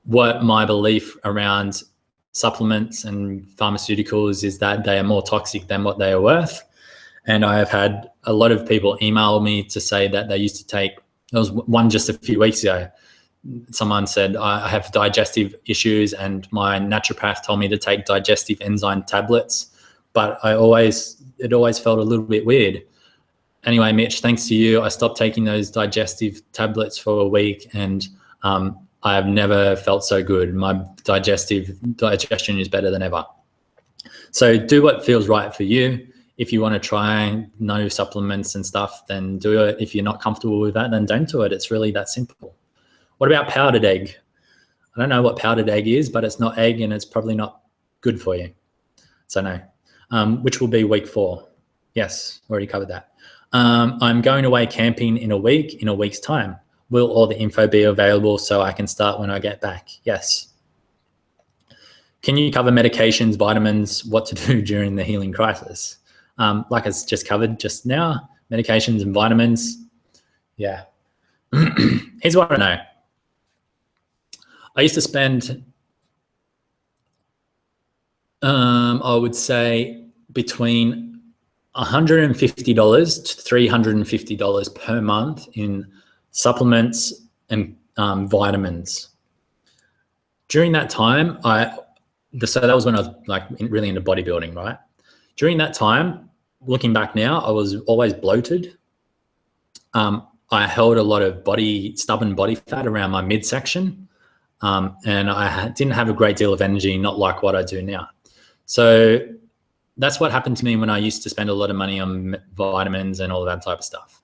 What my belief around supplements and pharmaceuticals is that they are more toxic than what they are worth. And I have had a lot of people email me to say that they used to take, there was one just a few weeks ago. Someone said, I have digestive issues and my naturopath told me to take digestive enzyme tablets, but it always felt a little bit weird. Anyway, Mitch, thanks to you, I stopped taking those digestive tablets for a week and I have never felt so good. My digestion is better than ever. So do what feels right for you. If you want to try no supplements and stuff, then do it. If you're not comfortable with that, then don't do it. It's really that simple. What about powdered egg? I don't know what powdered egg is, but it's not egg and it's probably not good for you. So no, which will be week 4. Yes, already covered that. I'm going away camping in a week's time. Will all the info be available so I can start when I get back? Yes. Can you cover medications, vitamins, what to do during the healing crisis? Like I just covered just now, medications and vitamins. Yeah. Here's what I know. I used to spend, I would say, between $150 to $350 per month in supplements and vitamins. During that time, so that was when I was really into bodybuilding, right? During that time, looking back now, I was always bloated. I held a lot of stubborn body fat around my midsection, and I didn't have a great deal of energy, not like what I do now. So that's what happened to me when I used to spend a lot of money on vitamins and all that type of stuff.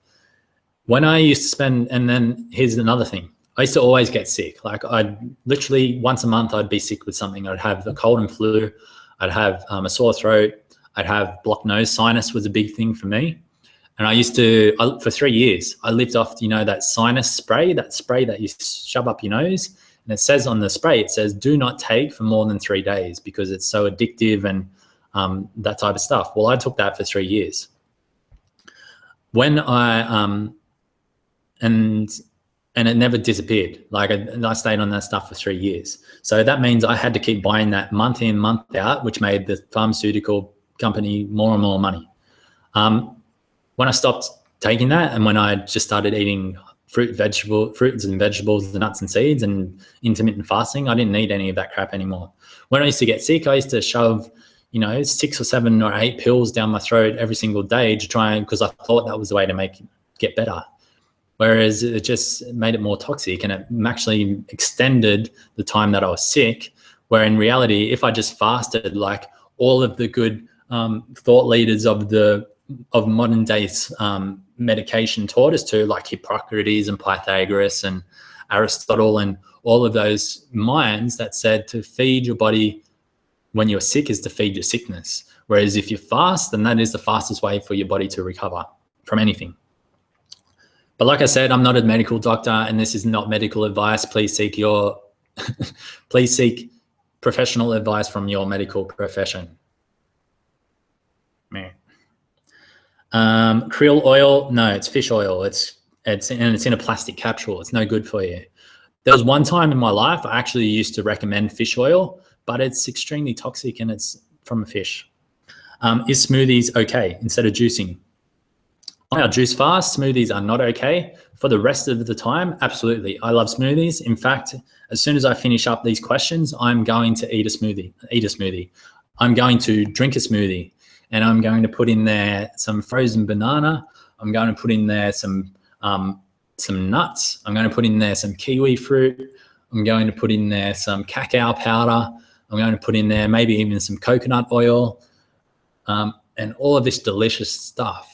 When I used to spend, and then here's another thing, I used to always get sick. Like I'd literally once a month, I'd be sick with something. I'd have a cold and flu. I'd have a sore throat. I'd have blocked nose. Sinus was a big thing for me. And I used to, for 3 years, I lived off, that sinus spray, that spray that you shove up your nose. And it says on the spray, it says, do not take for more than 3 days because it's so addictive and that type of stuff. Well, I took that for 3 years. When and it never disappeared. Like I stayed on that stuff for 3 years. So that means I had to keep buying that month in, month out, which made the pharmaceutical company more and more money. When I stopped taking that and when I just started eating fruits and vegetables, the nuts and seeds and intermittent fasting, I didn't need any of that crap anymore. When I used to get sick, I used to shove, 6 or 7 or 8 pills down my throat every single day to try because I thought that was the way to get better. Whereas it just made it more toxic and it actually extended the time that I was sick, where in reality, if I just fasted like all of the good thought leaders of modern days medication taught us to, like Hippocrates and Pythagoras and Aristotle and all of those minds that said to feed your body when you're sick is to feed your sickness. Whereas if you fast, then that is the fastest way for your body to recover from anything. But like I said, I'm not a medical doctor and this is not medical advice. Please seek please seek professional advice from your medical profession. Krill oil, no, it's fish oil. It's in a plastic capsule. It's no good for you. There was one time in my life I actually used to recommend fish oil, but it's extremely toxic and it's from a fish. Is smoothies okay instead of juicing? On our juice fast, smoothies are not okay. For the rest of the time, absolutely. I love smoothies. In fact, as soon as I finish up these questions, I'm going to eat a smoothie. I'm going to drink a smoothie, and I'm going to put in there some frozen banana. I'm going to put in there some nuts. I'm going to put in there some kiwi fruit. I'm going to put in there some cacao powder. I'm going to put in there maybe even some coconut oil, and all of this delicious stuff.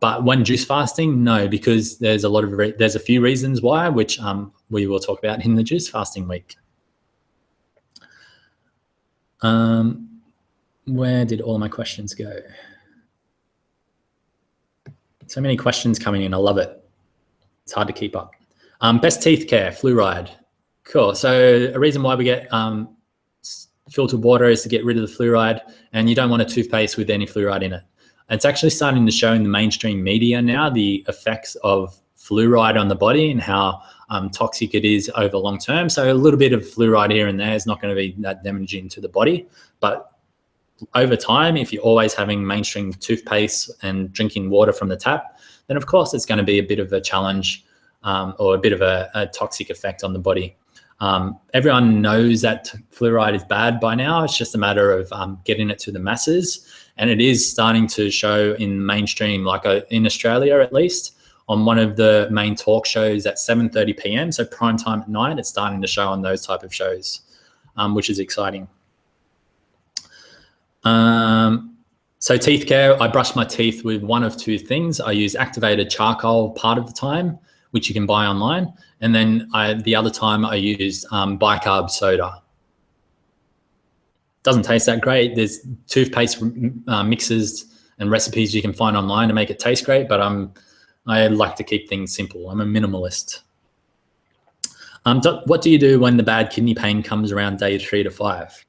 But when juice fasting, no, because there's a few reasons why, which we will talk about in the juice fasting week. Where did all my questions go? So many questions coming in. I love it. It's hard to keep up. Best teeth care, fluoride. Cool. So a reason why we get filtered water is to get rid of the fluoride, and you don't want a toothpaste with any fluoride in it. It's actually starting to show in the mainstream media now the effects of fluoride on the body and how toxic it is over long term. So a little bit of fluoride here and there is not going to be that damaging to the body. But over time, if you're always having mainstream toothpaste and drinking water from the tap, then of course it's going to be a bit of a challenge or a bit of a toxic effect on the body. Everyone knows that fluoride is bad by now. It's just a matter of getting it to the masses. And it is starting to show in mainstream, like in Australia at least, on one of the main talk shows at 7:30 p.m. So prime time at night, it's starting to show on those type of shows, which is exciting. So teeth care, I brush my teeth with one of two things. I use activated charcoal part of the time, which you can buy online. And then the other time I use bicarb soda. Doesn't taste that great. There's toothpaste mixes and recipes you can find online to make it taste great, but I like to keep things simple. I'm a minimalist. What do you do when the bad kidney pain comes around day 3 to 5?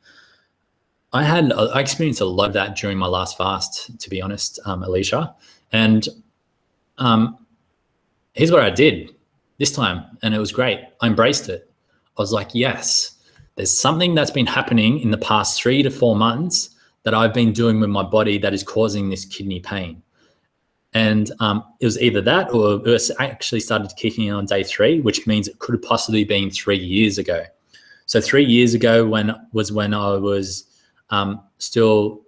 I experienced a lot of that during my last fast, to be honest, Alicia. And here's what I did this time, and it was great. I embraced it. I was like, yes, there's something that's been happening in the past 3 to 4 months that I've been doing with my body that is causing this kidney pain. And it was either that or it actually started kicking in on day 3, which means it could have possibly been 3 years ago. So 3 years ago when I was still,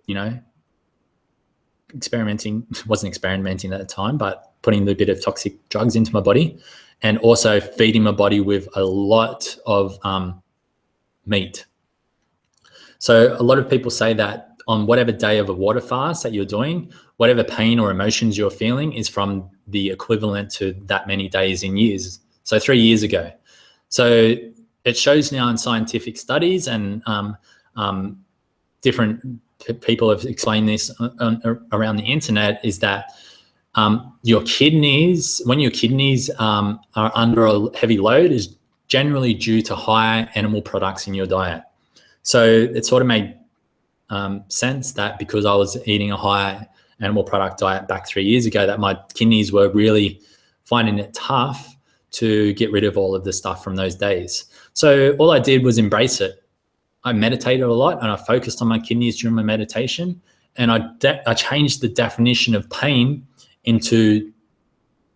wasn't experimenting at the time, but putting a bit of toxic drugs into my body and also feeding my body with a lot of meat. So a lot of people say that on whatever day of a water fast that you're doing, whatever pain or emotions you're feeling is from the equivalent to that many days in years. So 3 years ago. So it shows now in scientific studies and different people have explained this around the internet, is that your kidneys, when your kidneys are under a heavy load, is generally due to high animal products in your diet. So it sort of made sense that because I was eating a high animal product diet back 3 years ago, that my kidneys were really finding it tough to get rid of all of the stuff from those days. So all I did was embrace it. I meditated a lot and I focused on my kidneys during my meditation, and I changed the definition of pain into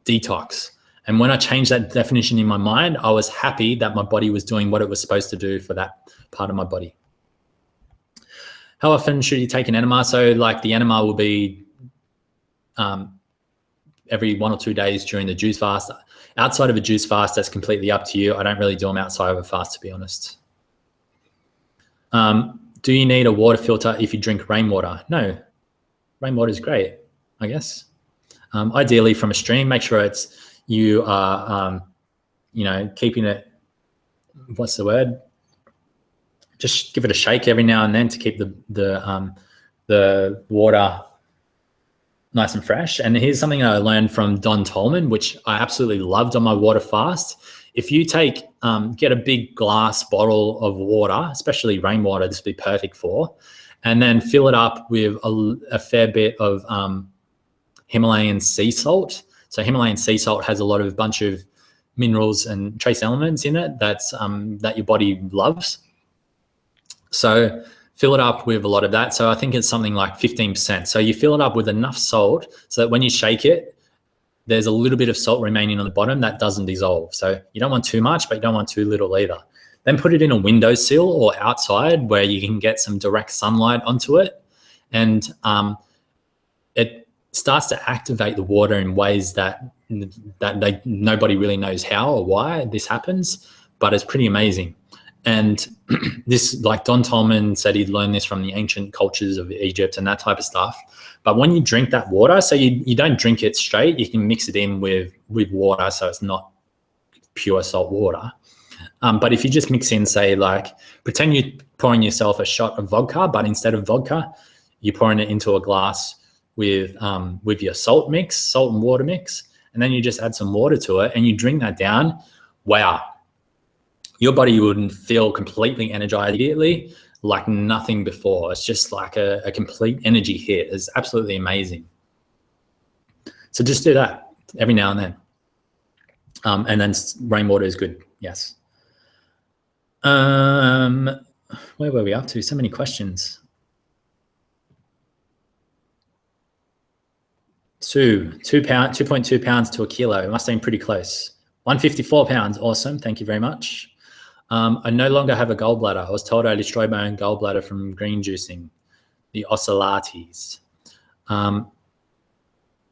detox. And when I changed that definition in my mind, I was happy that my body was doing what it was supposed to do for that part of my body. How often should you take an enema? So like the enema will be every 1 or 2 days during the juice fast. Outside of a juice fast, that's completely up to you. I don't really do them outside of a fast, to be honest. Do you need a water filter if you drink rainwater? No, rainwater is great, I guess. Ideally from a stream, make sure you are, keeping it, what's the word? Just give it a shake every now and then to keep the water nice and fresh. And here's something I learned from Don Tolman, which I absolutely loved on my water fast. If you get a big glass bottle of water, especially rainwater, this would be perfect for, and then fill it up with a fair bit of Himalayan sea salt. So Himalayan sea salt has a bunch of minerals and trace elements in it that your body loves. So fill it up with a lot of that. So I think it's something like 15%. So you fill it up with enough salt so that when you shake it, there's a little bit of salt remaining on the bottom that doesn't dissolve. So you don't want too much, but you don't want too little either. Then put it in a windowsill or outside where you can get some direct sunlight onto it. And it starts to activate the water in ways that nobody really knows how or why this happens, but it's pretty amazing. And this, like Don Tolman said, he'd learned this from the ancient cultures of Egypt and that type of stuff. But when you drink that water, so you don't drink it straight, you can mix it in with water, so it's not pure salt water. But if you just mix in, say, like, pretend you're pouring yourself a shot of vodka, but instead of vodka, you're pouring it into a glass with your salt and water mix, and then you just add some water to it and you drink that down. Wow. Your body wouldn't feel completely energized immediately, like nothing before. It's just like a complete energy hit. It's absolutely amazing. So just do that every now and then. And then rainwater is good, yes. Where were we up to? So many questions. 2.2 pounds to a kilo. It must have been pretty close. 154 pounds. Awesome. Thank you very much. I no longer have a gallbladder. I was told I destroyed my own gallbladder from green juicing, the ocellates.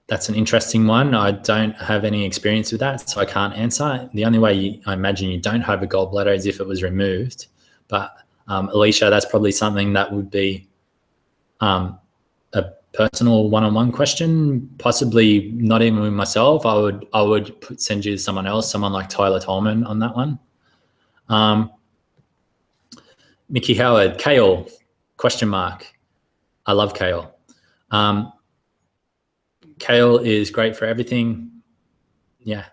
That's an interesting one. I don't have any experience with that, so I can't answer. The only way I imagine you don't have a gallbladder is if it was removed. But Alicia, that's probably something that would be a personal one-on-one question, possibly not even with myself. I would send you to someone else, someone like Tyler Tolman on that one. Mickey Howard, kale, question mark. I love kale. Kale is great for everything. Yeah.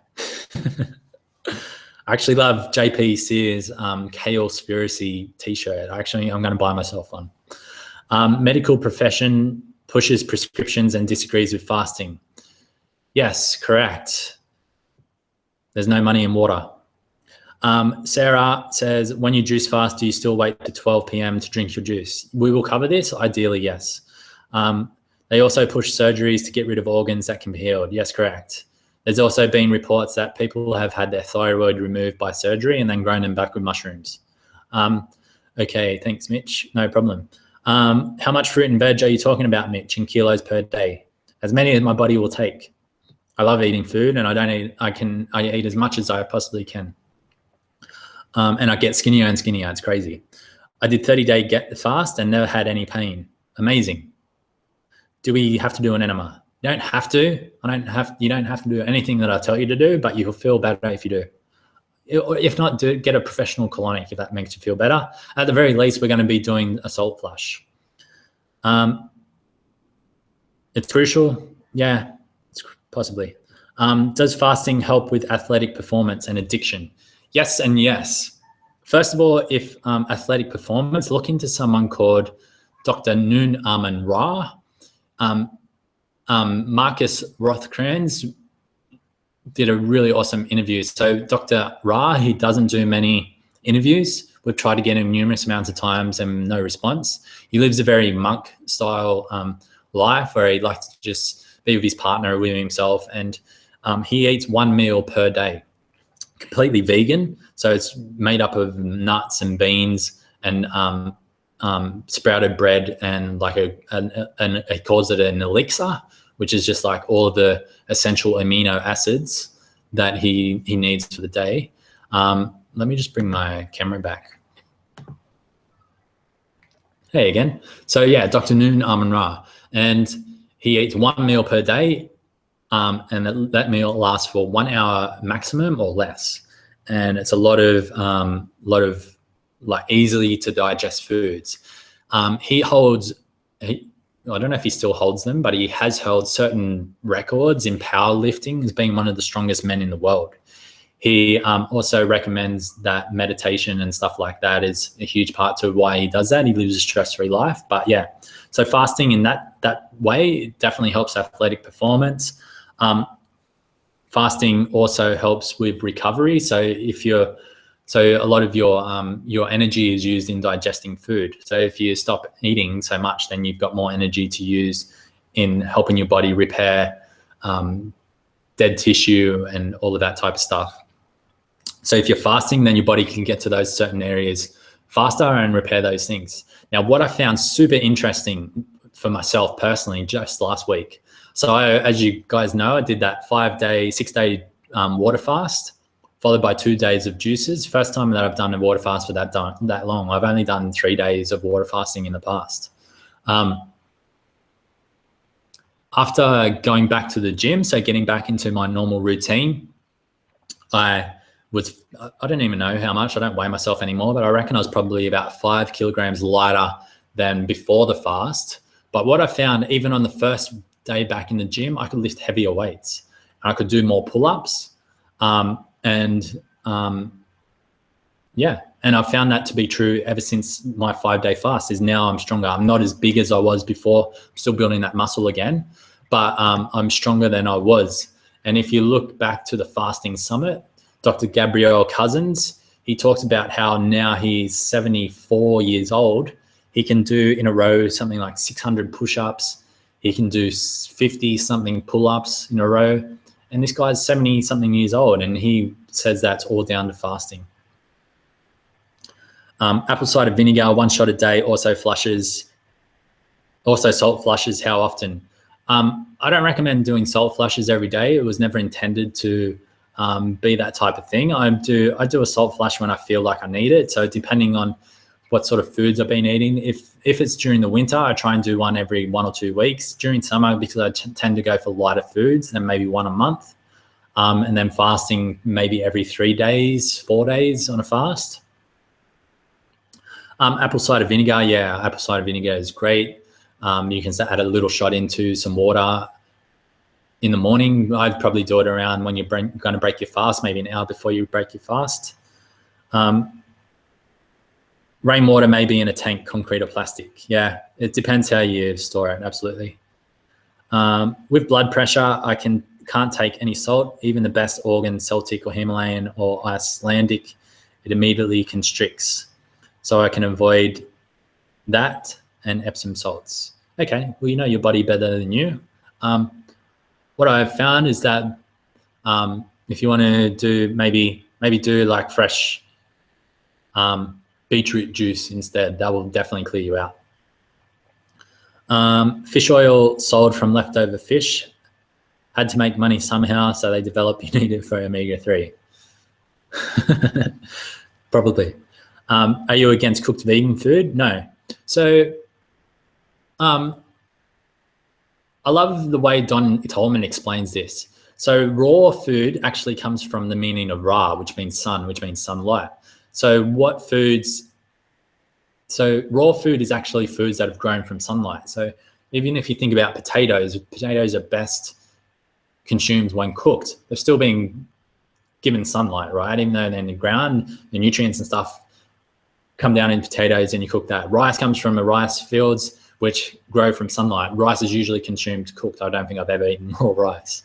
I actually love JP Sears' Kale Spiracy t-shirt. I'm going to buy myself one. Medical profession pushes prescriptions and disagrees with fasting. Yes, correct. There's no money in water. Sarah says, when you juice fast, do you still wait to 12 p.m. to drink your juice? We will cover this. Ideally, yes. They also push surgeries to get rid of organs that can be healed. Yes, correct. There's also been reports that people have had their thyroid removed by surgery and then grown them back with mushrooms. Okay, thanks, Mitch. No problem. How much fruit and veg are you talking about, Mitch, in kilos per day? As many as my body will take. I love eating food, and I eat as much as I possibly can. And I get skinnier and skinnier. It's crazy. I did 30-day get fast and never had any pain. Amazing. Do we have to do an enema? You don't have to. You don't have to do anything that I tell you to do, but you'll feel better if you do. If not, get a professional colonic if that makes you feel better. At the very least, we're going to be doing a salt flush. It's crucial. Yeah, it's possibly. Does fasting help with athletic performance and addiction? Yes and yes. First of all, if athletic performance, look into someone called Dr. Noon Amen Ra. Marcus Rothkranz did a really awesome interview. So Dr. Ra, he doesn't do many interviews. We've tried to get him numerous amounts of times and no response. He lives a very monk style life where he likes to just be with his partner, with himself, and he eats one meal per day. Completely vegan, so it's made up of nuts and beans and sprouted bread and like he calls it an elixir, which is just like all of the essential amino acids that he needs for the day. Let me just bring my camera back. Hey again. So yeah, Dr. Noon Amen Ra, and he eats one meal per day. And that meal lasts for 1 hour maximum or less. And it's a lot of like easily to digest foods. He holds, I don't know if he still holds them, but he has held certain records in powerlifting as being one of the strongest men in the world. He also recommends that meditation and stuff like that is a huge part to why he does that. He lives a stress-free life. But yeah, so fasting in that way definitely helps athletic performance. Fasting also helps with recovery. So a lot of your energy is used in digesting food. So if you stop eating so much, then you've got more energy to use in helping your body repair dead tissue and all of that type of stuff. So if you're fasting, then your body can get to those certain areas faster and repair those things. Now, what I found super interesting for myself personally just last week. So as you guys know, I did that 6-day water fast, followed by 2 days of juices. First time that I've done a water fast for that long. I've only done 3 days of water fasting in the past. After going back to the gym, so getting back into my normal routine, I don't even know how much, I don't weigh myself anymore, but I reckon I was probably about 5 kilograms lighter than before the fast. But what I found, even on the first day back in the gym, I could lift heavier weights. I could do more pull-ups. And I've found that to be true ever since my 5-day fast. Is now I'm stronger. I'm not as big as I was before. I'm still building that muscle again, but I'm stronger than I was. And if you look back to the fasting summit, Dr. Gabriel Cousins, he talks about how now he's 74 years old. He can do in a row something like 600 push-ups. He can do 50-something pull-ups in a row. And this guy's 70-something years old, and he says that's all down to fasting. Apple cider vinegar, 1 shot a day, also salt flushes. How often? I don't recommend doing salt flushes every day. It was never intended to be that type of thing. I do a salt flush when I feel like I need it. So depending on what sort of foods I've been eating, if it's during the winter, I try and do one every 1 or 2 weeks. During summer, because I tend to go for lighter foods, then maybe 1 a month. And then fasting maybe every 3 days, 4 days on a fast. Apple cider vinegar, apple cider vinegar is great. You can add a little shot into some water in the morning. I'd probably do it around when you're going to break your fast, maybe an hour before you break your fast. Rainwater may be in a tank, concrete or plastic. Yeah, it depends how you store it, absolutely. With blood pressure, I can't take any salt, even the best organ, Celtic or Himalayan or Icelandic, it immediately constricts. So I can avoid that and Epsom salts. Okay, well, you know your body better than you. What I've found is that if you want to do maybe do like fresh beetroot juice instead, that will definitely clear you out. Fish oil sold from leftover fish. Had to make money somehow, so they developed you need it for omega-3. Probably. Are you against cooked vegan food? No. So I love the way Don Tolman explains this. So raw food actually comes from the meaning of Ra, which means sun, which means sunlight. So raw food is actually foods that have grown from sunlight. So even if you think about potatoes are best consumed when cooked. They're still being given sunlight, right? Even though they're in the ground, the nutrients and stuff come down in potatoes and you cook that. Rice comes from the rice fields, which grow from sunlight. Rice is usually consumed cooked. I don't think I've ever eaten raw rice.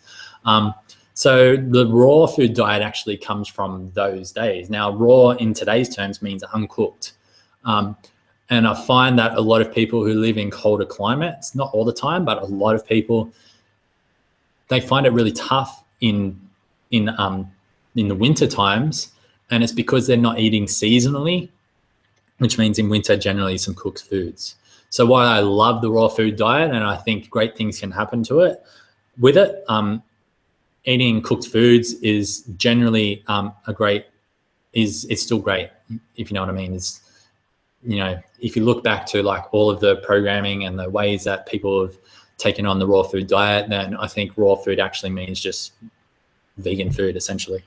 So the raw food diet actually comes from those days. Now, raw in today's terms means uncooked. And I find that a lot of people who live in colder climates, not all the time, but a lot of people, they find it really tough in the winter times. And it's because they're not eating seasonally, which means in winter, generally some cooked foods. So while I love the raw food diet and I think great things can happen to it, with it, eating cooked foods is generally it's still great, if you know what I mean. It's, you know, if you look back to like all of the programming and the ways that people have taken on the raw food diet, then I think raw food actually means just vegan food, essentially.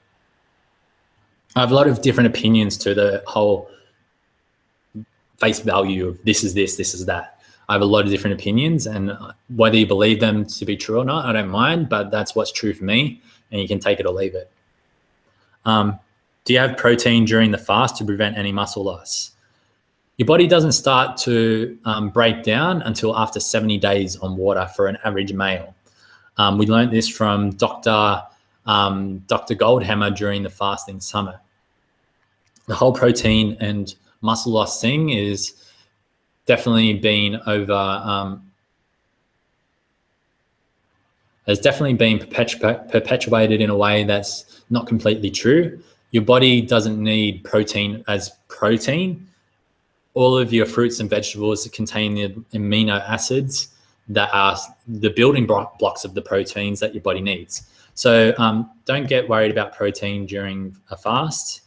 I have a lot of different opinions to the whole face value of this is this, this is that. I have a lot of different opinions, and whether you believe them to be true or not, I don't mind, but that's what's true for me, and you can take it or leave it. Do you have protein during the fast to prevent any muscle loss? Your body doesn't start to break down until after 70 days on water for an average male. We learned this from Dr. Goldhammer during the fasting summit. The whole protein and muscle loss thing is definitely been over has definitely been perpetuated in a way that's not completely true. Your body doesn't need protein as protein. All of your fruits and vegetables contain the amino acids that are the building blocks of the proteins that your body needs. So don't get worried about protein during a fast.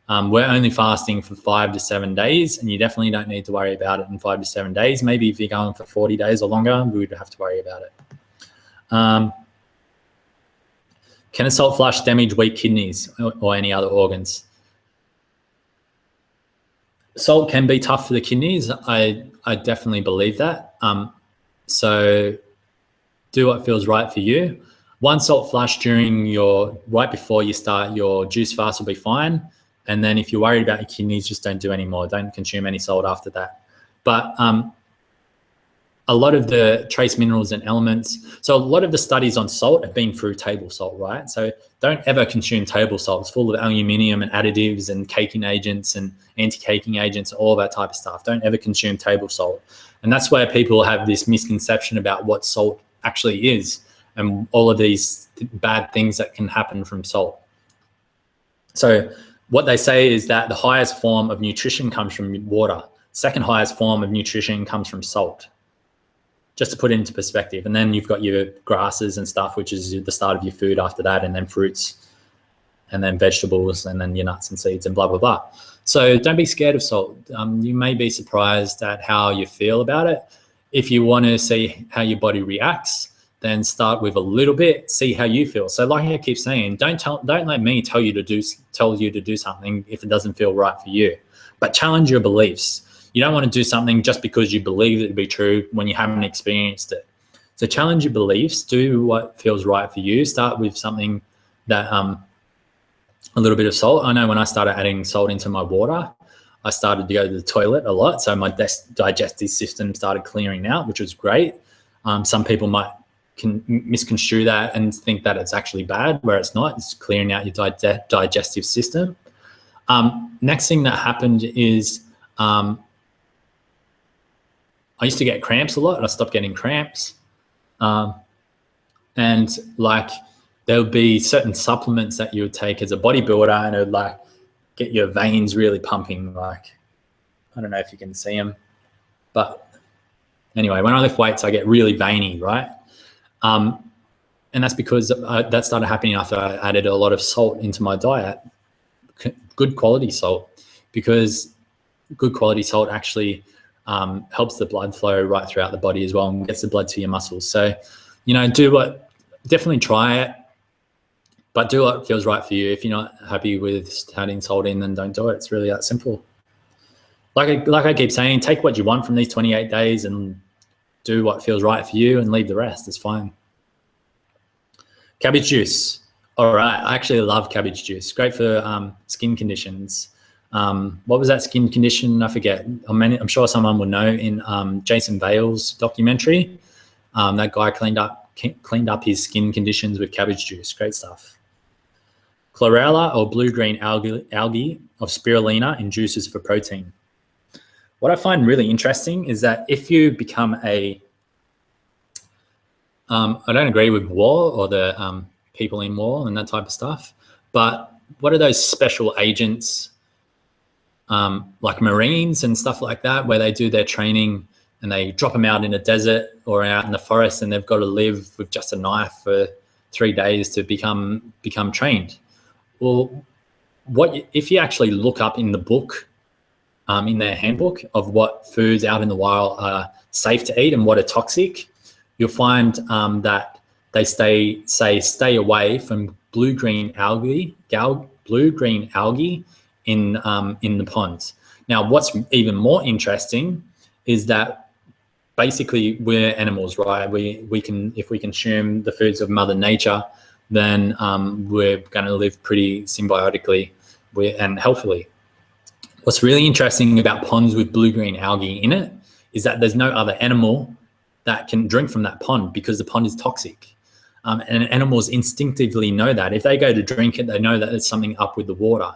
We're only fasting for 5 to 7 days, and you definitely don't need to worry about it in 5 to 7 days. Maybe if you're going for 40 days or longer, we would have to worry about it. Can a salt flush damage weak kidneys or any other organs? Salt can be tough for the kidneys. I definitely believe that. So do what feels right for you. One salt flush right before you start your juice fast will be fine. And then if you're worried about your kidneys, just don't do any more. Don't consume any salt after that. But a lot of the trace minerals and elements, so a lot of the studies on salt have been through table salt, right? So don't ever consume table salt. It's full of aluminium and additives and caking agents and anti-caking agents, all that type of stuff. Don't ever consume table salt. And that's where people have this misconception about what salt actually is and all of these bad things that can happen from salt. So what they say is that the highest form of nutrition comes from water. Second highest form of nutrition comes from salt, just to put it into perspective. And then you've got your grasses and stuff, which is the start of your food after that, and then fruits, and then vegetables, and then your nuts and seeds and blah, blah, blah. So don't be scared of salt. You may be surprised at how you feel about it. If you want to see how your body reacts, then start with a little bit, see how you feel. So like I keep saying, don't let me tell you to do something if it doesn't feel right for you, but challenge your beliefs. You don't want to do something just because you believe it to be true when you haven't experienced it. So challenge your beliefs, do what feels right for you. Start with something that, a little bit of salt. I know when I started adding salt into my water, I started to go to the toilet a lot. So my digestive system started clearing out, which was great. Some people can misconstrue that and think that it's actually bad, where it's not. It's clearing out your digestive system. Next thing that happened is, I used to get cramps a lot, and I stopped getting cramps. And like there would be certain supplements that you would take as a bodybuilder, and it would like get your veins really pumping. Like, I don't know if you can see them, but anyway, when I lift weights, I get really veiny, right? And that's because that started happening after I added a lot of salt into my diet, good quality salt, because good quality salt actually helps the blood flow right throughout the body as well and gets the blood to your muscles. So, definitely try it, but do what feels right for you. If you're not happy with adding salt in, then don't do it. It's really that simple. Like I keep saying, take what you want from these 28 days and do what feels right for you and leave the rest. It's fine. Cabbage juice. All right. I actually love cabbage juice. Great for skin conditions. What was that skin condition? I forget. I'm sure someone will know. In Jason Vale's documentary, that guy cleaned up his skin conditions with cabbage juice. Great stuff. Chlorella or blue-green algae of spirulina in juices for protein. What I find really interesting is that if you become I don't agree with war or the people in war and that type of stuff, but what are those special agents like Marines and stuff like that, where they do their training and they drop them out in a desert or out in the forest, and they've got to live with just a knife for 3 days to become trained? Well, if you actually look up in the book, in their handbook of what foods out in the wild are safe to eat and what are toxic, you'll find that they stay away from blue-green algae in the ponds. Now, what's even more interesting is that basically we're animals, right? If we consume the foods of Mother Nature, then we're going to live pretty symbiotically and healthily. What's really interesting about ponds with blue-green algae in it is that there's no other animal that can drink from that pond because the pond is toxic. And animals instinctively know that. If they go to drink it, they know that there's something up with the water.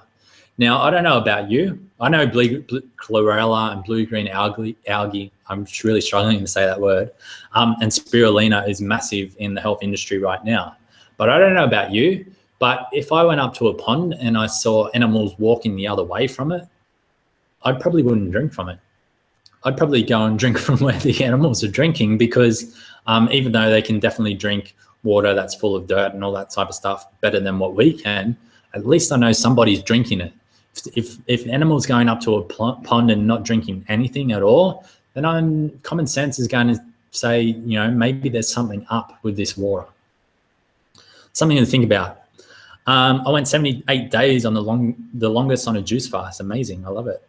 Now, I don't know about you. I know chlorella and blue-green algae. I'm really struggling to say that word. And spirulina is massive in the health industry right now. But I don't know about you. But if I went up to a pond and I saw animals walking the other way from it, I probably wouldn't drink from it. I'd probably go and drink from where the animals are drinking, because even though they can definitely drink water that's full of dirt and all that type of stuff better than what we can, at least I know somebody's drinking it. If animals going up to a pond and not drinking anything at all, then common sense is going to say, you know, maybe there's something up with this water. Something to think about. I went 78 days on the longest on a juice fast. Amazing. I love it.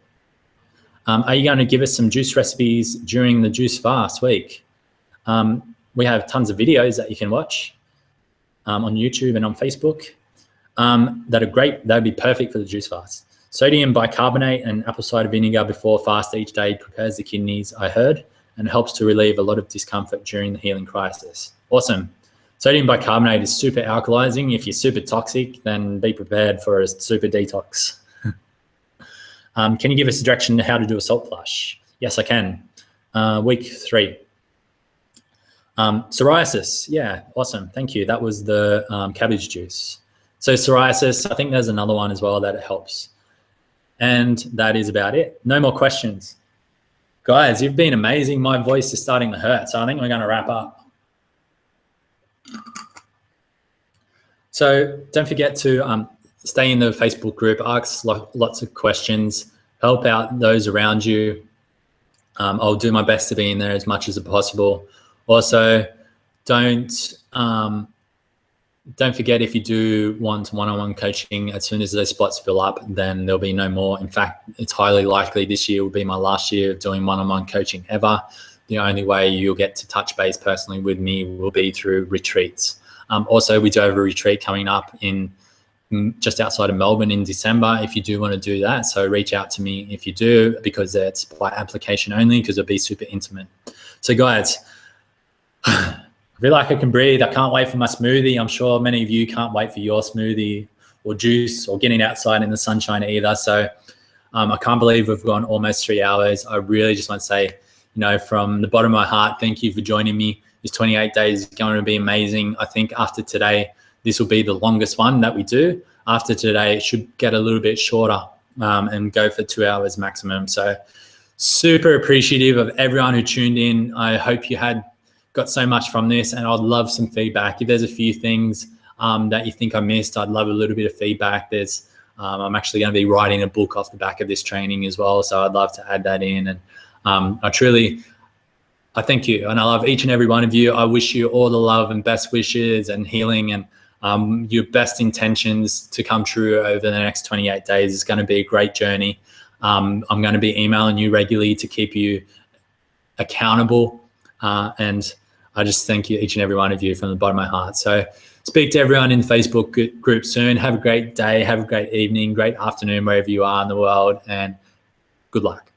Are you going to give us some juice recipes during the juice fast week? We have tons of videos that you can watch on YouTube and on Facebook that are great. That would be perfect for the juice fast. Sodium bicarbonate and apple cider vinegar before fast each day prepares the kidneys, I heard, and helps to relieve a lot of discomfort during the healing crisis. Awesome. Sodium bicarbonate is super alkalizing. If you're super toxic, then be prepared for a super detox. Can you give us a direction to how to do a salt flush? Yes, I can. Week 3. Psoriasis. Yeah, awesome. Thank you. That was the cabbage juice. So psoriasis, I think there's another one as well that it helps. And that is about it. No more questions. Guys, you've been amazing. My voice is starting to hurt, so I think we're going to wrap up. So don't forget to stay in the Facebook group, ask lots of questions, help out those around you. I'll do my best to be in there as much as possible. Also, don't forget, if you do want one-on-one coaching, as soon as those spots fill up, then there'll be no more. In fact, it's highly likely this year will be my last year of doing one-on-one coaching ever. The only way you'll get to touch base personally with me will be through retreats. Also, we do have a retreat coming up in just outside of Melbourne in December, if you do want to do that. So reach out to me if you do, because it's by application only, because it'll be super intimate. So guys, I feel like I can breathe. I can't wait for my smoothie. I'm sure many of you can't wait for your smoothie or juice or getting outside in the sunshine either. So I can't believe we've gone almost 3 hours. I really just want to say, you know, from the bottom of my heart, thank you for joining me. This 28 days is going to be amazing. I think after today, this will be the longest one that we do. After today, it should get a little bit shorter and go for 2 hours maximum. So super appreciative of everyone who tuned in. I hope you got so much from this, and I'd love some feedback. If there's a few things that you think I missed, I'd love a little bit of feedback. I'm actually going to be writing a book off the back of this training as well, so I'd love to add that in. And I thank you, and I love each and every one of you. I wish you all the love and best wishes and healing, and your best intentions to come true over the next 28 days. It's going to be a great journey. I'm going to be emailing you regularly to keep you accountable, and I just thank you, each and every one of you, from the bottom of my heart. So speak to everyone in the Facebook group soon. Have a great day, have a great evening, great afternoon, wherever you are in the world, and good luck.